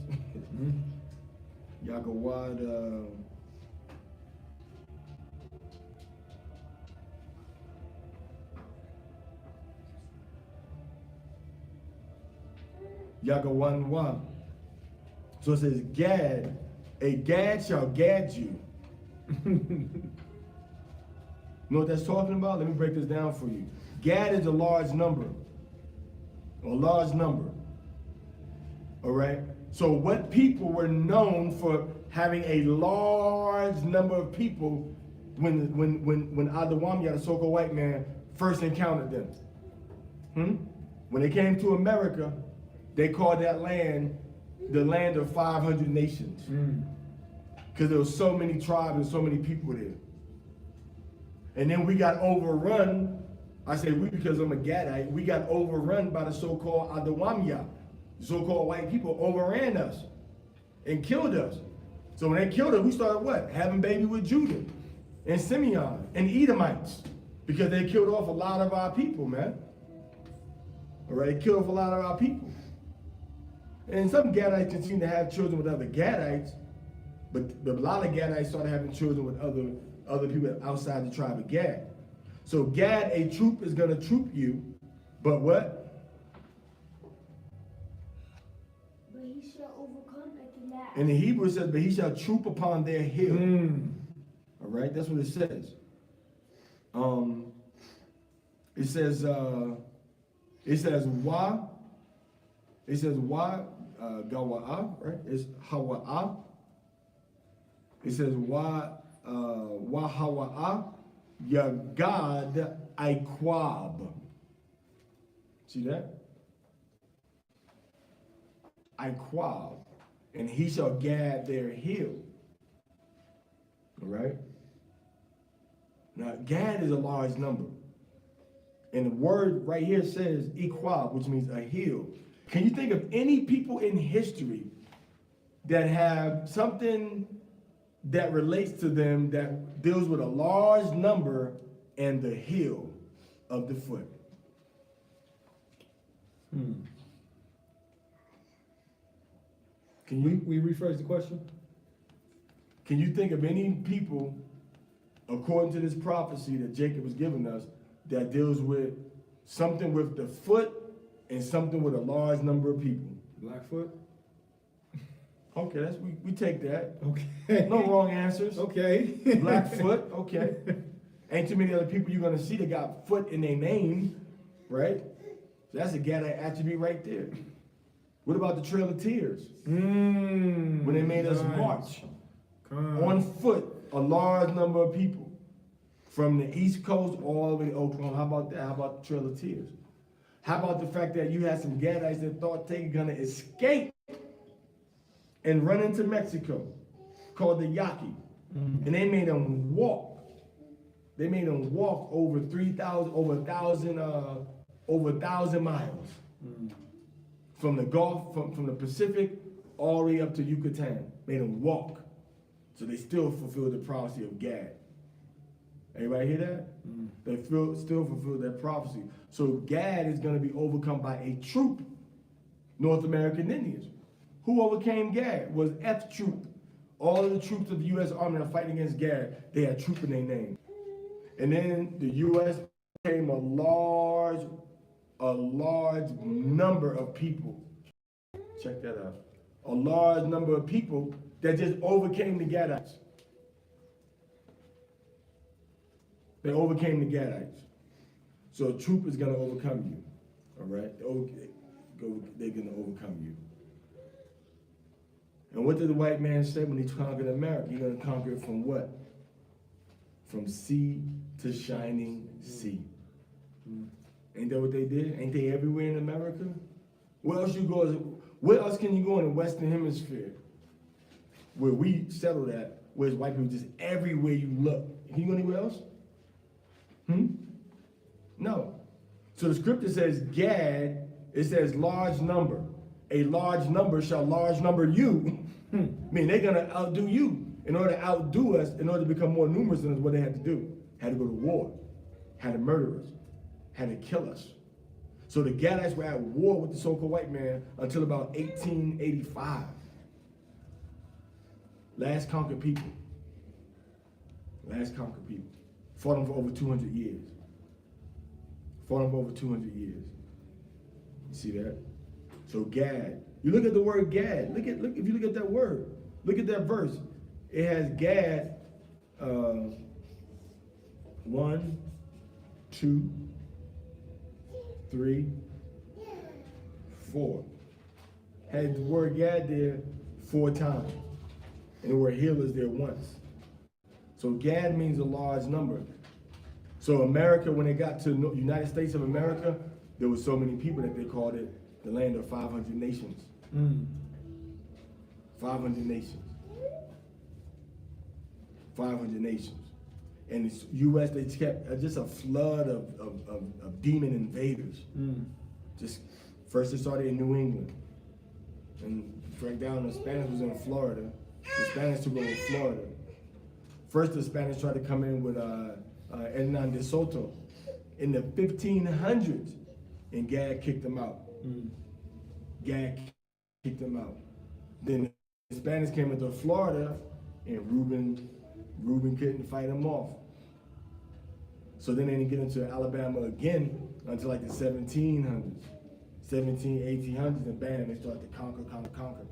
Yagawad. Yagawanwa. So it says Gad, a Gad shall gad you. You know what that's talking about? Let me break this down for you. Gad is a large number. A large number. All right? So what people were known for having a large number of people when Adawam, the so-called white man, first encountered them? When they came to America, they called that land the land of 500 nations. Because there were so many tribes and so many people there. And then we got overrun. I say we because I'm a Gadite. We got overrun by the so-called Adawamia. The so-called white people overran us and killed us. So when they killed us, we started what? Having baby with Judah and Simeon and Edomites. Because they killed off a lot of our people, man. All right, they killed off a lot of our people. And some Gadites continue to have children with other Gadites, but a lot of Gadites started having children with other people outside the tribe of Gad. So Gad, a troop is going to troop you, but what? But he shall overcome at the last. In the Hebrew it says, but he shall troop upon their hill. All right, that's what it says. It says wa. It says wa gawa'a, right? It's hawa'a. It says wa hawa'a yagad iquab. See that? Iquab. And he shall gad their hill. All right? Now, Gad is a large number. And the word right here says iquab, which means a hill. Can you think of any people in history that have something that relates to them that deals with a large number and the heel of the foot? Can you We rephrase the question? Can you think of any people, according to this prophecy that Jacob was giving us, that deals with something with the foot and something with a large number of people? Blackfoot? Okay, we take that. Okay. No wrong answers. Okay. Blackfoot, okay. Ain't too many other people you're gonna see that got foot in their name, right? So that's a Gadite attribute right there. What about the Trail of Tears? When they made us march on foot, a large number of people from the East Coast all the way to Oklahoma. How about that? How about the Trail of Tears? How about the fact that you had some Gadites that thought they were gonna escape and run into Mexico, called the Yaqui, and they made them walk. They made them walk over 3,000, over 1,000 miles from the Gulf, from the Pacific, all the way up to Yucatan. Made them walk, so they still fulfilled the prophecy of Gad. Everybody hear that? They still fulfilled that prophecy. So Gad is going to be overcome by a troop, North American Indians. Who overcame Gad was F Troop. All of the troops of the U.S. Army that are fighting against Gad, they had troop in their name. And then the U.S. became a large number of people. Check that out. A large number of people that just overcame the Gadites. They overcame the Gadites. So a troop is going to overcome you. All right? They're going to overcome you. And what did the white man say when he conquered America? He's going to conquer it from what? From sea to shining sea. Ain't that what they did? Ain't they everywhere in America? Where else can you go in the Western Hemisphere? Where we settled at, where's white people just everywhere you look. Can you go anywhere else? No. So the scripture says Gad, it says large number. A large number shall large number you. I mean, they're going to outdo you. In order to outdo us, in order to become more numerous than us, what they had to do? Had to go to war, had to murder us, had to kill us. So the Gadites were at war with the so-called white man until about 1885. Last conquered people. Last conquered people. Fought them for over 200 years. Fought them for over 200 years. You see that? So Gad. You look at the word Gad. Look if you look at that word. Look at that verse. It has Gad 1, 2, 3, 4. Had the word Gad there 4 times. And the word hill is there once. So Gad means a large number. So America, when they got to United States of America, there were so many people that they called it the land of 500 nations. 500 nations. 500 nations. And the U.S., they kept just a flood of demon invaders. Just first they started in New England. And right down, the Spanish was in Florida. The Spanish took over Florida. First, the Spanish tried to come in with Hernan de Soto in the 1500s, and Gad kicked them out. Gad kicked them out. Then the Spanish came into Florida, and Reuben couldn't fight them off. So then they didn't get into Alabama again until like the 1700s, 1800s, and bam, they started to conquer.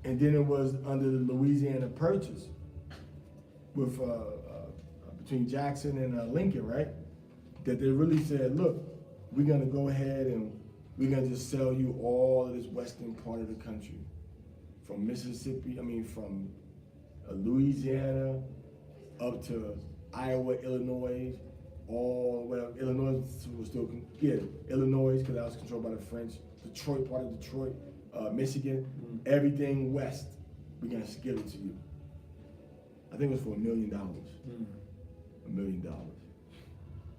And then it was under the Louisiana Purchase with between Jackson and Lincoln, right? That they really said, look, we're gonna go ahead and we're gonna just sell you all of this western part of the country, from from Louisiana up to Iowa, Illinois, Illinois was still, Illinois, because that was controlled by the French, Detroit, part of Detroit, Michigan, everything west, we're gonna give it to you. I think it was for $1 million. $1 million.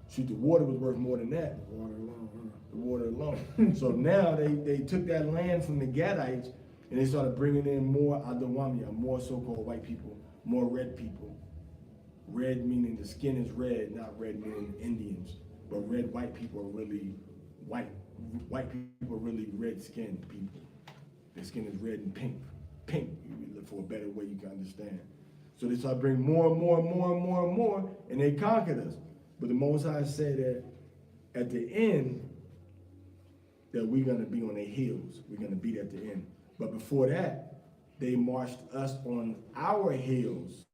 Shoot, the water was worth more than that. The water alone. So now they took that land from the Gadites and they started bringing in more Adawamia, more so-called white people, more red people. Red meaning the skin is red, not red meaning Indians. But red white people are really white. White people are really red-skinned people. Their skin is red and pink. Pink, for a better way you can understand. So they started bringing more and more, and they conquered us. But the Most High said that at the end, that we're gonna be on their heels. We're gonna beat at the end. But before that, they marched us on our heels.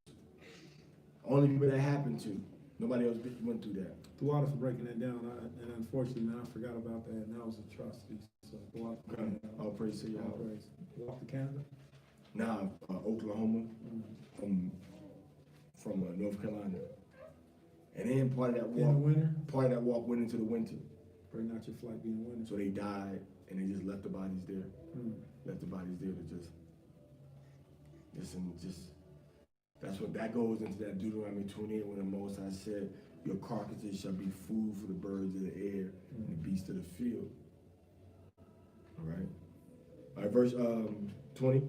Only people that happened to. Nobody else went through that. Throughout for breaking that down, and unfortunately, man, I forgot about that, and that was atrocities. So throughout for breaking that down. All praise to y'all. All praise. Walk to Canada? Nah, Oklahoma, from North Carolina. And then part of that In the walk, winter? part of that walk went into the winter. Bring out your flight being winter. So they died, and they just left the bodies there. Left the bodies there to just, that's what, that goes into that Deuteronomy 28 when the Most High said, your carcasses shall be food for the birds of the air and the beasts of the field. All right. All right, verse 20.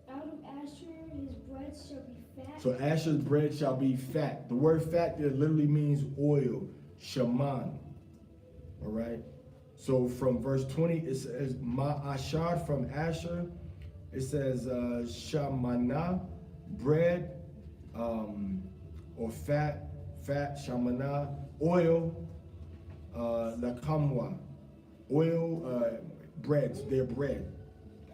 Out of Asher his bread shall be fat. So Asher's bread shall be fat. The word fat there literally means oil, shaman. All right. So from verse 20, it says ma'ashar from Asher. It says shamana, bread, or fat, shamana, oil, lakamwa, oil, breads, their bread.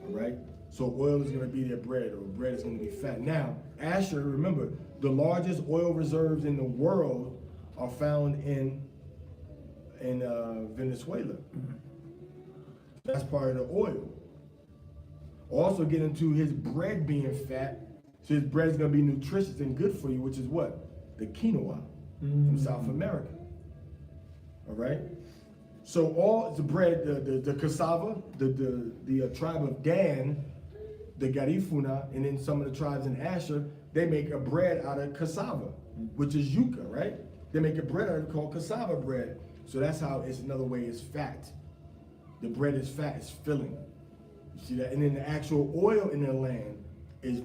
All right. So oil is going to be their bread, or bread is going to be fat. Now, Asher, remember, the largest oil reserves in the world are found in Venezuela. That's part of the oil. Also get into his bread being fat, so his bread is going to be nutritious and good for you, which is what? The quinoa from South America. All right? So all the bread, the cassava, the tribe of Dan, the Garifuna, and then some of the tribes in Asher, they make a bread out of cassava, which is yucca, right? They make a bread out of it called cassava bread. So that's how it's another way it's fat. The bread is fat, it's filling. You see that? And then the actual oil in the land is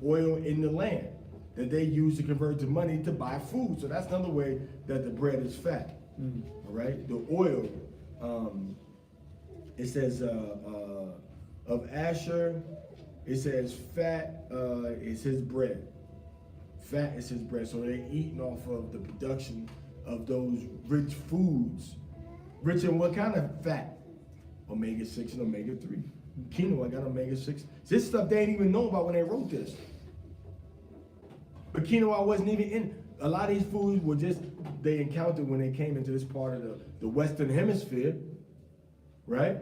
oil in the land that they use to convert to money to buy food. So that's another way that the bread is fat. All right? The oil, it says of Asher, it says fat is his bread. Fat is his bread. So they're eating off of the production of those rich foods. Rich in what kind of fat? Omega-6 and omega-3. Quinoa got omega-6. This stuff they didn't even know about when they wrote this. But quinoa wasn't even in. A lot of these foods were just, they encountered when they came into this part of the Western Hemisphere, right?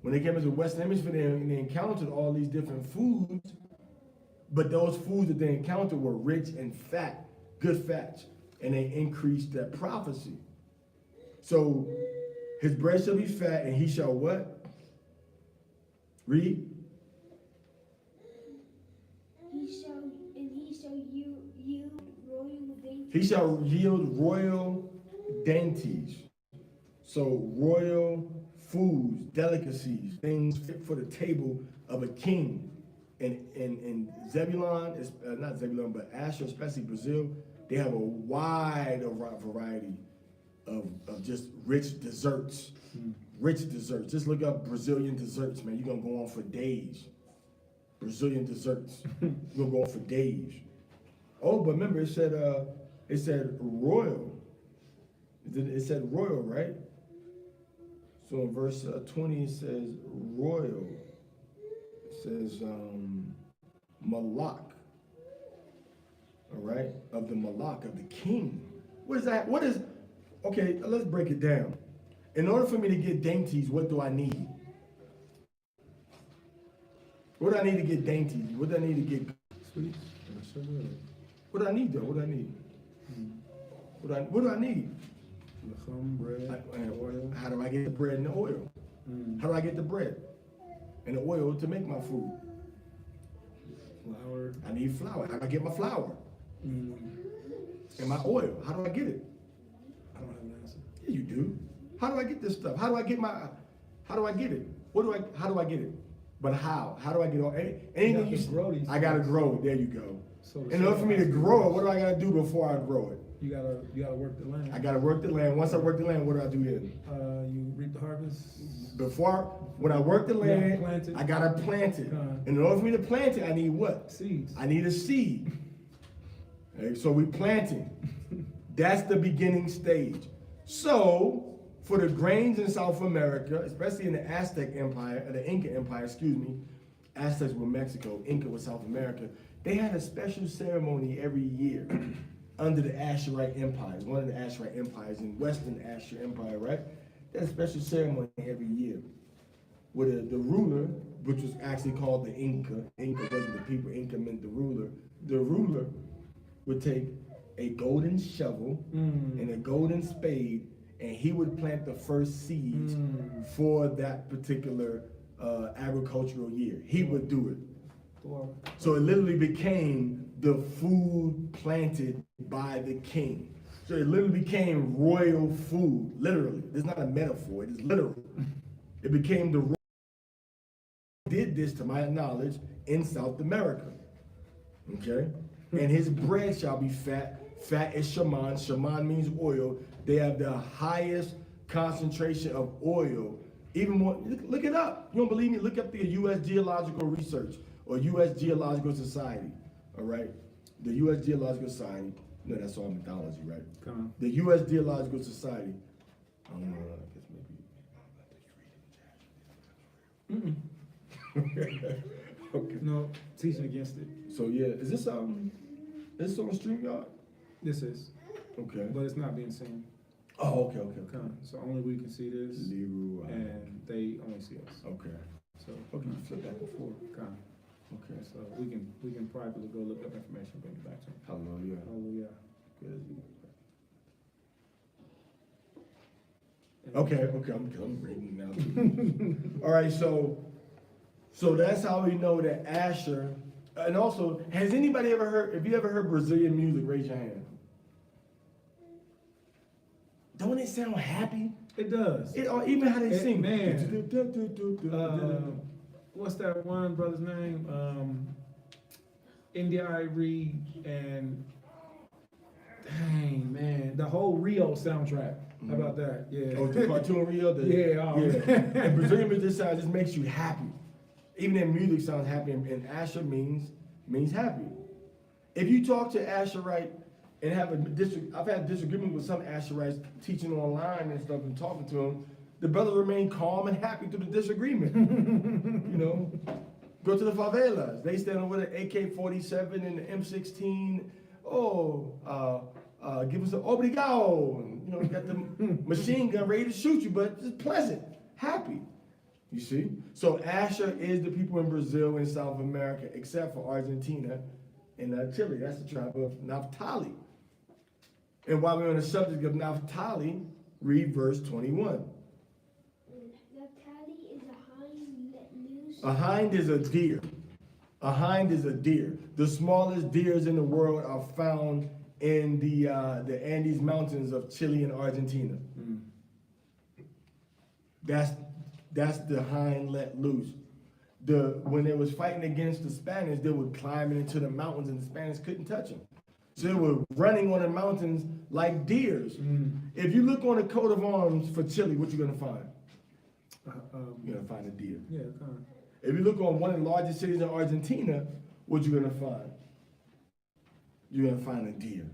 When they came into the Western Hemisphere, they encountered all these different foods, But those foods that they encountered were rich and fat, good fats, and they increased that prophecy. So his bread shall be fat, and he shall what? Read. He shall yield royal dainties. He shall yield royal dainties. So royal foods, delicacies, things fit for the table of a king. And Zebulun, is not Zebulun, but Asher, especially Brazil, they have a wide variety of just rich desserts. Rich desserts. Just look up Brazilian desserts, man. You're gonna go on for days. Brazilian desserts. You're gonna go on for days. Oh, but remember it said royal. It said royal, right? So in verse 20 it says royal. It says Malak. All right, of the Malak, of the king. What is that? What is? Okay, let's break it down. In order for me to get dainties, what do I need? What do I need to get dainties? What do I need to get Sweets. What do I need though? What do I need? What do I need? Lacham, bread, oil. How do I get the bread and the oil? How do I get the bread and the oil to make my food? Flour. I need flour. How do I get my flour? And my oil? How do I get it? I don't have an answer. Yeah, you do. How do I get this stuff? How do I get it? How do I get it? But how? How do I get all anything You have to grow these I gotta things. grow it. There you go. So In order for me to grow it, what do I gotta do before I grow it? You gotta work the land. I gotta work the land. Once I work the land, what do I do then? You reap the harvest. When I work the land, plant it. I gotta plant it. Con. In order for me to plant it, I need what? Seeds. I need a seed. Okay, so we planting. That's the beginning stage. So for the grains in South America, especially in the Aztec Empire, the Inca Empire, excuse me, Aztecs were Mexico, Inca was South America. They had a special ceremony every year under the Asherite Empire, one of the Asherite empires in Western Asher Empire, right? They had a special ceremony every year where the ruler, which was actually called the Inca wasn't the people, Inca meant the ruler would take a golden shovel and a golden spade, and he would plant the first seeds for that particular agricultural year. He would do it. So it literally became the food planted by the king. So it literally became royal food, literally. It's not a metaphor, it is literal. It became the royal. Did this, to my knowledge, in South America. Okay? And his bread shall be fat. Fat is shaman. Shaman means oil. They have the highest concentration of oil. Even more, look it up. You don't believe me? Look up the U.S. Geological Research or U.S. Geological Society. All right? The U.S. Geological Society. No, that's all mythology, right? Come on. The U.S. Geological Society. I don't know. I guess maybe. Okay. No, teaching against it. So yeah, is this on StreamYard? This is, Okay. but it's not being seen. Oh, okay. Come, so only we can see this, Leroy. and they only see us. Okay. So, Okay, you flip back and forth. come. Okay. So we can privately go look up information, bring it back to him. Hallelujah. Hallelujah. Good. Okay, I'm reading now. All right, so that's how we know that Asher, and also, has anybody ever heard, if you ever heard Brazilian music, raise your hand. Don't it sound happy? It does. Or even how they sing. Man. What's that one brother's name? India Irie and dang man, the whole Rio soundtrack. How about that? Yeah. Oh, the cartoon Rio? Yeah, And Brazilian music sound just makes you happy. Even their music sounds happy, and Asher means happy. If you talk to Asherite and have I've had disagreement with some Asherites teaching online and stuff and talking to them, the brothers remain calm and happy through the disagreement. You know, go to the favelas. They stand over the AK-47 and the M16. Give us an obrigado. You know, got the machine gun ready to shoot you, but it's pleasant, happy. You see? So Asher is the people in Brazil and South America, except for Argentina and Chile. That's the tribe of Naphtali. And while we're on the subject of Naphtali, read verse 21. Naphtali is a hind let loose. A hind is a deer. A hind is a deer. The smallest deers in the world are found in the Andes Mountains of Chile and Argentina. That's the hind let loose. When they was fighting against the Spanish, they were climbing into the mountains and the Spanish couldn't touch them. So they were running on the mountains like deers. If you look on the coat of arms for Chile, what you gonna find? You're gonna find a deer. Yeah, kind of. If you look on one of the largest cities in Argentina, what you gonna find? You're gonna find a deer.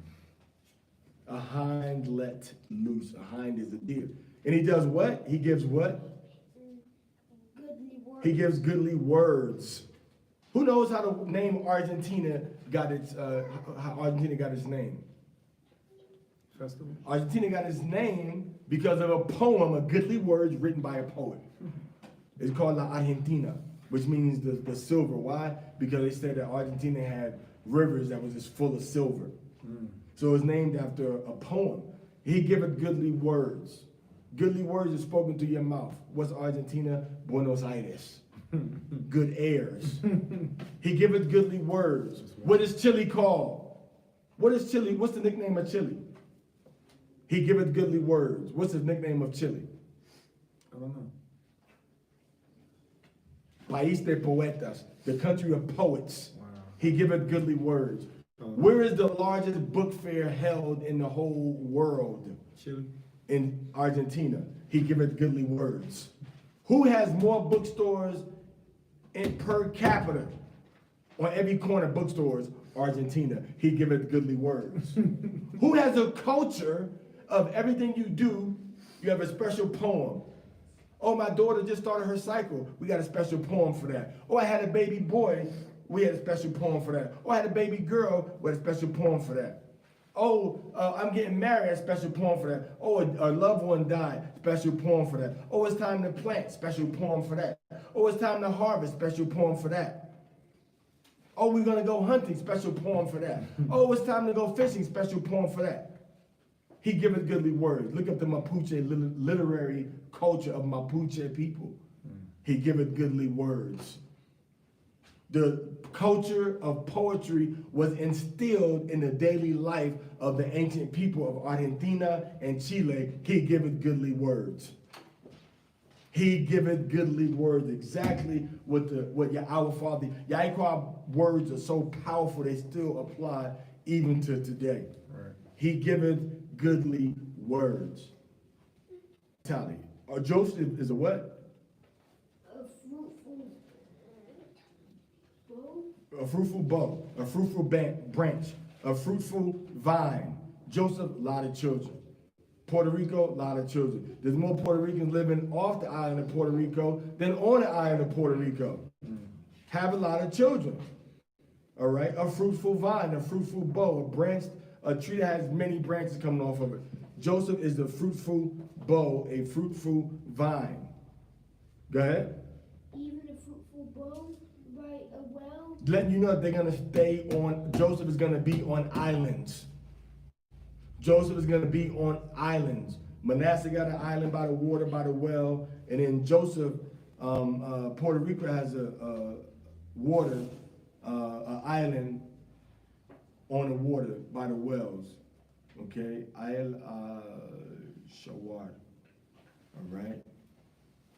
A hind let loose. A hind is a deer. And he does what? He gives what? Goodly words. He gives goodly words. Who knows how the name Argentina got its how Argentina got its name? Festival. Argentina got its name because of a poem of goodly words written by a poet. It's called La Argentina, which means the silver. Why? Because they said that Argentina had rivers that was just full of silver. So it's named after a poem. He giveth goodly words. Goodly words are spoken through your mouth. What's Argentina? Buenos Aires. Good airs. He giveth goodly words. What is Chile called? What is Chile? What's the nickname of Chile? He giveth goodly words. What's the nickname of Chile? I don't know. País de poetas, the country of poets. Wow. He giveth goodly words. Where is the largest book fair held in the whole world? Chile. In Argentina. He giveth goodly words. Who has more bookstores per capita? On every corner bookstores, Argentina. He giveth goodly words. Who has a culture of everything you do, you have a special poem. Oh, my daughter just started her cycle. We got a special poem for that. Oh, I had a baby boy. We had a special poem for that. Oh, I had a baby girl. We had a special poem for that. Oh, I'm getting married. A special poem for that. Oh, a loved one died. Special poem for that. Oh, it's time to plant. Special poem for that. Oh, it's time to harvest. Special poem for that. Oh, we're going to go hunting. Special poem for that. Oh, it's time to go fishing. Special poem for that. He giveth goodly words. Look up the Mapuche literary culture of Mapuche people. He giveth goodly words. The culture of poetry was instilled in the daily life of the ancient people of Argentina and Chile. He giveth goodly words. He giveth goodly words. Exactly what our Father, Yahweh words are so powerful they still apply even to today. Right. He giveth goodly words. Tally. Joseph is a what? A fruitful bow. A fruitful bow, a fruitful branch, a fruitful vine. Joseph, a lot of children. Puerto Rico, a lot of children. There's more Puerto Ricans living off the island of Puerto Rico than on the island of Puerto Rico. Have a lot of children. All right, a fruitful vine, a fruitful bow, a tree that has many branches coming off of it. Joseph is the fruitful bow, a fruitful vine. Go ahead. Even a fruitful bow by a well. Letting you know that they're going to stay on, Joseph is going to be on islands. Joseph is going to be on islands. Manasseh got an island by the water, by the well. And then Joseph, Puerto Rico has a water, an island on the water by the wells. Okay? Isle Shawar. All right?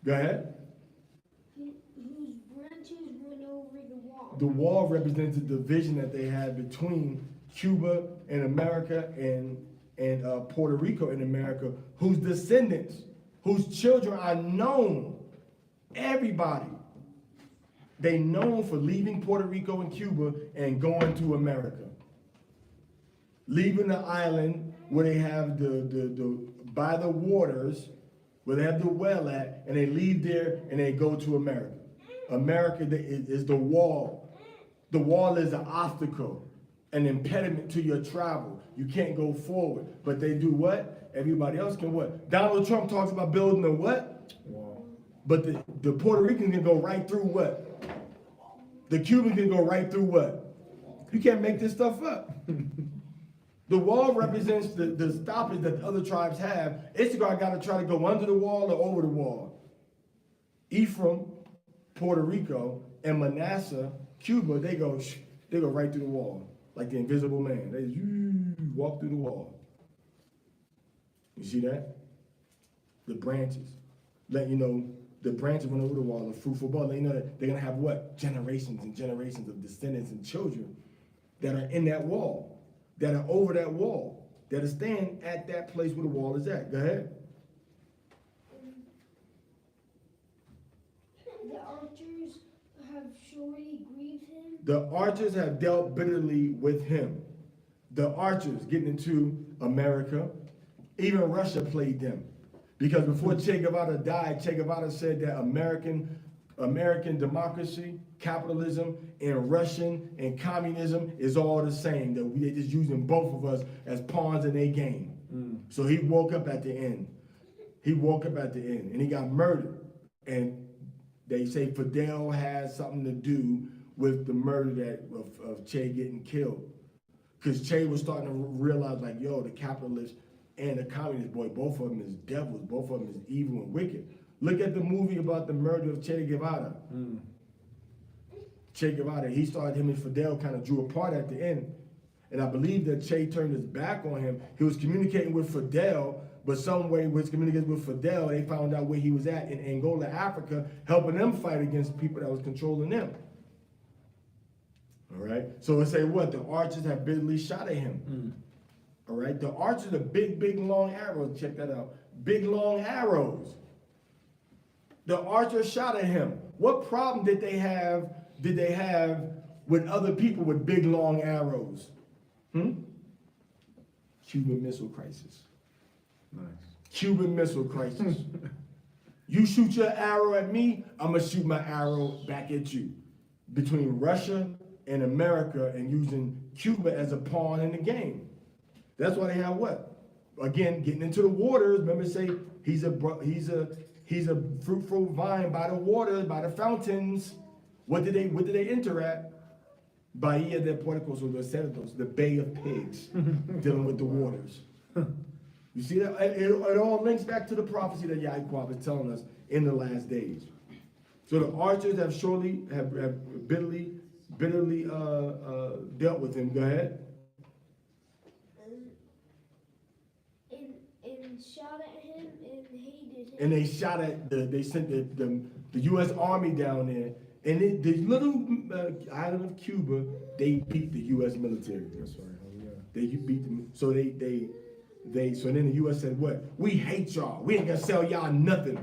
Go ahead. Whose branches run over the wall. The wall represents the division that they had between Cuba and America and Puerto Rico in America, whose descendants, whose children are known, everybody, they known for leaving Puerto Rico and Cuba and going to America. Leaving the island where they have the by the waters, where they have the well at, and they leave there and they go to America. America is the wall. The wall is an obstacle, an impediment to your travel. You can't go forward. But they do what? Everybody else can what? Donald Trump talks about building a what? Wall. But the Puerto Ricans can go right through what? The Cubans can go right through what? You can't make this stuff up. The wall represents the stoppage that the other tribes have. Issachar got to try to go under the wall or over the wall. Ephraim, Puerto Rico, and Manasseh, Cuba, they go right through the wall, like the invisible man. They walk through the wall. You see that? The branches. Let you know the branches went over the wall, the fruitful bud. Let you know that they're gonna have what? Generations and generations of descendants and children that are in that wall, that are over that wall, that are staying at that place where the wall is at. Go ahead. The archers have surely grieved him. The archers have dealt bitterly with him. The archers getting into America, even Russia played them. Because before Che Guevara died, Che Guevara said that American democracy, capitalism, and Russian and communism is all the same. That they're just using both of us as pawns in their game. So he woke up at the end. He woke up at the end, and he got murdered. And they say Fidel had something to do with the murder of Che getting killed. Because Che was starting to realize, like, yo, the capitalists and the communist, boy, both of them is devils, both of them is evil and wicked. Look at the movie about the murder of Che Guevara. Che Guevara, him and Fidel kind of drew apart at the end. And I believe that Che turned his back on him. He was communicating with Fidel, but some way with communicating with Fidel, they found out where he was at in Angola, Africa, helping them fight against people that was controlling them. All right? So it say what? The archers have bitterly shot at him. All right? The archers are big, long arrows. Check that out. Big, long arrows. The archers shot at him. What problem did they have with other people with big, long arrows? Cuban Missile Crisis. Nice. Cuban Missile Crisis. You shoot your arrow at me, I'm going to shoot my arrow back at you. Between Russia and America, and using Cuba as a pawn in the game. That's why they have what? Again, getting into the waters. Remember, say he's a fruitful vine by the waters, by the fountains. What did they enter at? Bahia de Puercos or the Cerdos, the Bay of Pigs, dealing with the waters. You see that? It all links back to the prophecy that Yahuwah is telling us in the last days. So the archers have bitterly dealt with him. Go ahead. And shot at him and hated him. And they shot at they sent the U.S. Army down there. And the little island of Cuba, they beat the U.S. military. That's right. Oh, yeah. They beat them. So so then the U.S. said, what? We hate y'all. We ain't gonna sell y'all nothing.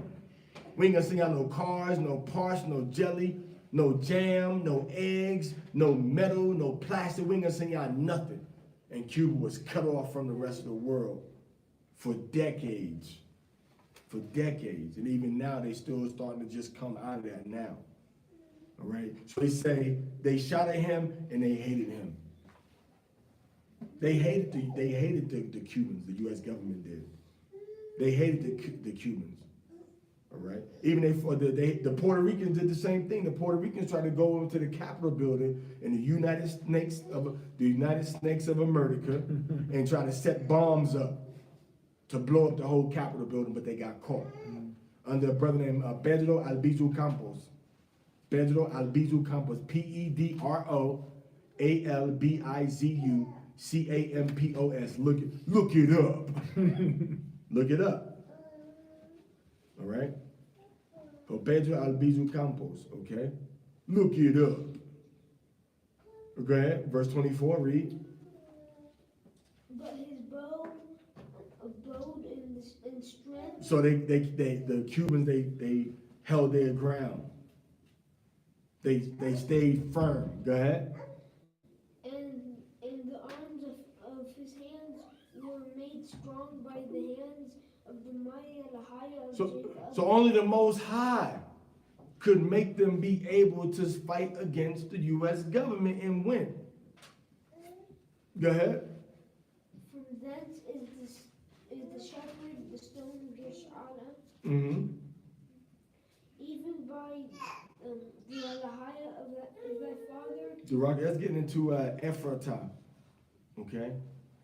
We ain't gonna sell y'all no cars, no parts, no jelly, no jam, no eggs, no metal, no plastic. We ain't gonna send y'all nothing. And Cuba was cut off from the rest of the world for decades. For decades. And even now, they still starting to just come out of that now. All right. So they say they shot at him and they hated him. They hated the Cubans. The U.S. government did. They hated the Cubans. All right. Even the Puerto Ricans did the same thing. The Puerto Ricans tried to go over to the Capitol building in the United Snakes of America and try to set bombs up to blow up the whole Capitol building, but they got caught under a brother named Pedro Albizu Campos. Pedro Albizu Campos, Pedro Albizu Campos. Look it up. Look it up. All right? So Pedro Albizu Campos, okay? Look it up. Okay, verse 24, read. But his bow abode in strength. So the Cubans, they held their ground. They stayed firm. Go ahead. And the arms of his hands were made strong by the hands of the mighty Elohim of Jacob. So only the Most High could make them be able to fight against the U.S. government and win. Go ahead. From thence is the shepherd, the stone Geshana. Mm-hmm. the Alahaya of thy father. The rock, that's getting into Ephratah, okay?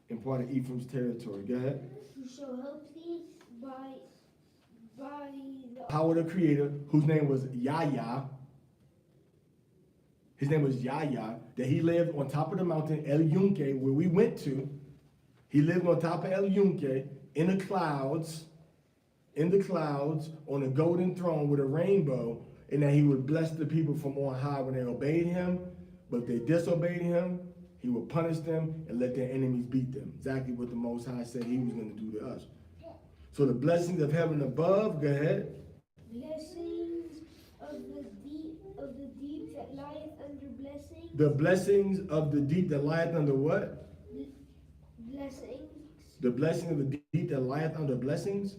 In part of Ephraim's territory. Go ahead. Who shall help thee by the Power of the Creator, whose name was Yahya. His name was Yahya, that he lived on top of the mountain El Yunque, where we went to. He lived on top of El Yunque, in the clouds, on a golden throne with a rainbow, and that he would bless the people from on high when they obeyed him. But if they disobeyed him, he would punish them and let their enemies beat them. Exactly what the Most High said he was going to do to us. So the blessings of heaven above, go ahead. blessings of the deep that lieth under blessings. The blessings of the deep that lieth under what? Blessings. The blessing of the deep that lieth under blessings.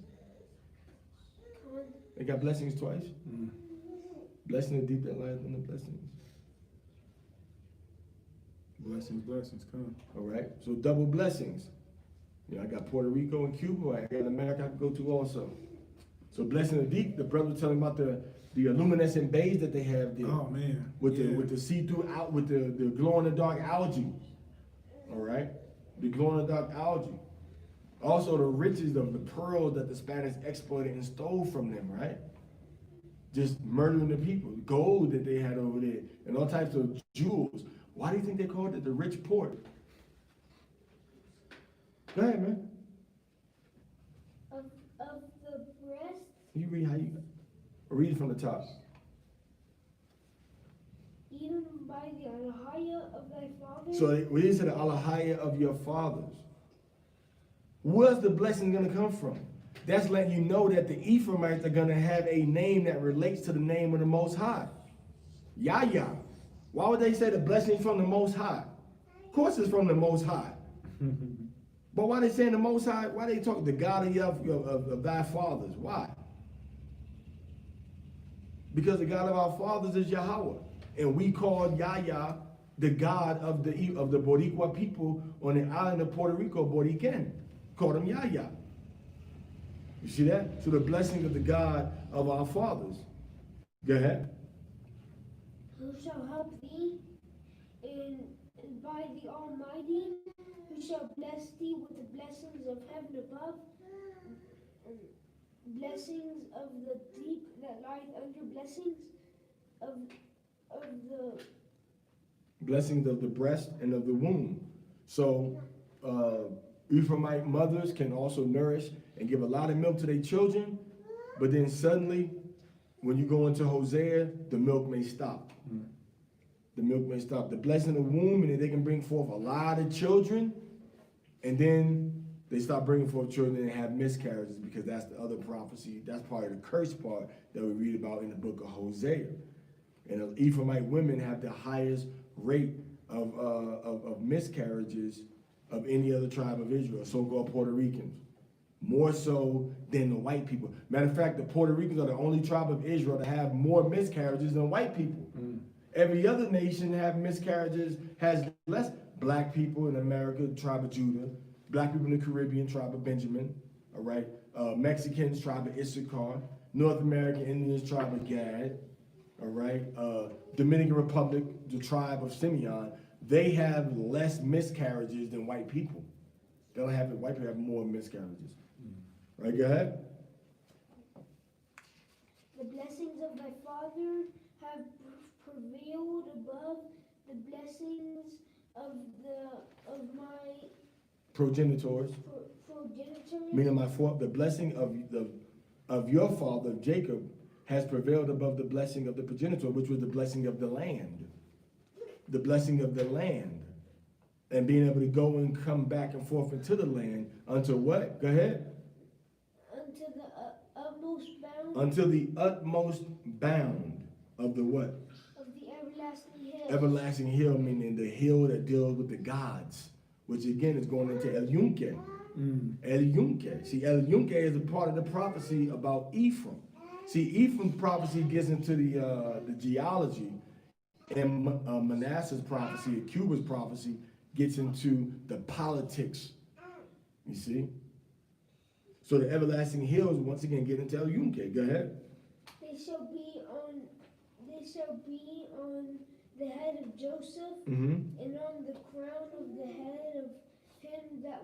Come on. They got blessings twice. Blessing of the deep that lieth under blessings. Blessings, come. All right. So double blessings. You know, I got Puerto Rico and Cuba. I got America I can go to also. So blessing of the deep. The brother was telling about the luminescent bays that they have there. Oh man. With the see-through out with the glow in the dark algae. All right. The glow in the dark algae. Also the riches of the pearls that the Spanish exploited and stole from them, right? Just murdering the people. Gold that they had over there. And all types of jewels. Why do you think they called it the rich port? Go ahead, man. Of the breast. You read how you read it from the top. Even by the Alahaya of thy father. So we didn't say the Alahaya of your fathers. Where's the blessing going to come from? That's letting you know that the Ephraimites are going to have a name that relates to the name of the Most High. Yahya. Why would they say the blessing is from the Most High? Of course it's from the Most High. But why they saying the Most High? Why they talk the God of thy fathers? Why? Because the God of our fathers is Yahweh. And we call Yahya the God of the Boricua people on the island of Puerto Rico, Borican. Called him Yahya. You see that? So the blessing of the God of our fathers. Go ahead. Who shall help thee? And by the Almighty, who shall bless thee with the blessings of heaven above, and blessings of the deep that lieth under blessings of the Blessings of the breast and of the womb. So Ephraimite mothers can also nourish and give a lot of milk to their children, but then suddenly, when you go into Hosea, the milk may stop. The milk may stop. The blessing of the womb, and then they can bring forth a lot of children, and then they stop bringing forth children and have miscarriages, because that's the other prophecy. That's part of the curse part that we read about in the book of Hosea. And Ephraimite women have the highest rate of miscarriages of any other tribe of Israel, so-called Puerto Ricans. More so than the white people. Matter of fact, the Puerto Ricans are the only tribe of Israel to have more miscarriages than white people. Every other nation have miscarriages, has less. Black people in America, tribe of Judah. Black people in the Caribbean, tribe of Benjamin. All right. Mexicans, tribe of Issachar. North American Indians, tribe of Gad. All right. Dominican Republic, the tribe of Simeon. They have less miscarriages than white people. They don't have it. White people have more miscarriages. Right, go ahead. The blessings of thy father have prevailed above the blessings of my Progenitors. progenitors. Meaning the blessing of your father, Jacob, has prevailed above the blessing of the progenitor, which was the blessing of the land. The blessing of the land. And being able to go and come back and forth into the land unto what? Go ahead. Unto the utmost bound. Until the utmost bound of the what? Of the everlasting hill. Everlasting hill, meaning the hill that deals with the gods, which again is going into El Yunque. El Yunque. See, El Yunque is a part of the prophecy about Ephraim. See, Ephraim's prophecy gets into the geology, and Manasseh's prophecy, and Cuba's prophecy, gets into the politics. You see? So the everlasting hills once again get into El Yunque. Go ahead. They shall be shall be on the head of Joseph, Mm-hmm. and on the crown of the head of him that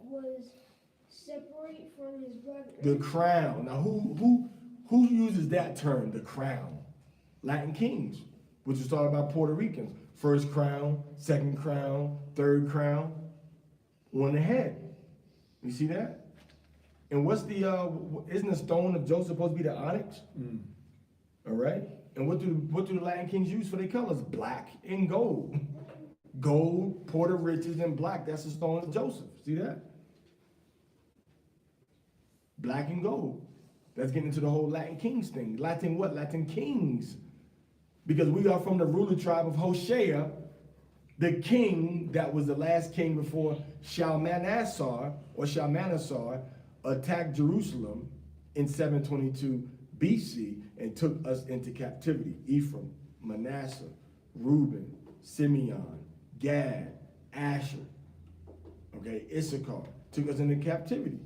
was separate from his brother. The crown. Now, who uses that term, the crown? Latin kings, which is talking about Puerto Ricans. First crown, second crown, third crown, on the head. You see that? And what's the, isn't the stone of Joseph supposed to be the onyx? All right? And what do the Latin kings use for their colors? Black and gold. Gold, Puerto riches, and black. That's the stone of Joseph. See that? Black and gold. That's getting into the whole Latin kings thing. Latin what? Latin kings. Because we are from the ruler tribe of Hoshea, the king that was the last king before Shalmaneser attacked Jerusalem in 722 BC and took us into captivity. Ephraim, Manasseh, Reuben, Simeon, Gad, Asher, okay, Issachar, took us into captivity.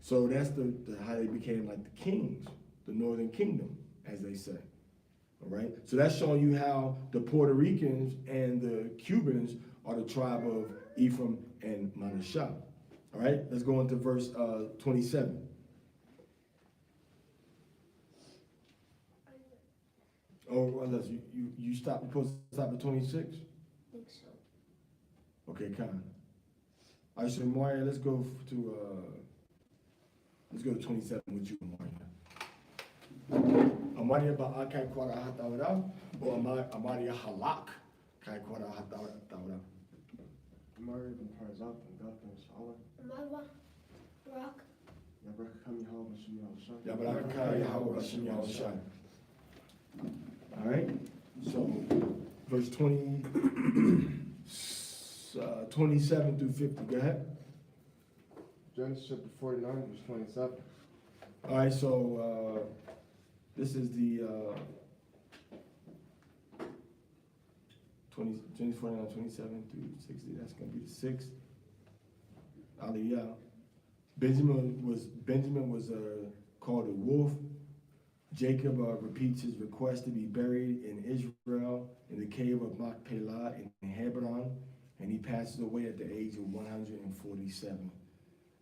So that's the how they became like the kings, the northern kingdom, as they say. All right, so that's showing you how the Puerto Ricans and the Cubans are the tribe of Ephraim and Manasseh. All right, let's go into verse 27. Oh, unless you stop, you're supposed to stop at 26? I think so. Okay, kind. All right, so Maria, let's go to 27 with you, Maria. Amaria ba kai kwara hatawra, or Amaria halak kai kwara hatawra. Amari ibn Harzat and Gatham Salah. Mava, Rock, Yabraham Yahweh Shemi Al-Shah. Yabaraka Yahweh Hashem Yahushua. All right, so verse 27 through 50, go ahead. Genesis chapter 49, verse 27. All right, so this is the Genesis 49, 27 through 60. That's going to be the 6th. Aliyah. Benjamin was called a wolf. Jacob repeats his request to be buried in Israel in the cave of Machpelah in Hebron, and he passes away at the age of 147.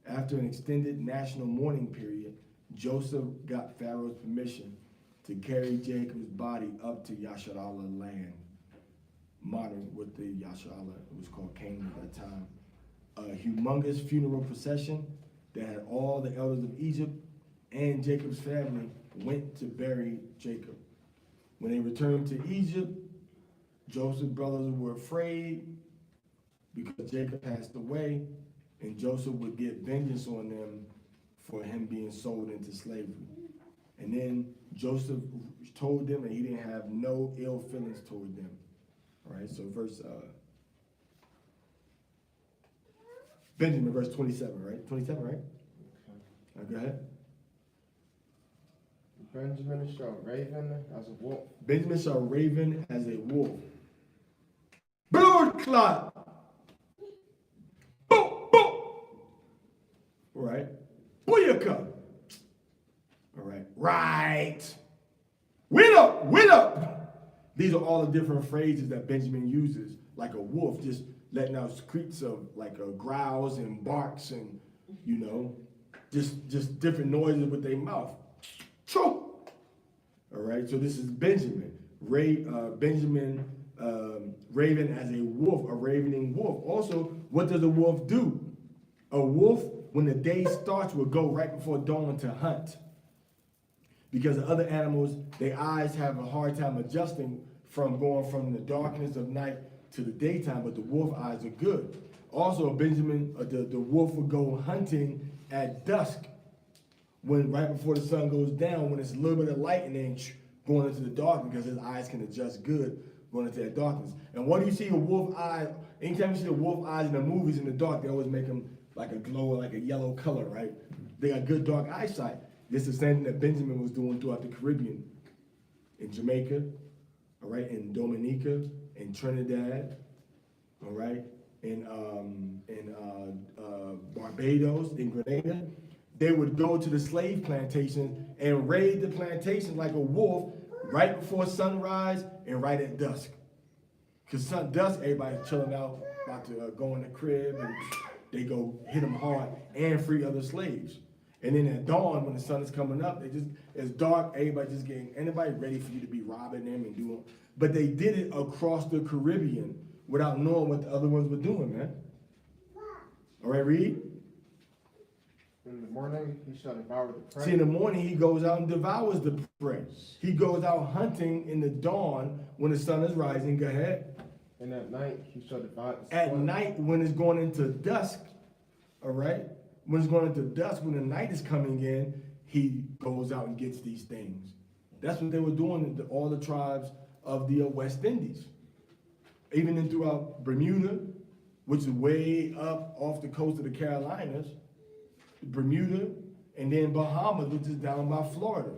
After an extended national mourning period, Joseph got Pharaoh's permission to carry Jacob's body up to Yasharallah land, modern with the Yasharallah, it was called Canaan at that time. A humongous funeral procession that had all the elders of Egypt and Jacob's family went to bury Jacob. When they returned to Egypt, Joseph's brothers were afraid because Jacob passed away, and Joseph would get vengeance on them for him being sold into slavery. And then Joseph told them that he didn't have no ill feelings toward them. All right, so verse Benjamin, verse 27, right? 27, right? Okay. All right, go ahead. Benjamin shall raven as a wolf. Benjamin shall raven as a wolf. Blood clot. Boom, boom. All right. Booyaka. All right. Right. Win up, win up. These are all the different phrases that Benjamin uses, like a wolf, just letting out screams of like growls and barks and, you know, just different noises with their mouth. Choo. All right, so this is Benjamin. Benjamin raven as a wolf, a ravening wolf. Also, what does a wolf do? A wolf, when the day starts, will go right before dawn to hunt. Because the other animals, their eyes have a hard time adjusting from going from the darkness of night to the daytime, but the wolf eyes are good. Also, the wolf will go hunting at dusk, when right before the sun goes down, when it's a little bit of light and then going into the darkness, because his eyes can adjust good going into that darkness. And what do you see a wolf eye? Anytime you see a wolf eyes in the movies in the dark, they always make them like a glow, like a yellow color, right? They got good dark eyesight. This is the same thing that Benjamin was doing throughout the Caribbean, in Jamaica, all right, in Dominica, in Trinidad, all right, in Barbados, in Grenada. They would go to the slave plantations and raid the plantation like a wolf, right before sunrise and right at dusk. Because dusk, everybody's chilling out, about to go in the crib, and they go hit them hard and free other slaves. And then at dawn, when the sun is coming up, it's dark, everybody just getting, anybody ready for you to be robbing them and doing. But they did it across the Caribbean without knowing what the other ones were doing, man. All right, read. In the morning he shall devour the prey. See, in the morning, he goes out and devours the prey. He goes out hunting in the dawn when the sun is rising. Go ahead. And at night he shall divide the At spoil. night, when it's going into dusk, all right? When it's going into dusk, when the night is coming in, he goes out and gets these things. That's what they were doing in all the tribes of the West Indies. Even in throughout Bermuda, which is way up off the coast of the Carolinas, Bermuda, and then Bahamas, which is down by Florida.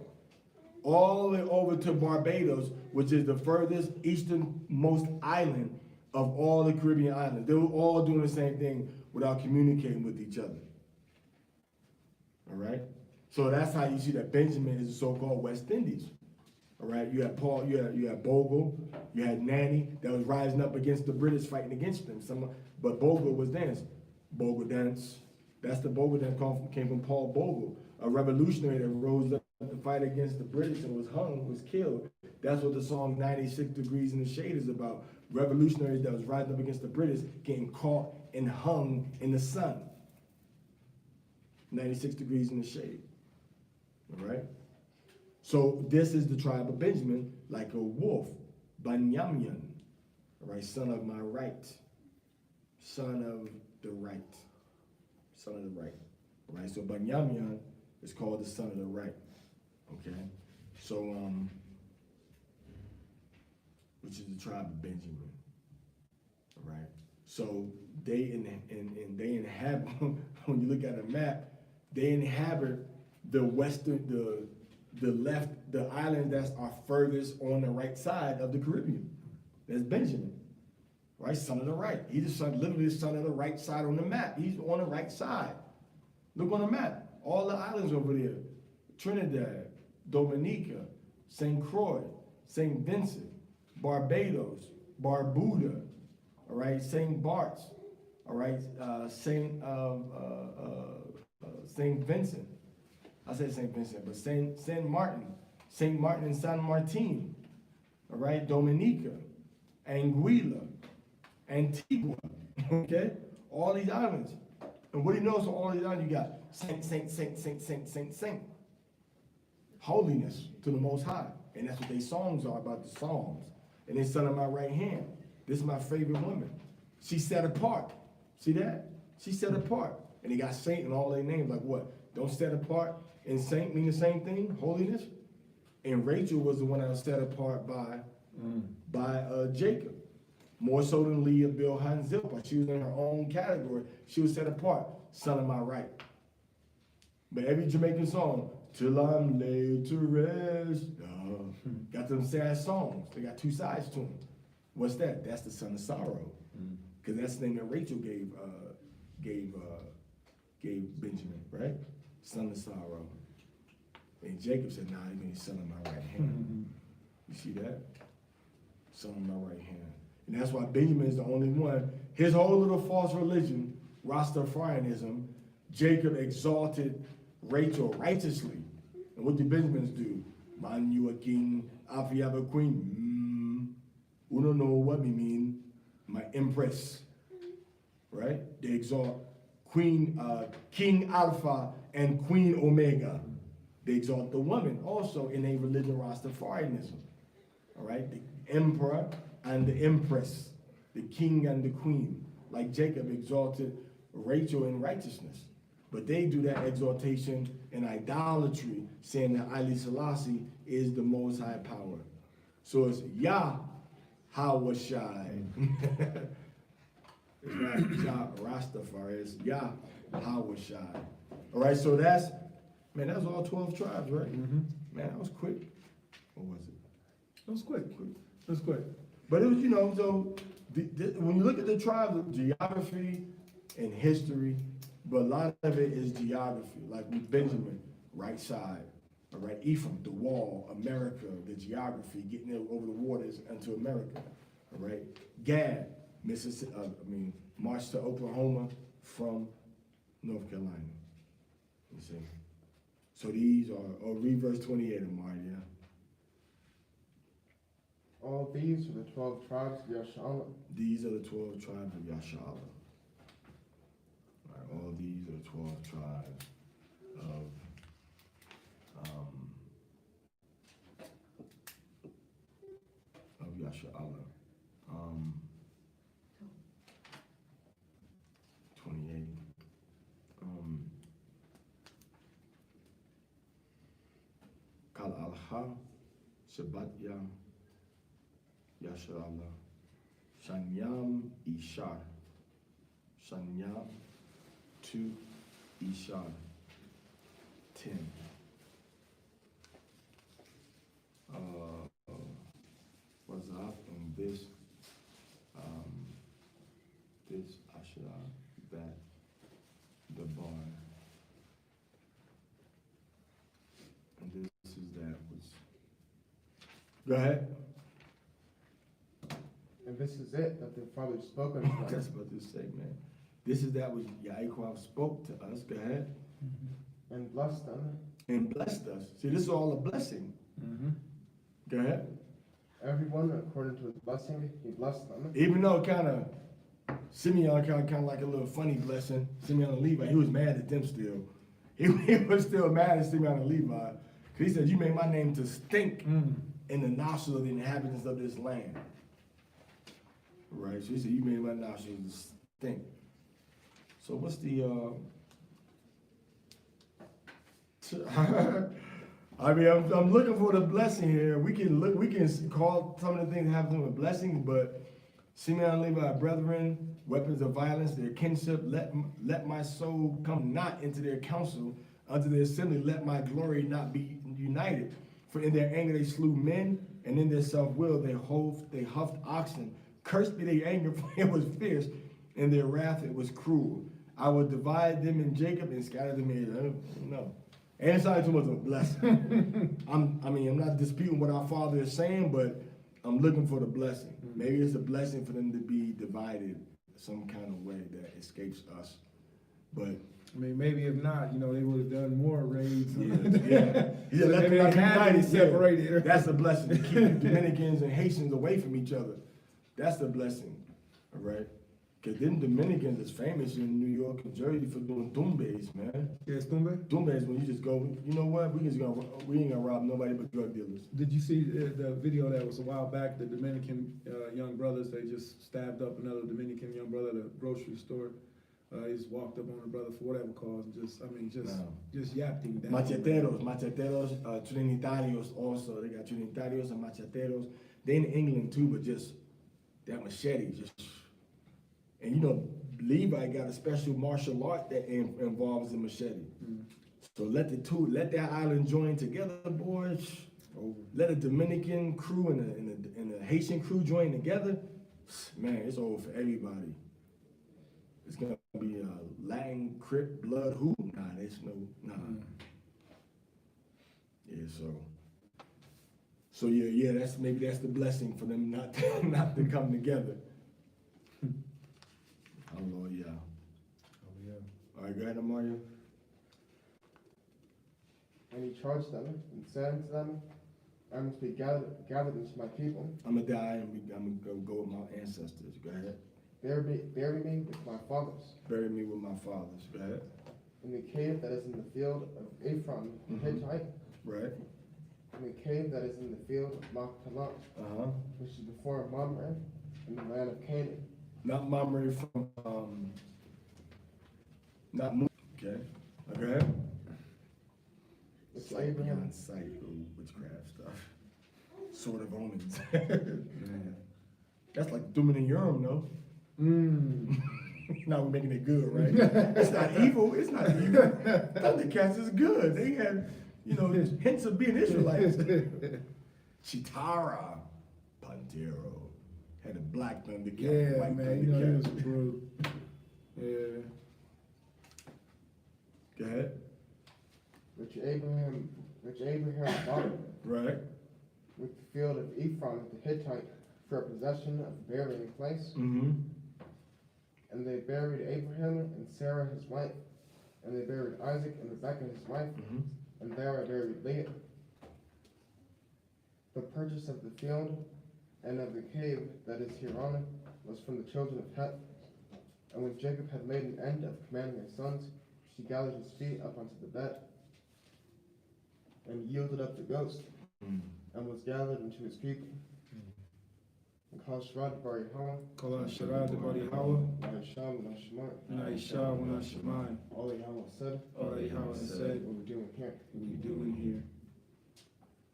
All the way over to Barbados, which is the furthest easternmost island of all the Caribbean islands. They were all doing the same thing without communicating with each other. All right? So that's how you see that Benjamin is the so-called West Indies. All right? You had Paul, you had Bogle, you had Nanny that was rising up against the British, fighting against them. But Bogle was dance. Bogle dance. That's the Bogle that came from Paul Bogle, a revolutionary that rose up to fight against the British and was hung, was killed. That's what the song 96 Degrees in the Shade is about. Revolutionaries that was rising up against the British getting caught and hung in the sun. 96 degrees in the shade. All right? So this is the tribe of Benjamin, like a wolf. Banyamyan. All right, son of my right. Son of the right. Son of the right. All right, so Banyamyan is called the son of the right. Okay? So, which is the tribe of Benjamin. All right? So they inhabit, when you look at a map, they inhabit the western, the islands that are furthest on the right side of the Caribbean. That's Benjamin, right? Son of the right. He's the son, literally the son of the right side on the map. He's on the right side. Look on the map. All the islands over there: Trinidad, Dominica, St. Croix, St. Vincent, Barbados, Barbuda, all right, St. Bart's, all right, St. Vincent. I said St. Vincent, but St. Martin and San Martin, all right, Dominica, Anguilla, Antigua, okay? All these islands. And what do you notice on all these islands? You got Saint. Holiness to the Most High. And that's what their songs are about, the Psalms. And then son of my right hand. This is my favorite woman. She's set apart. See that? She's set apart. And they got saint in all their names. Like what? Don't set apart and saint mean the same thing? Holiness? And Rachel was the one that was set apart by Jacob. More so than Leah, Bilhah, and Zilpah. She was in her own category. She was set apart. Son of my right. But every Jamaican song, till I'm laid to rest, got them sad songs. They got two sides to them. What's that? That's the son of sorrow. Because that's the thing that Rachel gave Benjamin, right? Son of sorrow. And Jacob said, nah, he means son of my right hand. You see that? Son of my right hand. And that's why Benjamin is the only one. His whole little false religion, Rastafarianism, Jacob exalted Rachel righteously. And what do Benjamins do? Man, you a king, if you have a queen, we don't know what we mean, my empress, right? They exalt King Alpha and Queen Omega. They exalt the woman also in a religion, Rastafarianism, all right? The emperor and the empress, the king and the queen, like Jacob exalted Rachel in righteousness. But they do that exaltation in idolatry, saying that Haile Selassie is the Most High power. So it's Yah Hawashai. It's not Yah Rastafari, it's Yah Hawashai. All right, so that's, man, that was all 12 tribes, right? Man, that was quick. Or was it? That was quick. That was quick. But it was, you know, so when you look at the tribes, geography and history, but a lot of it is geography. Like with Benjamin, right side. All right, Ephraim, the wall, America, the geography, getting over the waters into America. All right, Gad, Mississippi. March to Oklahoma from North Carolina. You see. So these are, read verse 28 of Maria. All these are the 12 tribes of Yashala. These are the 12 tribes of Yashala. All right, all these are the 12 tribes of Yashala. 28. Kal alha Shabbatya Yashala Shanyam Ishar Shanyam to Ishar 10. Was up in this Asherah that the barn, and this is that was. Go ahead. And this is it that their fathers spoke unto them. That's what this say, man. This is that which Yaakov spoke to us. Go ahead. And blessed them. And blessed us. See, this is all a blessing. Go ahead. Everyone according to his blessing, he blessed them. Even though Simeon kind of like a little funny blessing, Simeon and Levi, he was mad at them still. He was still mad at Simeon and Levi. Because he said, you made my name to stink in the nostrils of the inhabitants of this land. Right? So he said, you made my nostrils to stink. So what's the, I'm looking for the blessing here. We can call some of the things that happen with blessing, but Simeon and Levi, brethren, weapons of violence, their kinship, let my soul come not into their counsel, unto their assembly, let my glory not be united. For in their anger they slew men, and in their self-will they huffed oxen. Cursed be their anger, for it was fierce, and their wrath it was cruel. I will divide them in Jacob and scatter them in. No. And it's not too much of a blessing. I'm not disputing what our Father is saying, but I'm looking for the blessing. Maybe it's a blessing for them to be divided some kind of way that escapes us. But maybe if not, they would have done more raids. Yeah, So let them they not be had to be united. separated. That's the blessing, to keep Dominicans and Haitians away from each other. That's the blessing, all right? Because them Dominicans is famous in New York and Jersey for doing tumbes, man. Yes, Tumbe? Tumbes when you just go, you know what, we ain't gonna rob nobody but drug dealers. Did you see the video that was a while back? The Dominican young brothers, they just stabbed up another Dominican young brother at a grocery store. He just walked up on the brother for whatever cause, just yapped him down. Macheteros, Trinitarios also. They got Trinitarios and Macheteros. They in England too, but just that machete, and Levi got a special martial art that involves the machete. So let that island join together, boys. Let a Dominican crew and a Haitian crew join together. Man, it's over for everybody. It's gonna be a Latin Crip blood who? Nah. Yeah, so yeah, that's the blessing for them not to come together. Hallelujah. All right, go ahead, Mario. And he charged them and said unto them, I must be gathered into my people. I'm gonna die and I'm gonna go with my ancestors. Go ahead. Bury me with my fathers. Bury me with my fathers. Go ahead. In the cave that is in the field of Ephraim the Hittite. Right. In the cave that is in the field of Machpelah, which is before Mamre, in the land of Canaan. Not Mamre from not Mo. Okay. Okay. It's like Abraham. beyond sight or witchcraft stuff. Sort of omens. That's like doom and Urim, though. Now we're making it good, right? It's not evil. It's not evil. Thundercats is good. They had, hints of being Israelites. Chitara, Pantero, had a black Thundercat, Yeah, white man, Thundercat. he was a brute. Yeah. Go ahead. Which which Abraham bought Right. with the field of Ephron the Hittite for a possession of a burying place. Mm-hmm. And they buried Abraham and Sarah his wife, and they buried Isaac and Rebekah his wife, Mm-hmm. and there I buried Leah. The purchase of the field and of the cave that is hereon was from the children of Heth. And when Jacob had made an end of commanding his sons, he gathered his feet up onto the bed, and yielded up the ghost, and was gathered into his people. And called Shrad Bar Yahweh, Kol Asherah Debar Yahweh, Na'ishah Menashemai. Na'isha Shemai. All that Yahweh said, All that Yahweh said, what we're doing here. we do in here.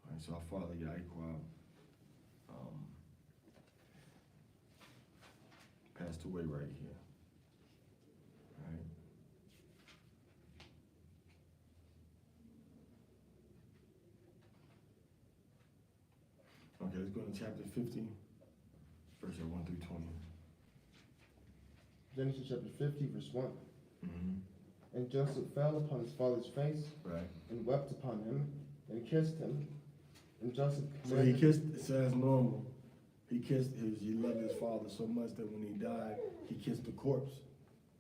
All right, so our father Yaquab passed away right here. All right. Okay, let's go to chapter 50, verses 1 through 20. Genesis chapter 50, verse 1. Mm-hmm. And Joseph fell upon his father's face, Right. and wept upon him, and kissed him. And Joseph So he commanded, kissed, so that's normal. He loved his father so much that when he died, he kissed the corpse.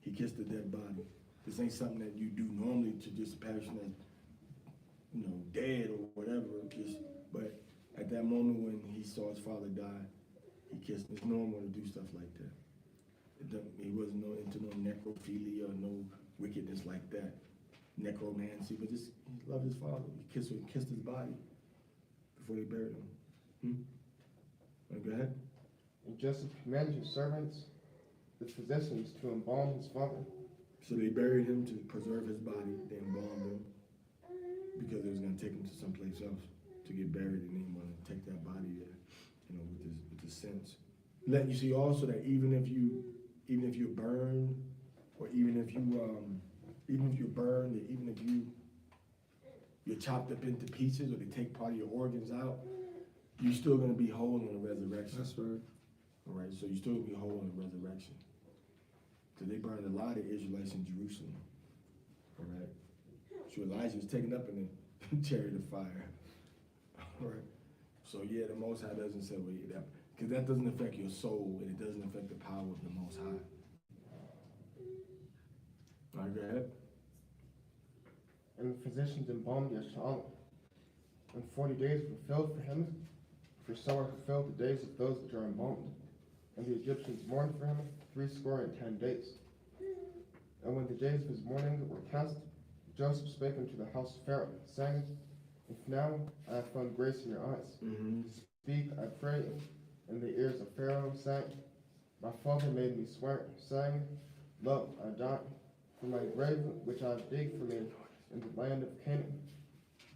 He kissed the dead body. This ain't something that you do normally to just a person that's, dead or whatever. But at that moment when he saw his father die, he kissed him. It's normal to do stuff like that. He wasn't into no necrophilia or no wickedness like that. Necromancy, but just he loved his father. He kissed his body before they buried him. Go ahead. and Joseph commanded his servants, the physicians, to embalm his father. So they buried him to preserve his body. They embalmed him because they was going to take him to someplace else to get buried, and they didn't want to take that body there, with the sense. Letting you see also that even if you're burned, or even if you're burned, or even if you're chopped up into pieces, or they take part of your organs out, you're still going to be whole in the resurrection. That's right. All right, so you still be whole in the resurrection. So they burned a lot of Israelites in Jerusalem. All right. So Elijah was taken up in the chariot of fire. All right. So yeah, the Most High doesn't say, because that doesn't affect your soul, and it doesn't affect the power of the Most High. All right, go ahead. And the physicians embalmed Yeshua. And 40 days were filled for him, for so are fulfilled the days of those which are embalmed. And the Egyptians mourned for him 70 days. And when the days of his mourning were past, Joseph spake unto the house of Pharaoh, saying, If now I have found grace in your eyes, speak, I pray. And the ears of Pharaoh sang, My father made me swear, saying, Lo, I die, for my grave which I have digged for me in the land of Canaan,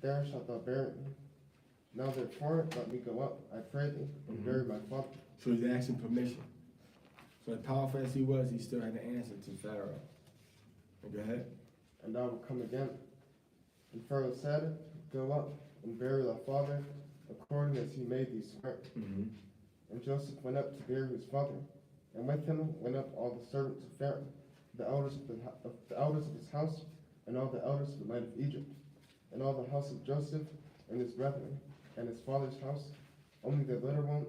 there shalt thou bury me. Now therefore let me go up, I pray thee, and bury my father. So he's asking permission. So as powerful as he was, he still had to answer to Pharaoh. Go ahead. And I will come again. And Pharaoh said, Go up and bury thy father, according as he made thee swear. And Joseph went up to bury his father, and with him went up all the servants of Pharaoh, the elders of his house, and all the elders of the land of Egypt, and all the house of Joseph, and his brethren, and his father's house. Only their little ones,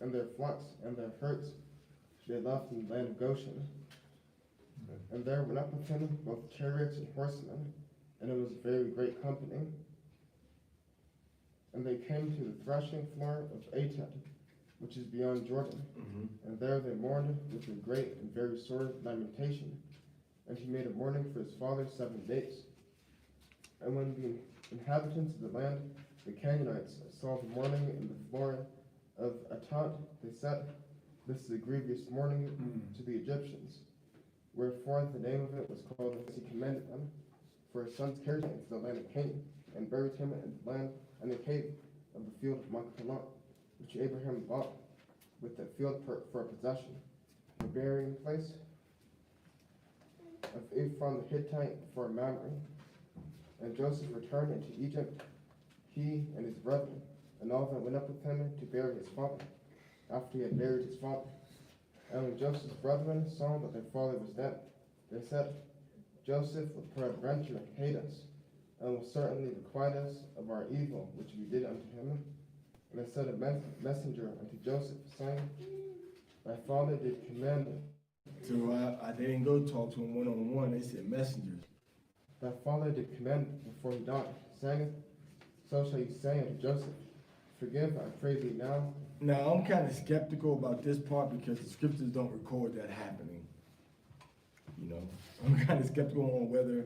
and their flocks, and their herds, they left in the land of Goshen. And there went up with him both chariots and horsemen, and it was a very great company. And they came to the threshing floor of Atad, which is beyond Jordan. And there they mourned with a great and very sore lamentation. And he made a mourning for his father 7 days. And when the inhabitants of the land, the Canaanites, saw the mourning in the floor of Atad, they said, This is a grievous mourning to the Egyptians. Wherefore the name of it was called as he commanded them. For his sons carried him into the land of Canaan, and buried him in the land and the cave of the field of Machpelah, which Abraham bought with the field for a possession, the burying place of Ephron the Hittite for a memory. And Joseph returned into Egypt, he and his brethren, and all that went up with him to bury his father, after he had buried his father. And when Joseph's brethren saw that their father was dead, they said, Joseph will peradventure hate us, and will certainly requite us of our evil which we did unto him. And I sent a messenger unto Joseph, saying, thy father did command me. So they didn't go talk to him one-on-one, they sent messengers. Thy father did command me before he died, saying, so shall you say unto Joseph, forgive, I pray thee now. Now, I'm kind of skeptical about this part because the scriptures don't record that happening. You know, I'm kind of skeptical on whether,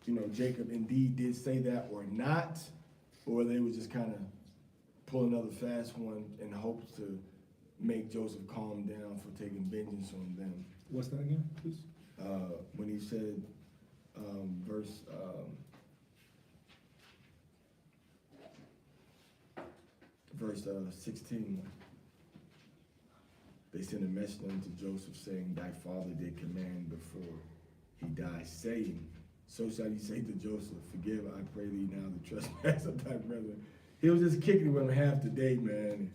you know, Jacob indeed did say that or not, or whether they was just kind of pull another fast one in hopes to make Joseph calm down for taking vengeance on them. What's that again, please? When he said, verse 16, they sent a message unto Joseph saying, thy father did command before he died, saying, so shall you say to Joseph, forgive, I pray thee now, the trespass of thy brethren. He was just kicking with him half the day, man.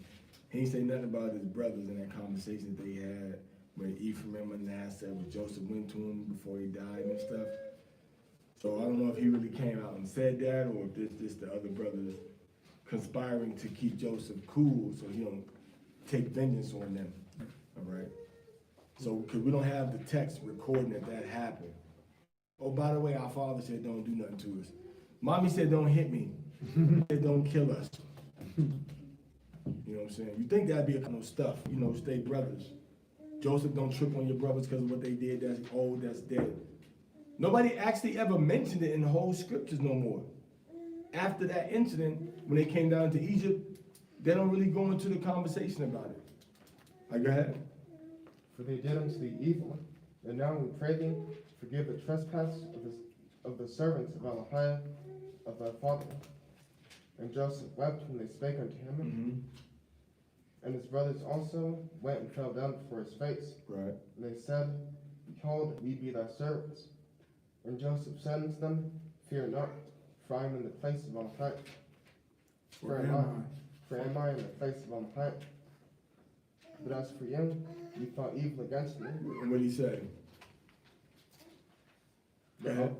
He ain't say nothing about his brothers in that conversation that they had when Ephraim and Manasseh, when Joseph went to him before he died and stuff. So I don't know if he really came out and said that, or if this just the other brothers conspiring to keep Joseph cool so he don't take vengeance on them. All right. So, because we don't have the text recording that happened. Oh, by the way, our father said don't do nothing to us. Mommy said don't hit me. Said don't kill us. You know what I'm saying? You think that'd be a kind of stuff, you know, stay brothers. Joseph don't trip on your brothers because of what they did, that's old, that's dead. Nobody actually ever mentioned it in the whole scriptures no more. After that incident, when they came down to Egypt, they don't really go into the conversation about it. Go ahead. For they did unto thee evil, and now we pray thee, forgive the trespass of the servants of Elohim, of thy father. And Joseph wept when they spake unto him. Mm-hmm. And his brothers also went and fell down before his face. Right. And they said, behold, we be thy servants. And Joseph said unto them, fear not, for I am in the place of Elohim. For am I in the place of Elohim? But as for you, you thought evil against me. And what did he say? Go ahead.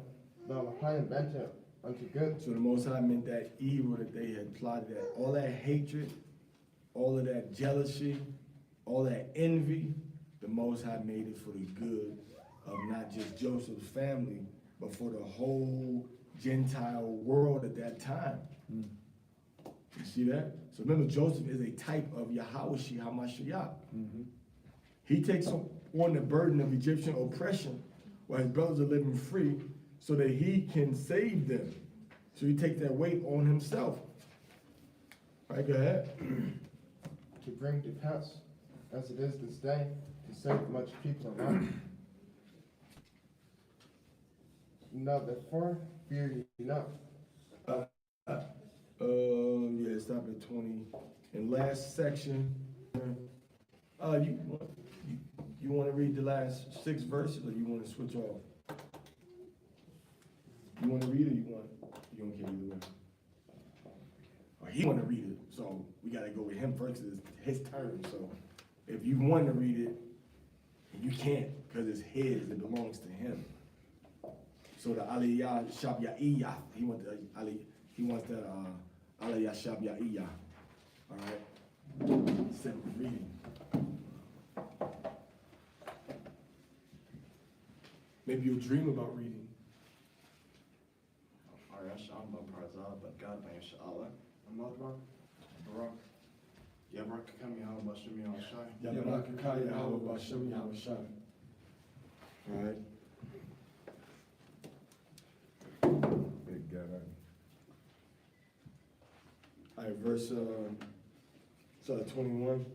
The Elohim meant it unto good. So the Most High meant that evil that they had plotted, that all that hatred, all of that jealousy, all that envy, the Most High made it for the good of not just Joseph's family, but for the whole Gentile world at that time. You see that? So remember, Joseph is a type of Yahweh HaMashiach. He takes on the burden of Egyptian oppression while his brothers are living free so that he can save them. So he takes that weight on himself. All right, go ahead. To bring to pass, as it is this day, to save much people alive. Now therefore, fear ye not. Yeah, stop at 20. And last section, you want to read the last 6 verses, or you want to switch off? You want to read, or you don't care either way? Or he want to read it, so we got to go with him first. It's his turn. So if you want to read it, you can't, because it's his. It belongs to him. So the Aliyah Shabyaiyah, he wants that Aliyah Shabyaiyah. All right. Simple reading. Maybe you'll dream about reading. But God by Inshallah. Amadra, Barak, Yabrak Kami How Bashim Yahshai. Yabarakakaya Hawa Bashem Yahushai. All right. Big God. All right, verse 21.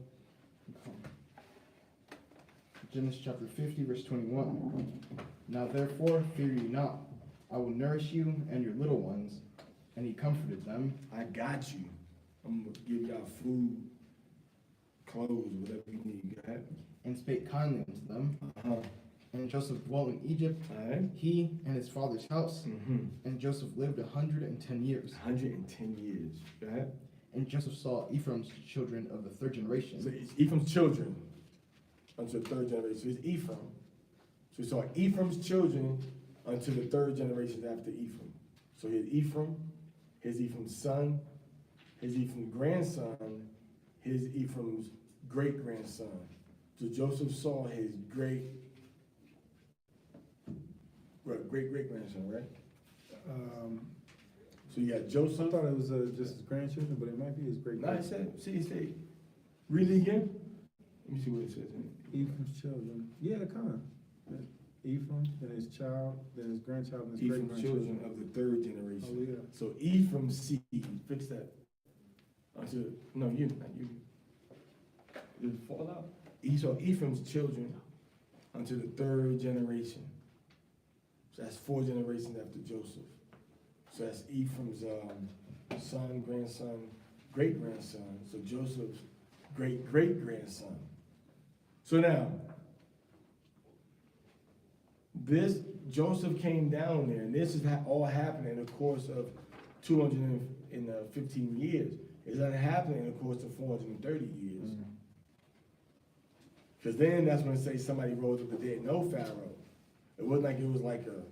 Genesis chapter 50, verse 21. Now therefore, fear ye not. I will nourish you and your little ones. And he comforted them. I got you. I'm gonna give y'all food, clothes, whatever you need. Go ahead. And spake kindly unto them. And Joseph dwelt in Egypt, All right. he and his father's house. Mm-hmm. And Joseph lived 110 years. 110 years. Go ahead. And Joseph saw Ephraim's children of the third generation. So it's Ephraim's children unto the 3rd generation. So it's Ephraim. So we saw Ephraim's children unto the 3rd generation after Ephraim. So here's Ephraim, here's Ephraim's son, here's Ephraim's grandson, here's Ephraim's great-grandson. So Joseph saw his great-great-grandson, right? So you got I Joseph. thought it was just his grandchildren, but it might be his great. No, it said, read it again. Let me see what it says. Ephraim's children. Yeah, kind of. Ephraim, then his child, then his grandchild, and his great Ephraim's children grandchildren. of the third generation. Oh, yeah. So Ephraim's seed, fix that. No, you, not you. Did it fall out? So Ephraim's children unto the third generation. So that's 4 generations after Joseph. So that's Ephraim's son, grandson, great-grandson. So Joseph's great-great-grandson. So now, this, Joseph came down there, and this is all happening in the course of 215 years. It's not happening in the course of 430 years. Because then that's when it says somebody rose up the dead. No Pharaoh. It wasn't like it was like a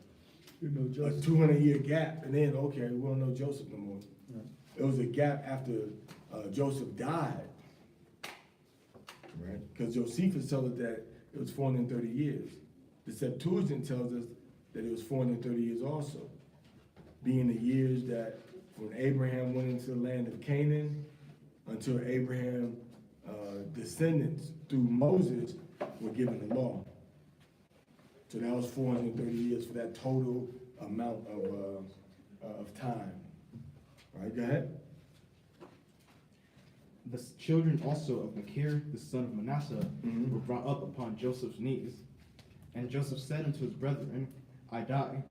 200-year gap, and then, okay, we don't know Joseph no more. Right. It was a gap after Joseph died, right? Because Josephus tells us that it was 430 years. The Septuagint tells us that it was 430 years also, being the years that when Abraham went into the land of Canaan until Abraham's descendants through Moses were given the law. So that was 430 years for that total amount of time. All right, go ahead. The children also of Machir, the son of Manasseh, Mhm. were brought up upon Joseph's knees. And Joseph said unto his brethren, I die,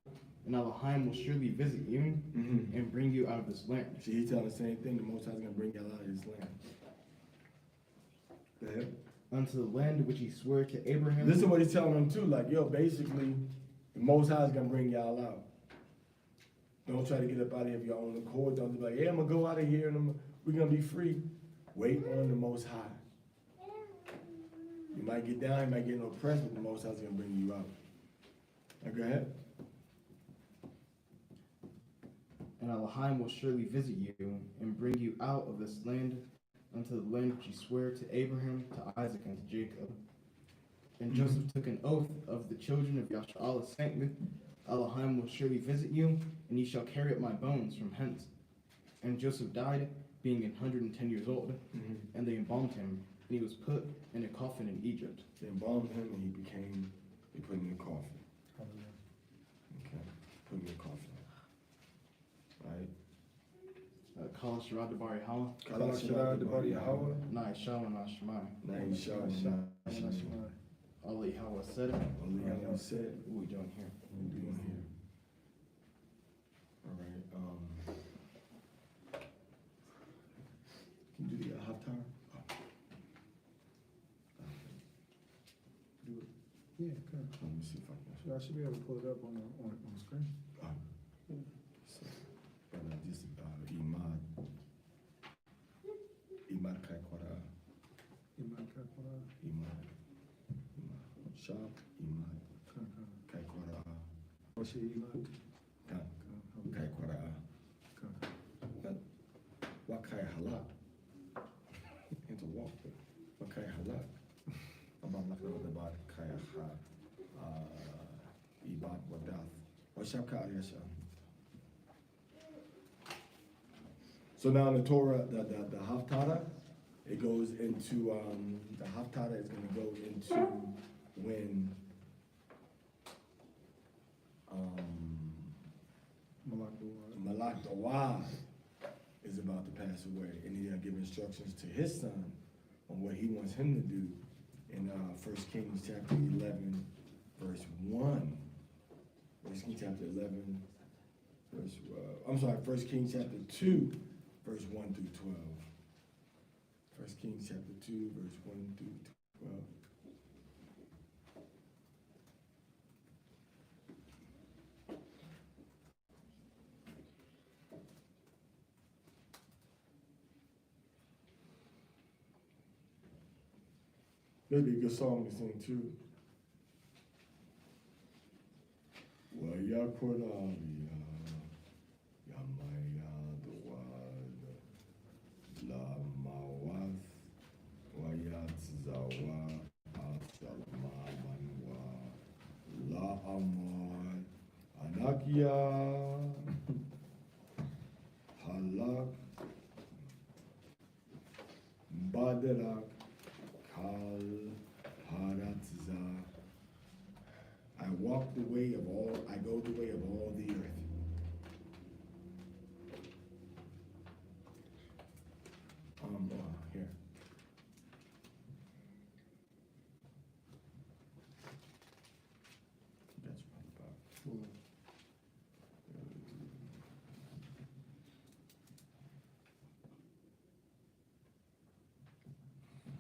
and Elohim will surely visit you Mm-hmm. and bring you out of this land. See, he's telling the same thing. The Most High is going to bring y'all out of this land. Go ahead. Unto the land which he swore to Abraham. Listen to what he's telling them too. Like, yo, basically, the Most High is going to bring y'all out. Don't try to get up out of here of your own accord. Don't be like, yeah, I'm going to go out of here and we're going to be free. Wait on the Most High. You might get down, you might get oppressed, but the Most High is going to bring you out. Now, go ahead. And Elohim will surely visit you and bring you out of this land unto the land which he swore to Abraham, to Isaac, and to Jacob. And Joseph took an oath of the children of Yasha'Allah, saying, Elohim will surely visit you, and ye shall carry up my bones from hence. And Joseph died, being 110 years old, and they embalmed him, and he was put in a coffin in Egypt. They embalmed him and they put him in a coffin. Okay, put him in a coffin. Right? Kala Shirah Debar Yahweh, Kala Shirah Debar Yahweh. Na Yeshua Na Shemai. Now you show Allah Yahweh said it. Only Yahweh said, What we doing here? what we doing here? All right, can you do the Haftar? Do it. Yeah, good. Let me see if I can. I should be able to pull it up on the screen. So, just Imad Kaikwara, Imad, Shah, Imad Kaikwara, Kaikwara, Wakai Halak. Into walk, Wakai Halak. About Lakna about Kaya Ha, Ibad Wadath, Washaka Yasha. So now in the Torah, the Haftarah, it goes into, the Haftarah is going to go into when Malak Dawah is about to pass away, and he's going to give instructions to his son on what he wants him to do in 1 Kings chapter 11, verse 1. 1 Kings chapter 11, verse, 1 Kings chapter 2, verse 1 through 12. 1 Kings chapter 2, verse 1 through 12. That'd be a good song to sing too. Well, Halak, Baderak, Kal, Haratzah. I walk the way of all, I go the way of all the earth. Here. That's probably about.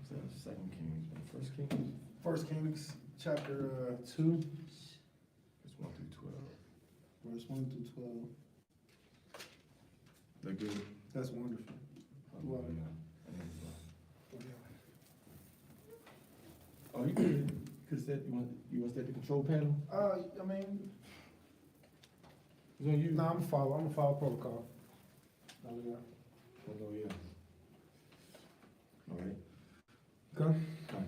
Is that Second Kings, First Kings? 1 Kings, chapter 2, It's 1 through 12. verse 1 through 12. That good? That's wonderful. Well, yeah. Oh, you good? Cause that, you want to set the control panel? I mean, It's on you. no, I'm gonna follow protocol. Oh, yeah. Oh, yeah. All right. Okay. Okay.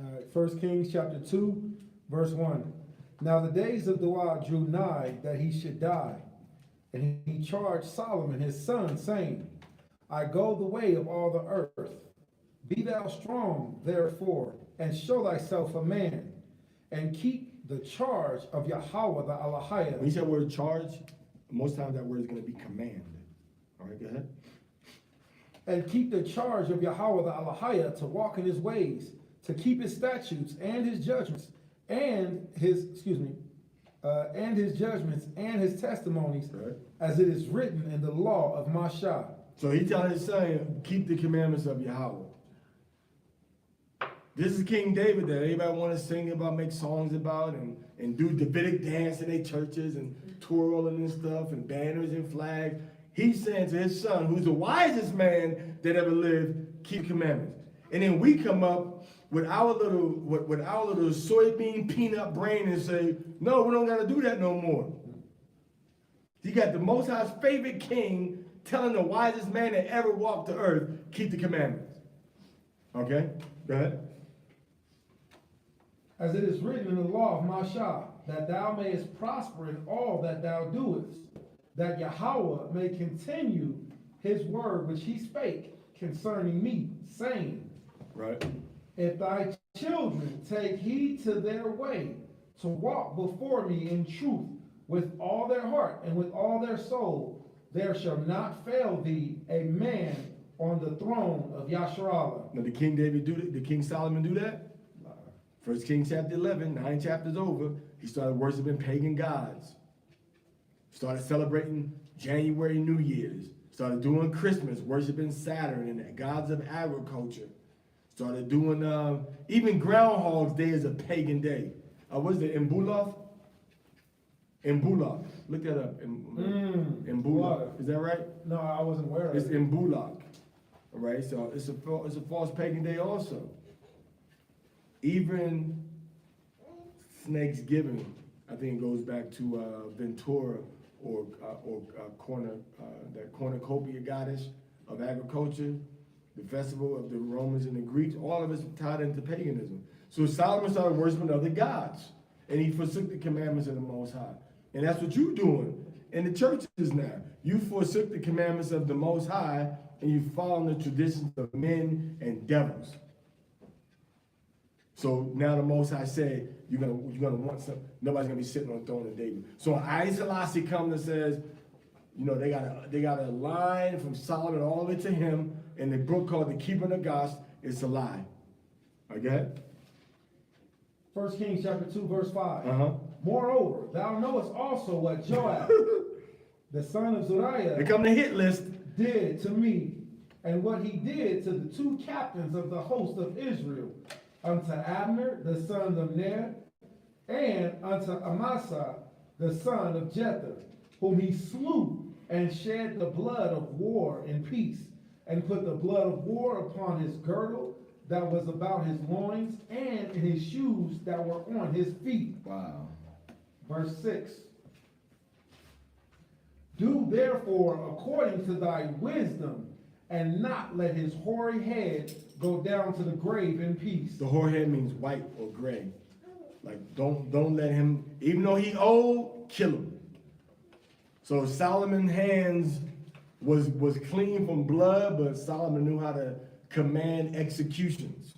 All right, 1 Kings chapter 2, verse 1. Now the days of Dawid drew nigh that he should die, and he charged Solomon his son, saying, I go the way of all the earth. Be thou strong, therefore, and show thyself a man, and keep the charge of Yahweh the When you Elohim. say word charge, most times that word is going to be command. All right, go ahead. And keep the charge of Yahweh the Elohim to walk in his ways, to keep his statutes and his judgments, and his judgments and his testimonies, Right. as it is written in the law of Mashah. So he telling his son, keep the commandments of Yahweh. This is King David that everybody want to sing about, make songs about, and do Davidic dance in their churches and twirling and stuff and banners and flags. He's saying to his son, who's the wisest man that ever lived, keep commandments. And then we come up with our little soybean peanut brain and say, no, we don't got to do that no more. You got the Most High's favorite king telling the wisest man that ever walked the earth, keep the commandments. Okay, go ahead. As it is written in the law of Mashah, that thou mayest prosper in all that thou doest, that Yahweh may continue his word which he spake concerning me, saying, Right. if thy children take heed to their way, to walk before me in truth with all their heart and with all their soul, there shall not fail thee a man on the throne of Yasharallah. Now, did King David do that? Did King Solomon do that? 1 Kings chapter 11, 9 chapters over, he started worshiping pagan gods. Started celebrating January New Year's. Started doing Christmas, worshiping Saturn and the gods of agriculture. Started doing, even Groundhog's Day is a pagan day. What's it, Imbulof? Imbulof. Look that up. Imbulof. Is that right? No, I wasn't aware of It's it. Imbulak. All right, so it's a false pagan day also. Even Snakesgiving, I think it goes back to Ventura or that cornucopia goddess of agriculture, the festival of the Romans and the Greeks. All of it's tied into paganism. So Solomon started worshiping other gods, and he forsook the commandments of the Most High. And that's what you're doing in the churches now. You forsook the commandments of the Most High, and you follow the traditions of men and devils. So now the Most High said, you're gonna want something. Nobody's gonna be sitting on the throne of David. So I Selassie comes and says, you know, they got a line from Solomon all the way to him, and the book called the Keeping of Gods. It's a lie. Okay? 1 Kings chapter 2, verse 5. Uh-huh. Moreover, thou knowest also what Joab, the son of They Zuriah, come the hit list. did to me, and what he did to the two captains of the host of Israel, unto Abner, the son of Ner, and unto Amasa, the son of Jether, whom he slew and shed the blood of war in peace, and put the blood of war upon his girdle that was about his loins, and in his shoes that were on his feet. Wow. Verse 6. Do therefore according to thy wisdom, and not let his hoary head go down to the grave in peace. The whorehead means white or gray. Like don't let him, even though he old, kill him. So Solomon hands was clean from blood, but Solomon knew how to command executions.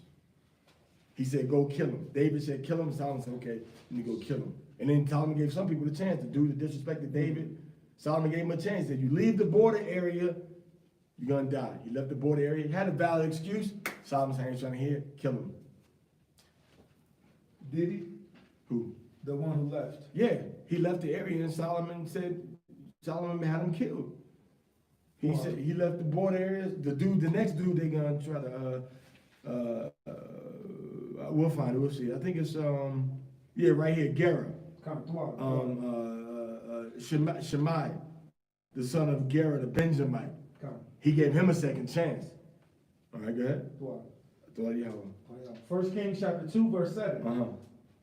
He said, go kill him. David said, kill him. Solomon said, okay, let me go kill him. And then Solomon gave some people a chance. The dude that disrespected David, Solomon gave him a chance. He said, you leave the border area, you're going to die. He left the border area. He had a valid excuse. Solomon said, I ain't trying to hear it. Kill him. Did he? Who? The one who left. Yeah, he left the area and Solomon had him killed. He said he left the border areas. The next dude, they gonna try to, we'll find it, we'll see. I think it's, right here, Gera. Shemai, the son of Gera, the Benjamite. He gave him a second chance. All right, go ahead. First Kings chapter 2, verse 7.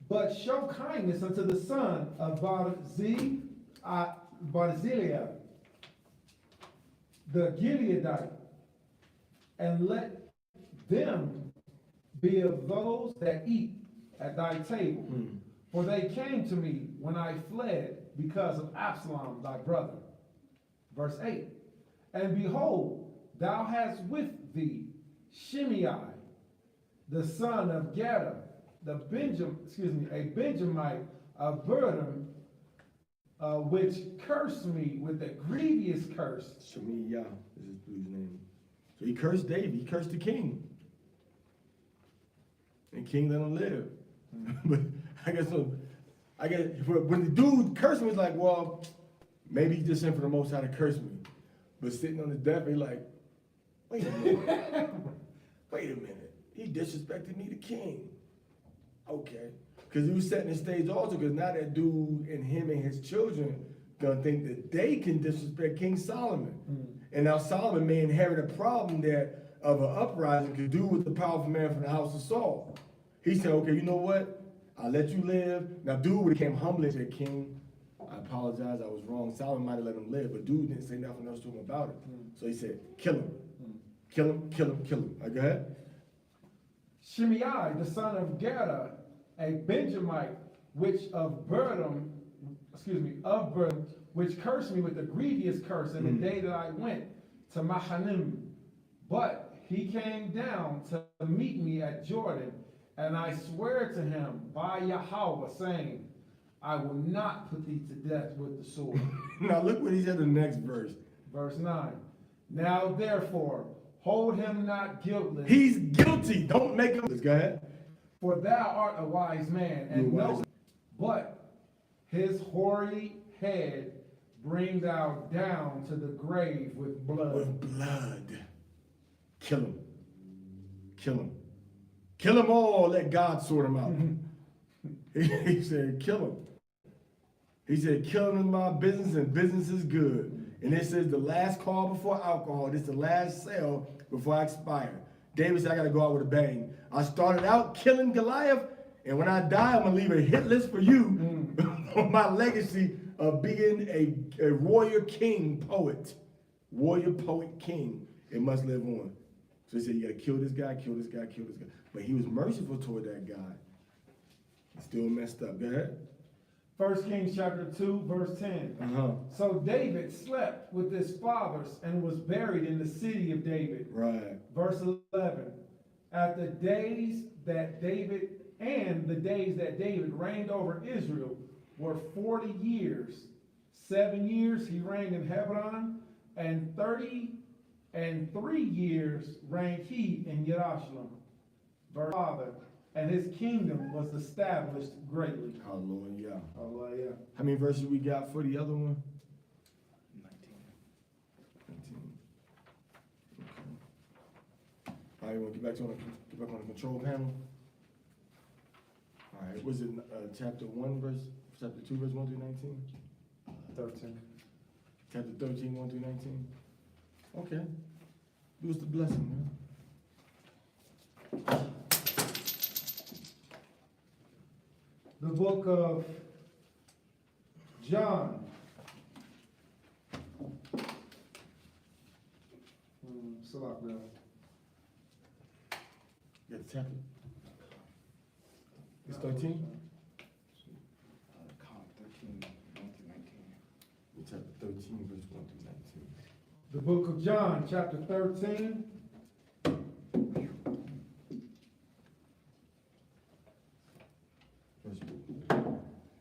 But show kindness unto the son of Barzillai, the Gileadite, and let them be of those that eat at thy table. For they came to me when I fled because of Absalom thy brother. Verse 8. And behold, thou hast with thee Shimei, the son of Gera, a Benjamite of Burden, which cursed me with a grievous curse. Shemaiah is his dude's name. So he cursed David. He cursed the king. And king let him live. But I guess when the dude cursed me, it's like, well, maybe he just sent for the Most High to curse me. But sitting on his deathbed, he's like, wait a minute. Wait a minute. He disrespected me, the king. Okay. Because he was setting the stage also, because now that dude and him and his children gonna think that they can disrespect King Solomon. And now Solomon may inherit a problem that of an uprising could do with the powerful man from the house of Saul. He said, okay, you know what? I'll let you live. Now dude became humble and said, King, I apologize, I was wrong. Solomon might have let him live, but dude didn't say nothing else to him about it. So he said, kill him. Kill him, kill him, kill him. All right, go ahead. Shimei, the son of Gera, a Benjamite, of Burden, which cursed me with a grievous curse in the day that I went to Mahanaim. But he came down to meet me at Jordan, and I swear to him by Yahweh, saying, I will not put thee to death with the sword. Now look what he said in the next verse. Verse 9. Now therefore, hold him not guiltless. He's guilty. Don't make him. Let's go ahead. For thou art a wise man, and know, but his hoary head bring thou down to the grave with blood. With blood. Kill him. Kill him. Kill them all. Let God sort them out. He said, kill him. He said, killing is my business and business is good. And it says the last call before alcohol. This is the last sale before I expire. David said, I got to go out with a bang. I started out killing Goliath, and when I die, I'm going to leave a hit list for you on my legacy of being a warrior king poet. Warrior poet king. It must live on. So he said, you got to kill this guy, kill this guy, kill this guy. But he was merciful toward that guy. He still messed up. Go ahead. 1 Kings chapter 2, verse 10. So David slept with his fathers and was buried in the city of David. Right. Verse 11. At the days that David reigned over Israel were 40 years. 7 years he reigned in Hebron, and 33 years reigned he in Jerusalem. Verse Father. And his kingdom was established greatly. Hallelujah. Hallelujah. How many verses we got for the other one? 19. Okay. All right, you want to get back on the control panel? All right, was it chapter 2, verse 1 through 19? 13. Chapter 13, 1 through 19? Okay. It was the blessing, man. The book of John. Salak, bro. You got the chapter? It's 13? 13, 1 through 19. Chapter 13, verse 1 through 19. The book of John, chapter 13.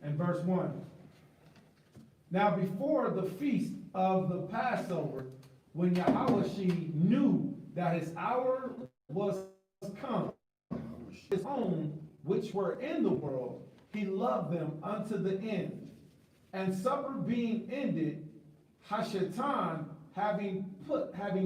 And verse 1. Now before the feast of the Passover, when Yahushua knew that his hour was come, his own which were in the world, he loved them unto the end. And supper being ended, Hashatan having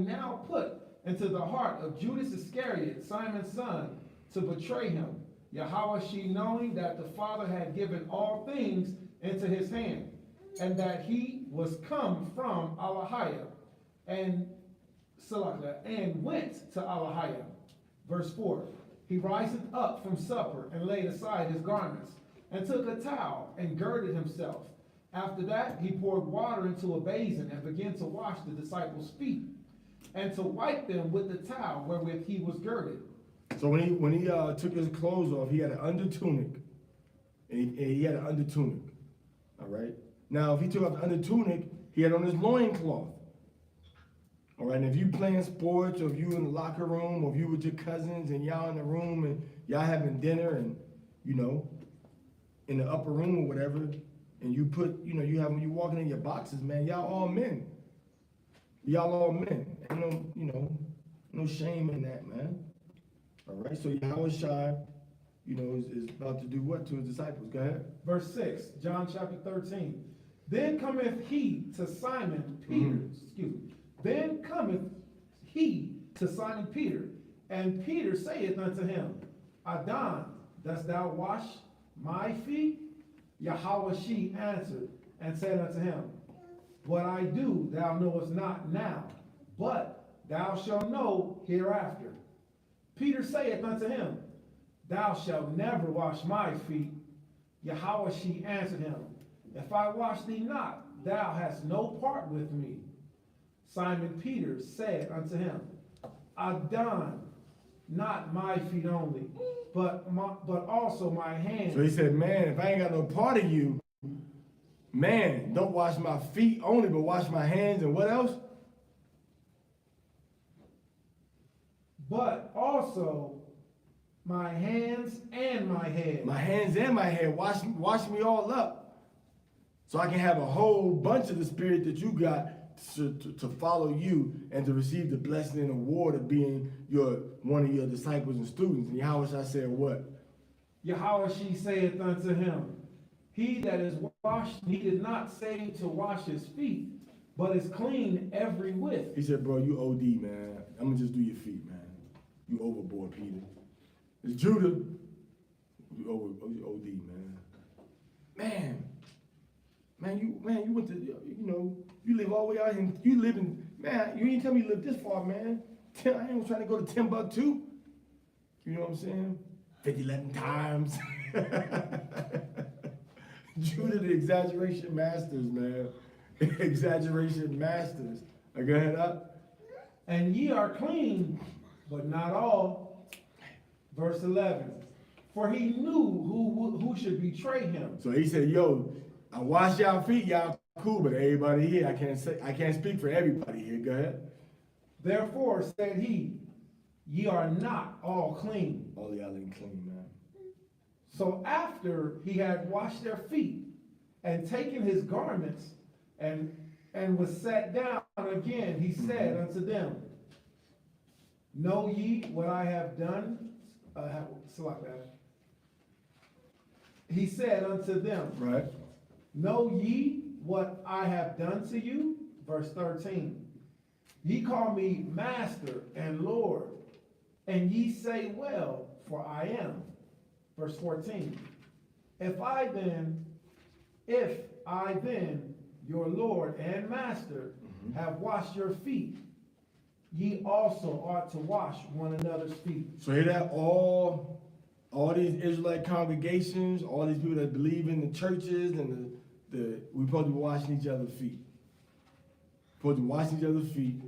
now put into the heart of Judas Iscariot, Simon's son, to betray him, Yahushua knowing that the Father had given all things into his hand, and that he was come from Alahiah, and went to Alahiah. Verse 4. He riseth up from supper, and laid aside his garments, and took a towel, and girded himself. After that, he poured water into a basin, and began to wash the disciples' feet, and to wipe them with the towel wherewith he was girded. So when he took his clothes off, he had an under tunic, and he had an under tunic. All right. Now, if he took off the under tunic, he had on his loincloth. All right. And if you playing sports, or if you in the locker room, or if you with your cousins and y'all in the room and y'all having dinner, and in the upper room or whatever, and you put, you walking in your boxes, man. Y'all all men. Y'all all men. Ain't no shame in that, man. All right, so Yahushua, is about to do what to his disciples? Go ahead. Verse 6, John chapter 13. Then cometh he to Simon Peter, Then cometh he to Simon Peter, and Peter saith unto him, Adon, dost thou wash my feet? Yahushua answered and said unto him, What I do thou knowest not now, but thou shalt know hereafter. Peter saith unto him, Thou shalt never wash my feet. Yahushua answered him, If I wash thee not, thou hast no part with me. Simon Peter said unto him, Adon, not my feet only, but also my hands. So he said, man, if I ain't got no part of you, man, don't wash my feet only, but wash my hands and what else? But also my hands and my head. My hands and my head. Wash me all up. So I can have a whole bunch of the spirit that you got to follow you and to receive the blessing and award of being one of your disciples and students. And Yahushua said what? Yahushua saith unto him, He that is washed needed not say to wash his feet, but is clean every whit. He said, bro, you OD, man. I'm going to just do your feet, man. You overboard, Peter. It's Judah. You OD, man. Man, you went to, you live all the way out here. You live in, man, you didn't tell me you live this far, man. I ain't trying to go to Timbuktu. You know what I'm saying? 11 times. Judah, the exaggeration masters, man. Exaggeration masters. Go ahead up. And ye are clean, but not all. Verse 11. For he knew who should betray him. So he said, yo, I wash y'all feet, y'all cool, but everybody here, I can't speak for everybody here. Go ahead. Therefore said he, ye are not all clean. All y'all ain't clean, man. So after he had washed their feet and taken his garments and was sat down again, he said unto them, Know ye what I have done? He said unto them, Right. Know ye what I have done to you? Verse 13. Ye call me Master and Lord, and ye say, Well, for I am. Verse 14. If I then, your Lord and Master, have washed your feet, ye also ought to wash one another's feet. So hear that? All these Israelite congregations, all these people that believe in the churches and we're supposed to be washing each other's feet. Supposed to be washing each other's feet.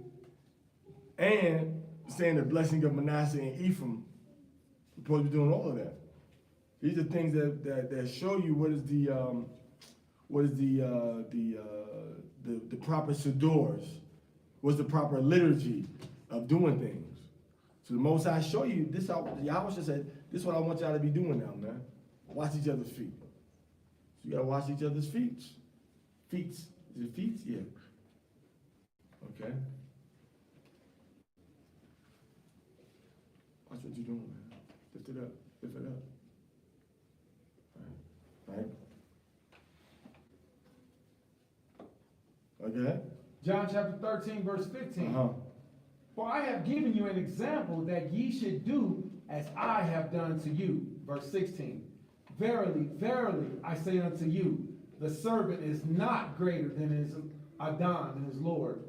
And saying the blessing of Manasseh and Ephraim. We're supposed to be doing all of that. These are things that show you what is the proper sidors what's the proper liturgy of doing things. So the Most High show you this. How Yahweh said, "This is what I want y'all to be doing now, man. Wash each other's feet." So you gotta wash each other's feet. Feet. Is it feet? Yeah. Okay. Watch what you're doing, man. Lift it up. Lift it up. All right. Okay. John chapter 13, verse 15. Uh-huh. For I have given you an example that ye should do as I have done to you. Verse 16. Verily, verily, I say unto you, the servant is not greater than his Adon, than his Lord.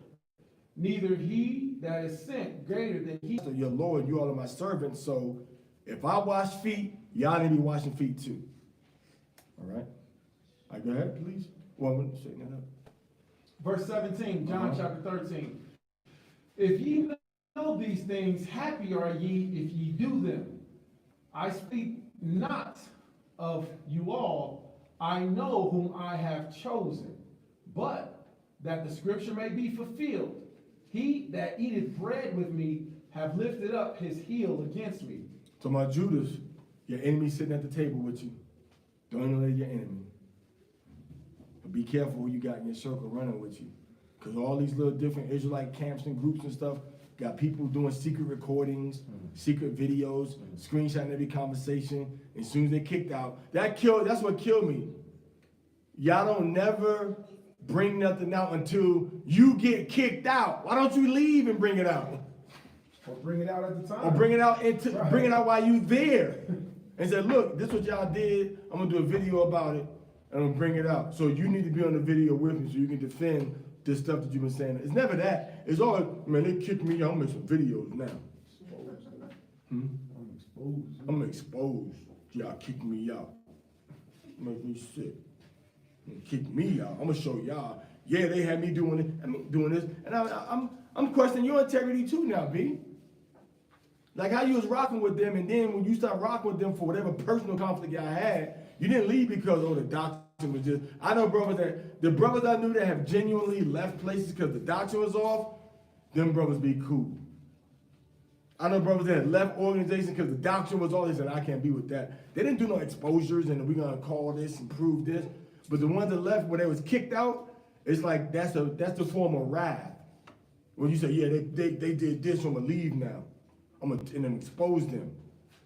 Neither he that is sent greater than he. So your Lord, you all are my servants. So if I wash feet, y'all need to be washing feet too. All right. All right, go ahead, please. Well, I'm going to straighten that up. Verse 17, John chapter 13. If ye know these things, happy are ye if ye do them. I speak not of you all. I know whom I have chosen, but that the scripture may be fulfilled. He that eateth bread with me have lifted up his heel against me. So my Judas, your enemy sitting at the table with you. Don't know they're your enemy. But be careful who you got in your circle running with you. Because all these little different Israelite camps and groups and stuff got people doing secret recordings, secret videos, screenshotting every conversation. As soon as they kicked out, that's what killed me. Y'all don't never bring nothing out until you get kicked out. Why don't you leave and bring it out? Or bring it out at the time. Or bring it out bring it out while you there. And say, look, this is what y'all did. I'm gonna do a video about it and I'm gonna bring it out. So you need to be on the video with me so you can defend this stuff that you've been saying. It's never that. It's all, man, they kicked me out. I'm gonna make some videos now. I'm exposed. Y'all kicked me out. Make me sick. Kick me out. I'm gonna show y'all. Yeah, they had me doing it. I mean, doing this, and I'm questioning your integrity too now, B. Like how you was rocking with them, and then when you start rocking with them for whatever personal conflict y'all had, you didn't leave because the doctrine was just. I know the brothers I knew that have genuinely left places because the doctrine was off. Them brothers be cool. I know brothers that had left organizations because the doctrine was off. They said I can't be with that. They didn't do no exposures and we're gonna call this and prove this. But the ones that left where they was kicked out, it's like that's the form of wrath. When you say, yeah, they did this, so I'm gonna leave now. And then expose them.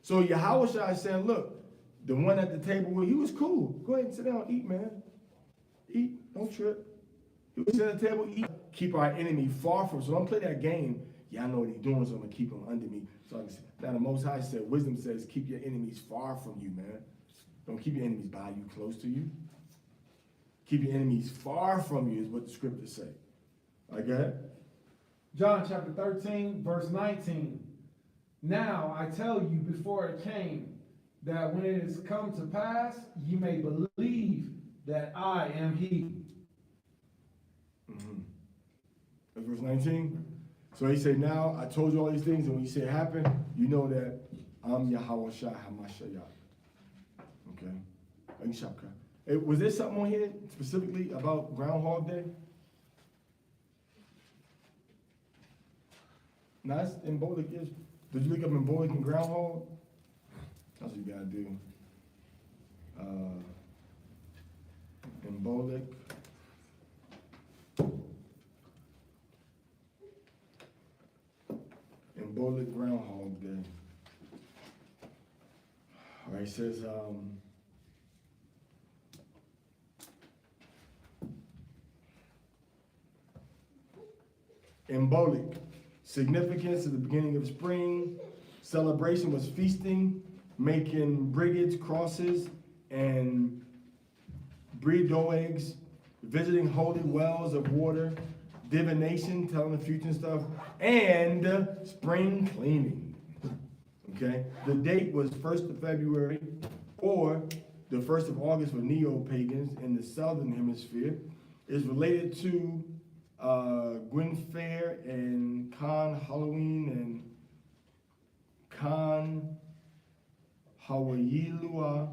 So Yahweh is saying, look, the one at the table, he was cool. Go ahead and sit down, eat, man. Eat, don't trip. He was sitting at the table, eat. Keep our enemy far from us. So don't play that game. Yeah, I know what he's doing, so I'm gonna keep him under me. So now the Most High said, wisdom says, keep your enemies far from you, man. Don't keep your enemies by you, close to you. Keep your enemies far from you is what the scriptures say. Okay? John chapter 13, verse 19. Now I tell you before it came, that when it is come to pass, ye may believe that I am he. Mm-hmm. That's verse 19. So he said, now I told you all these things, and when you say it happened, you know that I'm Yahweh Shai HaMashiach. Okay? Was there something on here specifically about Groundhog Day? No, it's embolic. Did you look up embolic and groundhog? That's what you gotta do. Embolic. Embolic Groundhog Day. All right, it says, embolic, significance at the beginning of spring. Celebration was feasting, making brigades, crosses, and breedoegs, visiting holy wells of water, divination, telling the future and stuff, and spring cleaning. Okay? The date was 1st of February or the 1st of August for neo-pagans in the southern hemisphere. Is related to Gwen Fair and Khan Halloween and Khan Hawaiilua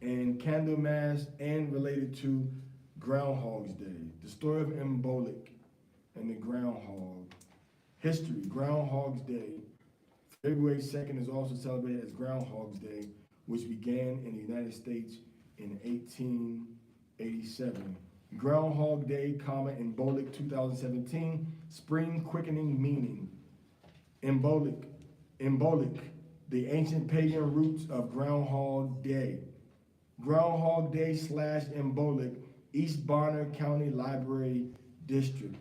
and Candlemas, and related to Groundhog's Day. The story of Embolic and the groundhog History, Groundhog's Day. February 2nd is also celebrated as Groundhog's Day, which began in the United States in 1887. Groundhog Day, Embolic 2017, spring quickening meaning. Embolic, the ancient pagan roots of Groundhog Day. Groundhog Day / Embolic, East Bonner County Library District.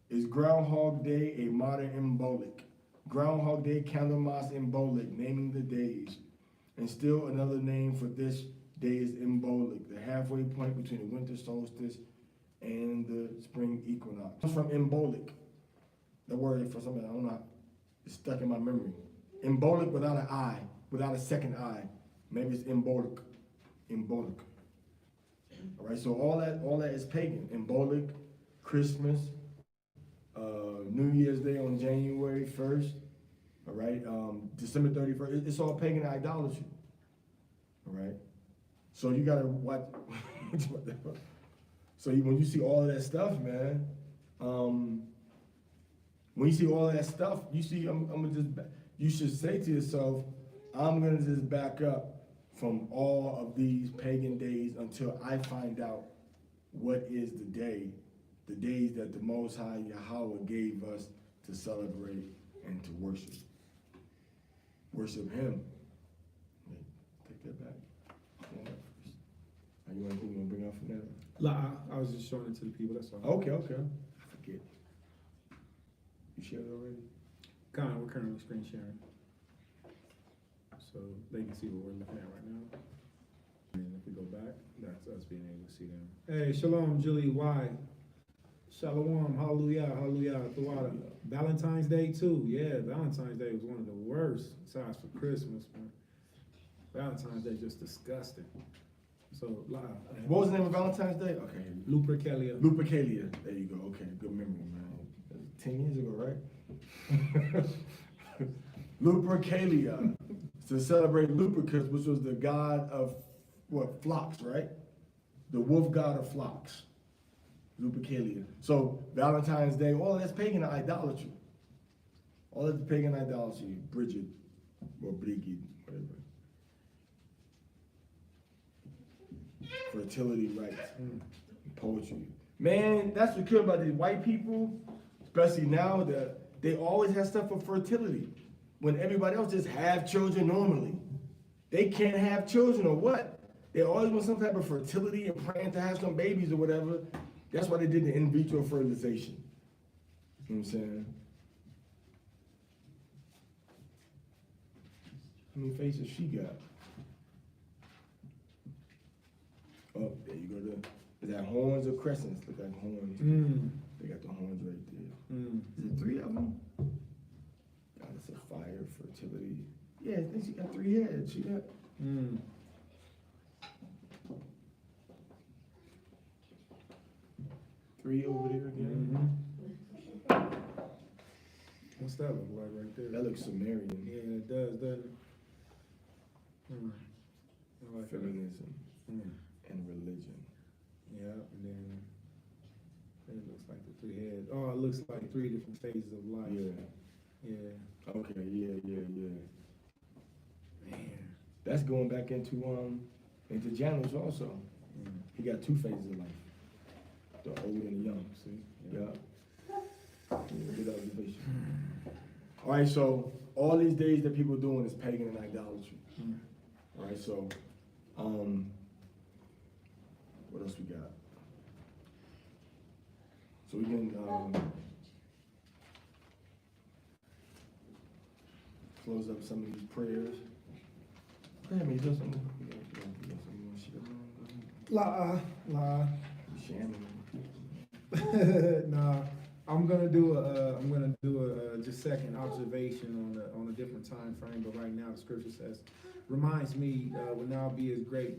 Is Groundhog Day a modern embolic? Groundhog Day, Candlemas embolic, naming the days. And still another name for this day is embolic, the halfway point between the winter solstice and the spring equinox. Comes from embolic. The word for something I don't know, it's stuck in my memory. Embolic without an I, without a second I. Maybe it's embolic. Embolic. All right, so all that is pagan. Embolic, Christmas, New Year's Day on January 1st, all right, December 31st, it's all pagan idolatry, all right? So you gotta watch, so when you see all of that stuff, man, when you see all of that stuff, you see, you should say to yourself, I'm gonna just back up from all of these pagan days until I find out what is the days that the Most High Yahweh gave us to celebrate and to worship. Worship Him. Wait, take that back. Are you want to bring out from there? I was just showing it to the people, that's all. Okay. I forget. You shared it already? We're currently screen sharing. So they can see what we're looking at right now. And if we go back, that's us being able to see them. Hey, shalom, Julie Y. Shalom, hallelujah, Thawada. Valentine's Day too, yeah, Valentine's Day was one of the worst, besides for Christmas, man. Valentine's Day just disgusting. So, What was the name of Valentine's Day? Okay. Lupercalia. Lupercalia. There you go. Okay, good memory, man. 10 years ago, right? Lupercalia. To celebrate Lupercus, which was the god of flocks, right? The wolf god of flocks. Lupercalia. So Valentine's Day, all that's pagan idolatry. All that's pagan idolatry. Bridget or Brigid, whatever. Fertility rites, poetry. Man, that's what kills about these white people, especially now, that they always have stuff for fertility. When everybody else just have children normally. They can't have children or what? They always want some type of fertility and praying to have some babies or whatever. That's why they did the in vitro fertilization. You know what I'm saying? How many faces she got? Oh, there you go. Is that horns or crescents? Look like horns. They got the horns right there. Is it 3 of them? Goddess of fire, fertility. Yeah, I think she got 3 heads. She got. 3 over there again. What's that look like right there? That looks Sumerian. Yeah, it does, doesn't it? I like that. Feminism and religion. Yeah, and then it looks like the 3 heads. Oh, it looks like 3 different phases of life. Yeah. Okay, yeah. Man. That's going back into Janus also. He got 2 phases of life. The old and the young. See? Yeah. Good observation. All right, so all these days that people are doing is pagan and idolatry. All right, so what else we got? So we can close up some of these prayers. Go ahead, man. You got something? You got something you want to share? La. You sharing? Nah, I'm gonna do a just second observation on a different time frame. But right now, the scripture says, reminds me, when thou be with great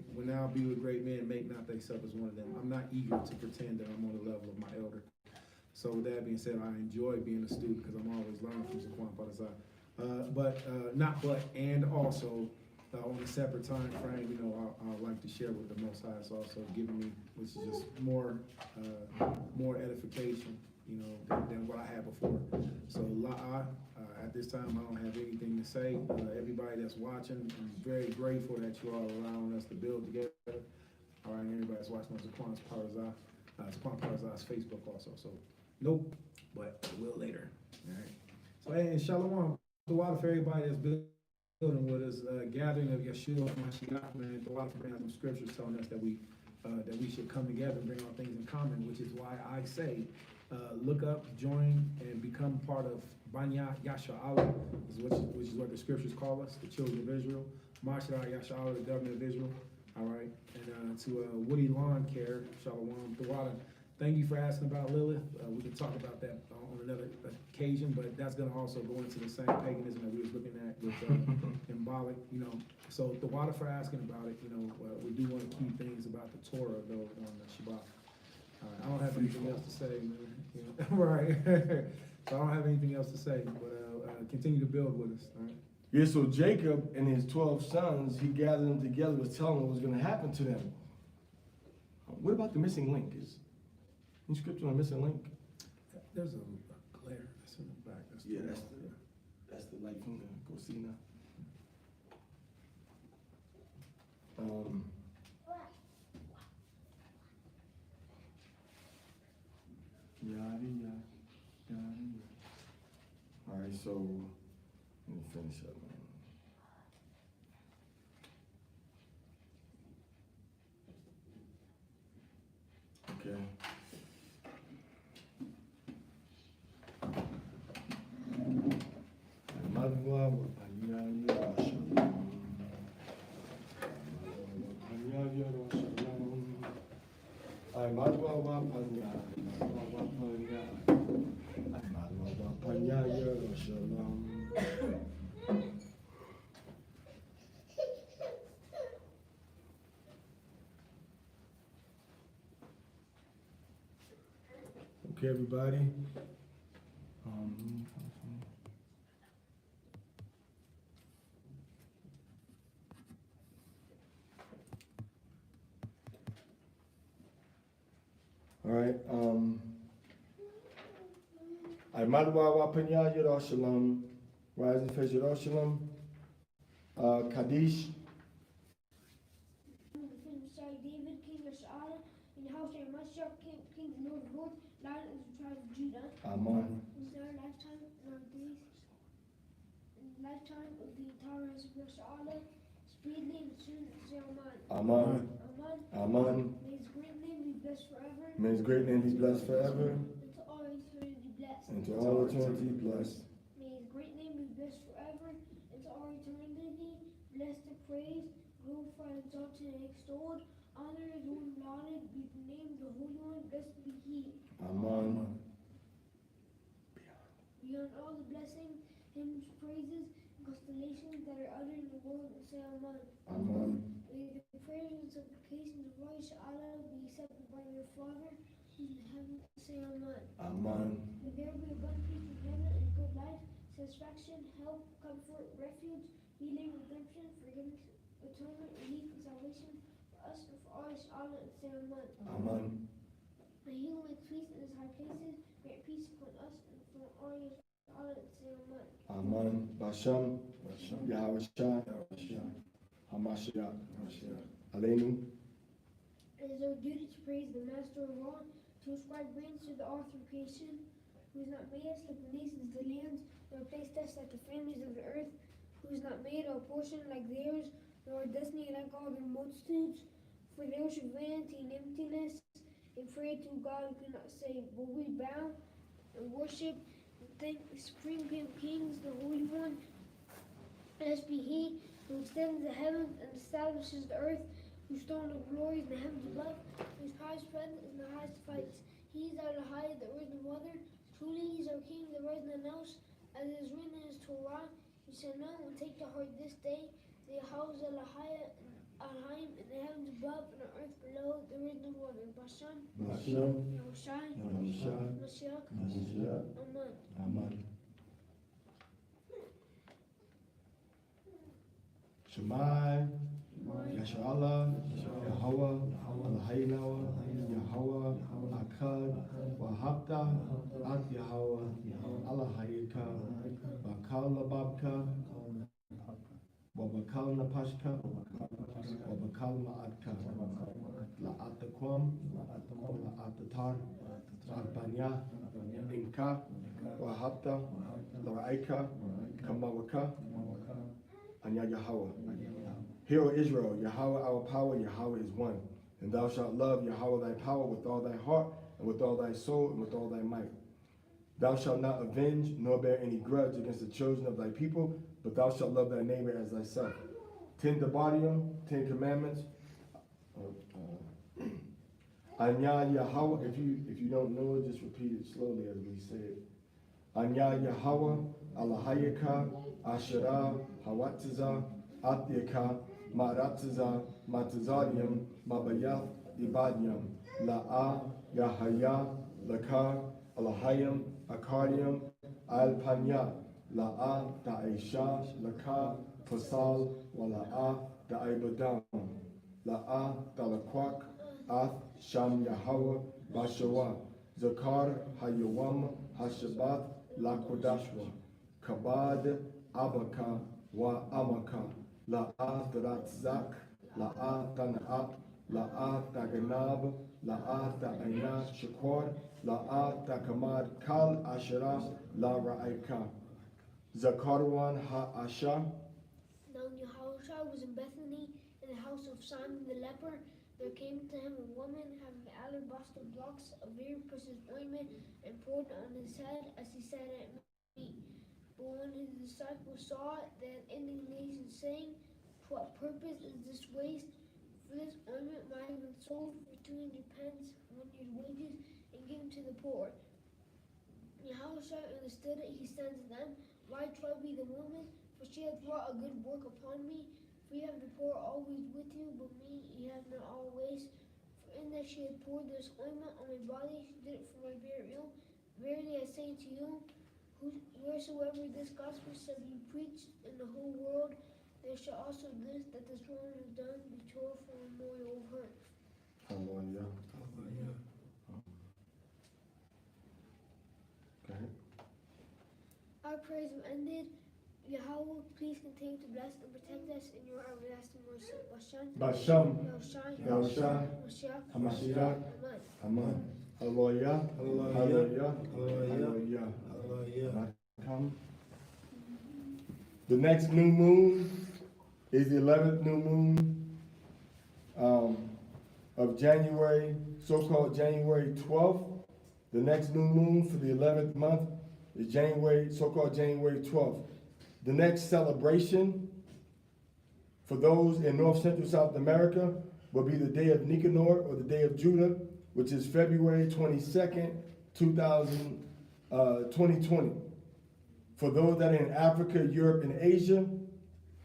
men, make not thyself as one of them. I'm not eager to pretend that I'm on the level of my elder. So with that being said, I enjoy being a student because I'm always learning from Zaquan Padazai. And also on a separate time frame, I like to share what the Most High has also given me, which is just more edification you know, than what I had before. So La'a, at this time, I don't have anything to say. Everybody that's watching, I'm very grateful that you all are allowing us to build together. All right, and everybody that's watching on Zaquan's Parazah's Facebook also. So, nope, but I will later. All right. So, hey, and Shalom. The water for everybody that's building with us, gathering of Yeshua, Mashiach, man. The water for bringing some scriptures telling us that we should come together and bring all things in common, which is why I say, look up, join, and become part of Banya Yasha'Allah, which is what the scriptures call us, the children of Israel. Mashiach Yasha'Allah, the government of Israel. All right, and to Woody Lawn Care, Shalom, Tawada, thank you for asking about Lilith. We can talk about that on another occasion, but that's going to also go into the same paganism that we was looking at with symbolic, you know. So Tawada for asking about it, you know, we do want to keep things about the Torah, though, on the Shabbat. I don't have anything else to say, man. You know? Right. So I don't have anything else to say, but continue to build with us, all right? Yeah, so Jacob and his 12 sons, he gathered them together, was telling them what was going to happen to them. What about the missing link? Is any scripture on the missing link? There's a glare that's in the back. That's That's the light from the Cosina. All right, so let me finish up. Okay. Okay, everybody. All right. I Madwa Wapanya Yerushalayim, Rising Face Yerushalayim, Kaddish. David, king of Saul, and Hoshea Mashiach, king of North Lord, Lion of the tribe of Judah. Amen. In our lifetime, in our days, in the lifetime of the entire house of Saul, speedily and soon say Amen. Amen. Amen. Amen. May his great name be blessed forever. May his great name be blessed forever. And to all eternity blessed. And to all eternity blessed. May his great name be blessed forever. And to all eternity blessed and praised, glorified, exalted, and extolled. Honor is one lauded, be named the Holy One, blessed be he. Amen. Beyond all the blessings, hymns, praises, and constellations that are uttered in the world, and say Amen. Amen. May the prayers and supplications of Rosh Allah be accepted by your Father, who's in heaven, and say Amen. Amen. May there be abundant peace in heaven and good life, satisfaction, help, comfort, refuge, healing, redemption, forgiveness, atonement, relief, and salvation for us and for all Rosh Allah, and say Amen. Amen. May he who makes peace in his high places grant peace upon us and for all Rosh Allah, and say Amen. Amen. Bashem. Yahweh Shai. Hamashiach. Aleinu. It is our duty to praise the Master of all, to ascribe reigns to the author of creation, who has not made us like the nations of the lands, nor placed us like the families of the earth, who has not made our portion like theirs, nor our destiny like all their multitudes. For they worship vanity and emptiness, and pray to God who cannot save. But we bow and worship and thank the Supreme King of Kings, the Holy One. Blessed be He who extends the heavens and establishes the earth, whose throne of glory is the heavens above, whose highest presence is the highest heights. He is our high, there is no other. Truly He is our King, there is none else. As it is written in His Torah, He shall know and take to heart this day, the house of Lahaya and Alhaim, in the heavens above and the earth below, there is no other. Bashan, Yahushai, Mashiach, Amen. Amen. Shemai. Yasharallah. Yahweh. Eloheinu. Yahweh. Akkad, Wahapta, At Yahweh, Alahayika, Bakal Lababka, Wabakal Napashka, Wabakal Ma'atka, La'atakwam, La'atatar, La'atbanya, Inka, Wahapta, La'aika, Kamawaka, Anya Yahweh. Hear, O Israel, Yahweh our power, Yahweh is one. And thou shalt love Yahweh thy power with all thy heart, and with all thy soul, and with all thy might. Thou shalt not avenge, nor bear any grudge against the children of thy people, but thou shalt love thy neighbor as thyself. 10 Debartium, 10 Commandments. Anya Yahweh, if you don't know it, just repeat it slowly as we say it. Anya Yahweh, Alahayaka, Asherah, Hawatza, Atyaka, Maratza, Matazadium, Mabayath, Ibadium, La'a, Yahaya, Laka, Alahayim, Akardium, Alpanya, La'a, Da'isha, Laka, Fasal, Wala'a, Da'ibadam, La'a, Dalakwak, Ath, Sham Yahweh, Bashawa, Zakar, Hayawam, Hashabat, Lakodashwa, Kabad, Abaka, Wa Amaka, La'a Daratzak, La'a Tana'at, La'a Taganab, La'a Ta'ayna Shakor, La'a Takamad Kal Asherah, La Ra'aika. Zakarwan Ha'asha. Now Yahushua was in Bethany in the house of Simon the leper. There came to him a woman having alabaster blocks of very precious ointment and poured it on his head as he sat at meat. But when his disciples saw it, they had indignation, saying, "To what purpose is this waste? For this ointment might have been sold for 200 pence, 1 year's wages, and given to the poor." Yahushua understood it. He said to them, "Why trouble the woman? For she hath wrought a good work upon me. For you have the poor always with you, but me ye have not always. For in that she had poured this ointment on my body, she did it for my burial. Verily I say to you, wheresoever this gospel shall be preached in the whole world, there shall also this that this woman has done be told for a memorial of her." Hallelujah. Okay. Our prayers have ended. Yahweh, please continue to bless and protect us in your everlasting mercy. Basham, Yahushua, Yahusha, Mashiach, Hamashiach, Amen. Amen. Hallelujah. Hallelujah. Hallelujah. Hallelujah. Come. The next new moon is the 11th new moon of January, so-called January 12th. The next new moon for the 11th month is so-called January 12th. The next celebration for those in North Central South America will be the Day of Nicanor, or the Day of Judah, which is February 22nd, 2020. For those that are in Africa, Europe, and Asia,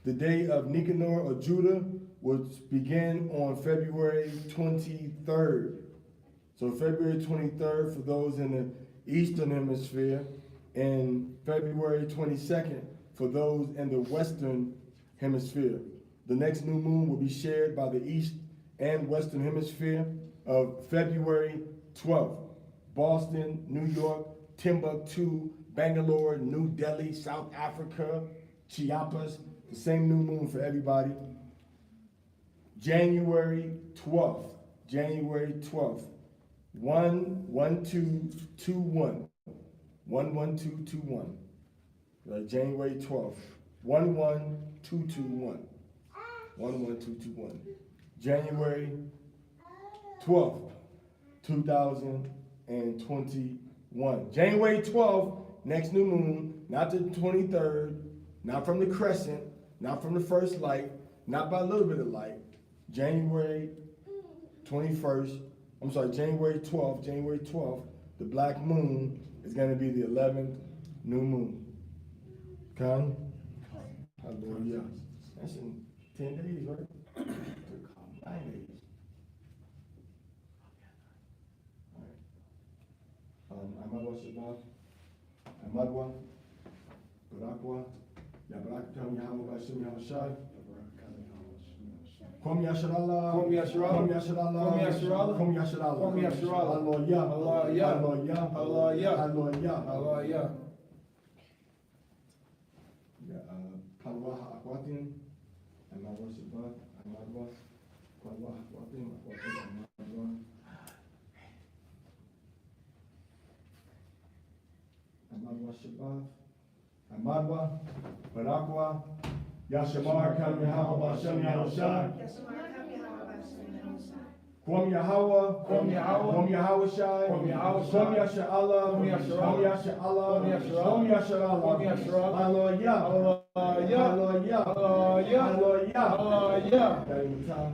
the Day of Nicanor or Judah will begin on February 23rd. So February 23rd for those in the Eastern Hemisphere, and February 22nd for those in the Western Hemisphere. The next new moon will be shared by the East and Western Hemisphere of February 12th. Boston, New York, Timbuktu, Bangalore, New Delhi, South Africa, Chiapas, the same new moon for everybody. January 12th, 11221. 11221. January 12th, 11221. 11221. January 12th, 2021. January 12th, next new moon, not the 23rd, not from the crescent, not from the first light, not by a little bit of light. January 12th, the black moon is going to be the 11th new moon. Come? Hallelujah. That's in 10 days, right? 9 days. Amadwa Shabbat, Amadwa, Barakwa, Yabarakam Yahweh Bashim Yahushai. Kom Yasharallah. Kom Yasharallah. Kom Yasharallah. Kom Yasharallah. Kom Yasharallah. Kom Yasharallah. Hallelujah. Hallelujah. Hallelujah. Hallelujah. Hallelujah. Hallelujah. Kalwa Akwatin. Amadwa Shabbat. Amadwa. Kalwa Akwatin. Amadwa. Amadwa Shabbat. Amadwa. Barakwa. Yashamar Kam Yahweh Bashem Yahushai. Kwam Yahweh, Kwam Yahweh, Kwam Yahweh Shai, Kwam Yahweh Shai, Kwam Yasharallah, Kwam Yasharallah, Kwam Yasharallah, Kwam Yasharallah, Kwam Kwam Yasharallah, Hallelujah, Hallelujah, Hallelujah, Hallelujah, Hallelujah, Hallelujah. That in time.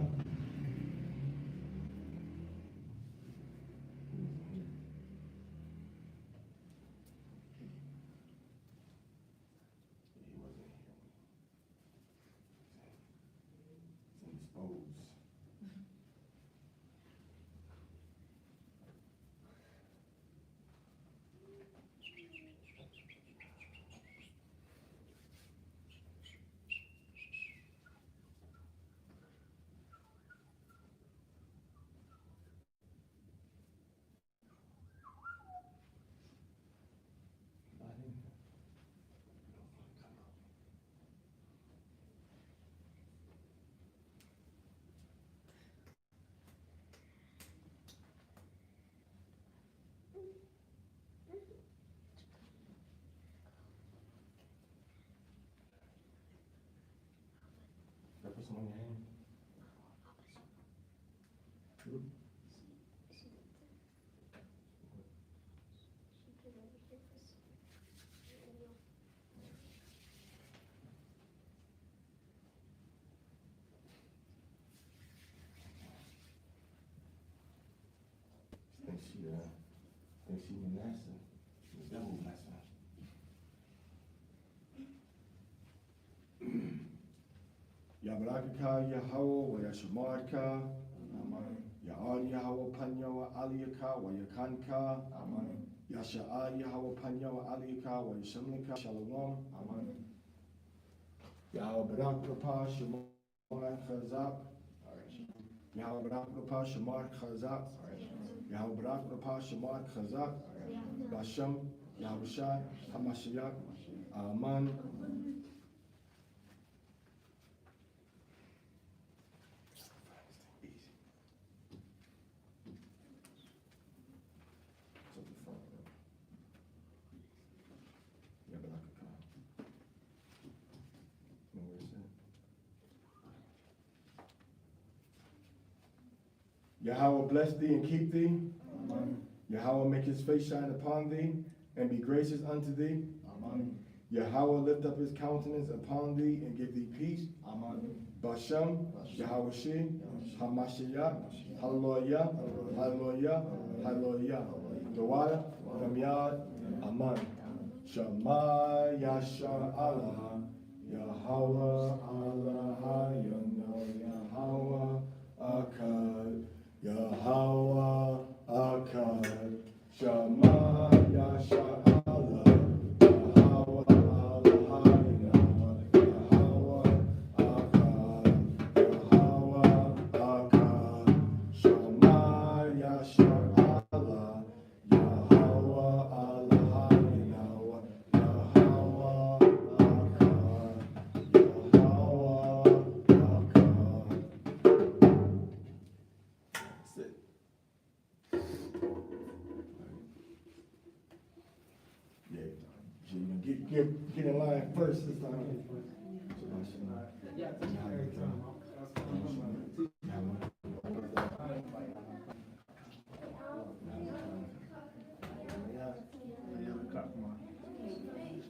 Put some on your hand. Think she Manasseh. The devil Manasseh. Yabarakaka Yahweh wa Yashamarka. Amen. Ya'al Yahweh Panya wa Aliyaka wa Yakanka. Amen. Yasha'al Yahweh Panya wa Aliyaka wa Yashamlika. Shalom. Amen. Yahweh Barak Rapa Shemar Chazak. Yahweh Barak Rapa Shemar Chazak. Yahweh Barak Rapa Shemar Chazak. Bashem Yahweh Shai Hamashiach. Amen. Yahweh bless thee and keep thee. Amen. Yahweh make his face shine upon thee and be gracious unto thee. Amen. Yahweh lift up his countenance upon thee and give thee peace. Amen. Bashem, Yahweh Shi, Hamashiach, Hallelujah, Hallelujah, Hallelujah. Dawada, Ramyad, Aman. Shema Yasha Allah, Yahweh Allah Hayana, Yahweh Akkad, Yahweh Akkad. Shema Yasha Allah, Yahweh Allah Hayana, Yahweh Akkad, Yahweh Akkad. Shema Yasha Allah, Yahweh Allah Hayana, Yahweh Akkad, Yahweh Akkad. That's it. Yeah, get in line first this time.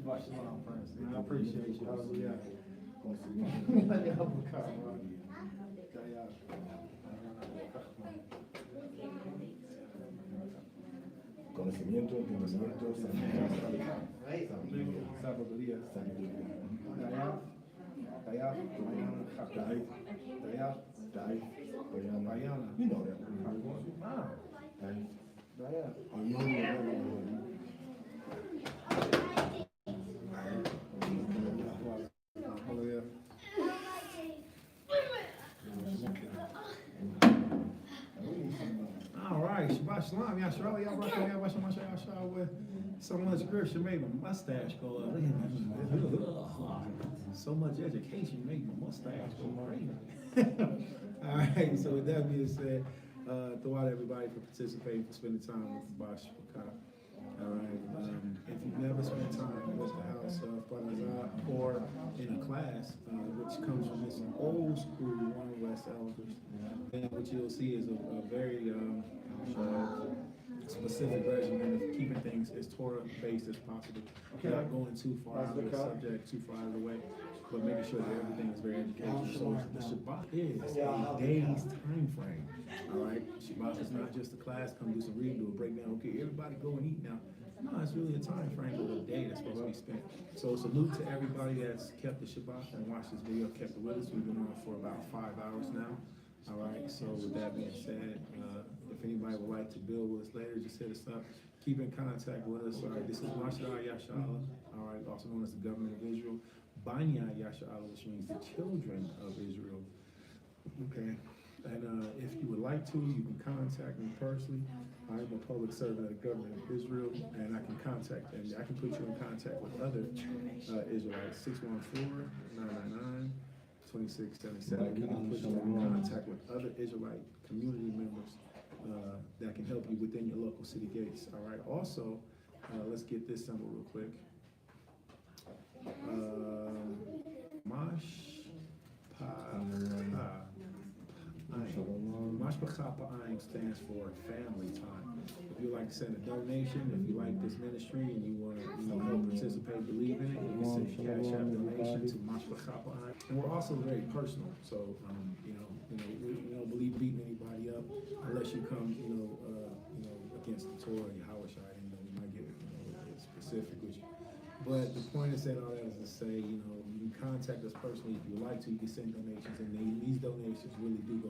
I appreciate you. Hallelujah. Conocimiento, entendimiento, Sabiduría. Bayana. You know that. Ah, Daya. Oh, you know that. Hallelujah. Shalom, Yashar, y'all rock out, Yashar, with so much scripture made my mustache go up. So much education made my mustache go crazy. All right, so with that being said, throw out everybody for participating, for spending time with the Bosh Shakar. All right, if you've never spent time with the house of Panazah or in a class, which comes from this old school One West elders, then what you'll see is a very specific regimen of keeping things as Torah based as possible. Not going too far out of the subject, too far out of the way, but making sure that everything is very educational. So the Shabbat is a day's time frame. All right, Shabbat is not just a class, come do some reading, do a breakdown. Okay, everybody go and eat now. No, it's really a time frame of a day that's supposed to be spent. So salute to everybody that's kept the Shabbat and watched this video, kept it with us. We've been on for about 5 hours now. All right, so with that being said, if anybody would like to build with us later, just hit us up. Keep in contact with us. All right, this is Mashar Yashala, all right, also known as the government of Israel. Banya Yashala, which means the children of Israel. Okay, and if you would like to, you can contact me personally. I am a public servant of the government of Israel, and I can contact, and I can put you in contact with other Israelites, 614-999-2677. We can put you in contact with other Israelite community members that can help you within your local city gates. All right. Also, let's get this symbol real quick. Mashpacha Pa'ayin stands for family time. If you like to send a donation, if you like this ministry and you want to help participate, believe in it, you can send a cash app donation to Mashpacha Pa'ayin. And we're also very personal, so we don't believe beating anybody up unless you come against the Torah and Yahushua, we might get specific with you. But the point of saying all that is to say, you can contact us personally if you would like to. You can send donations, and these donations really do go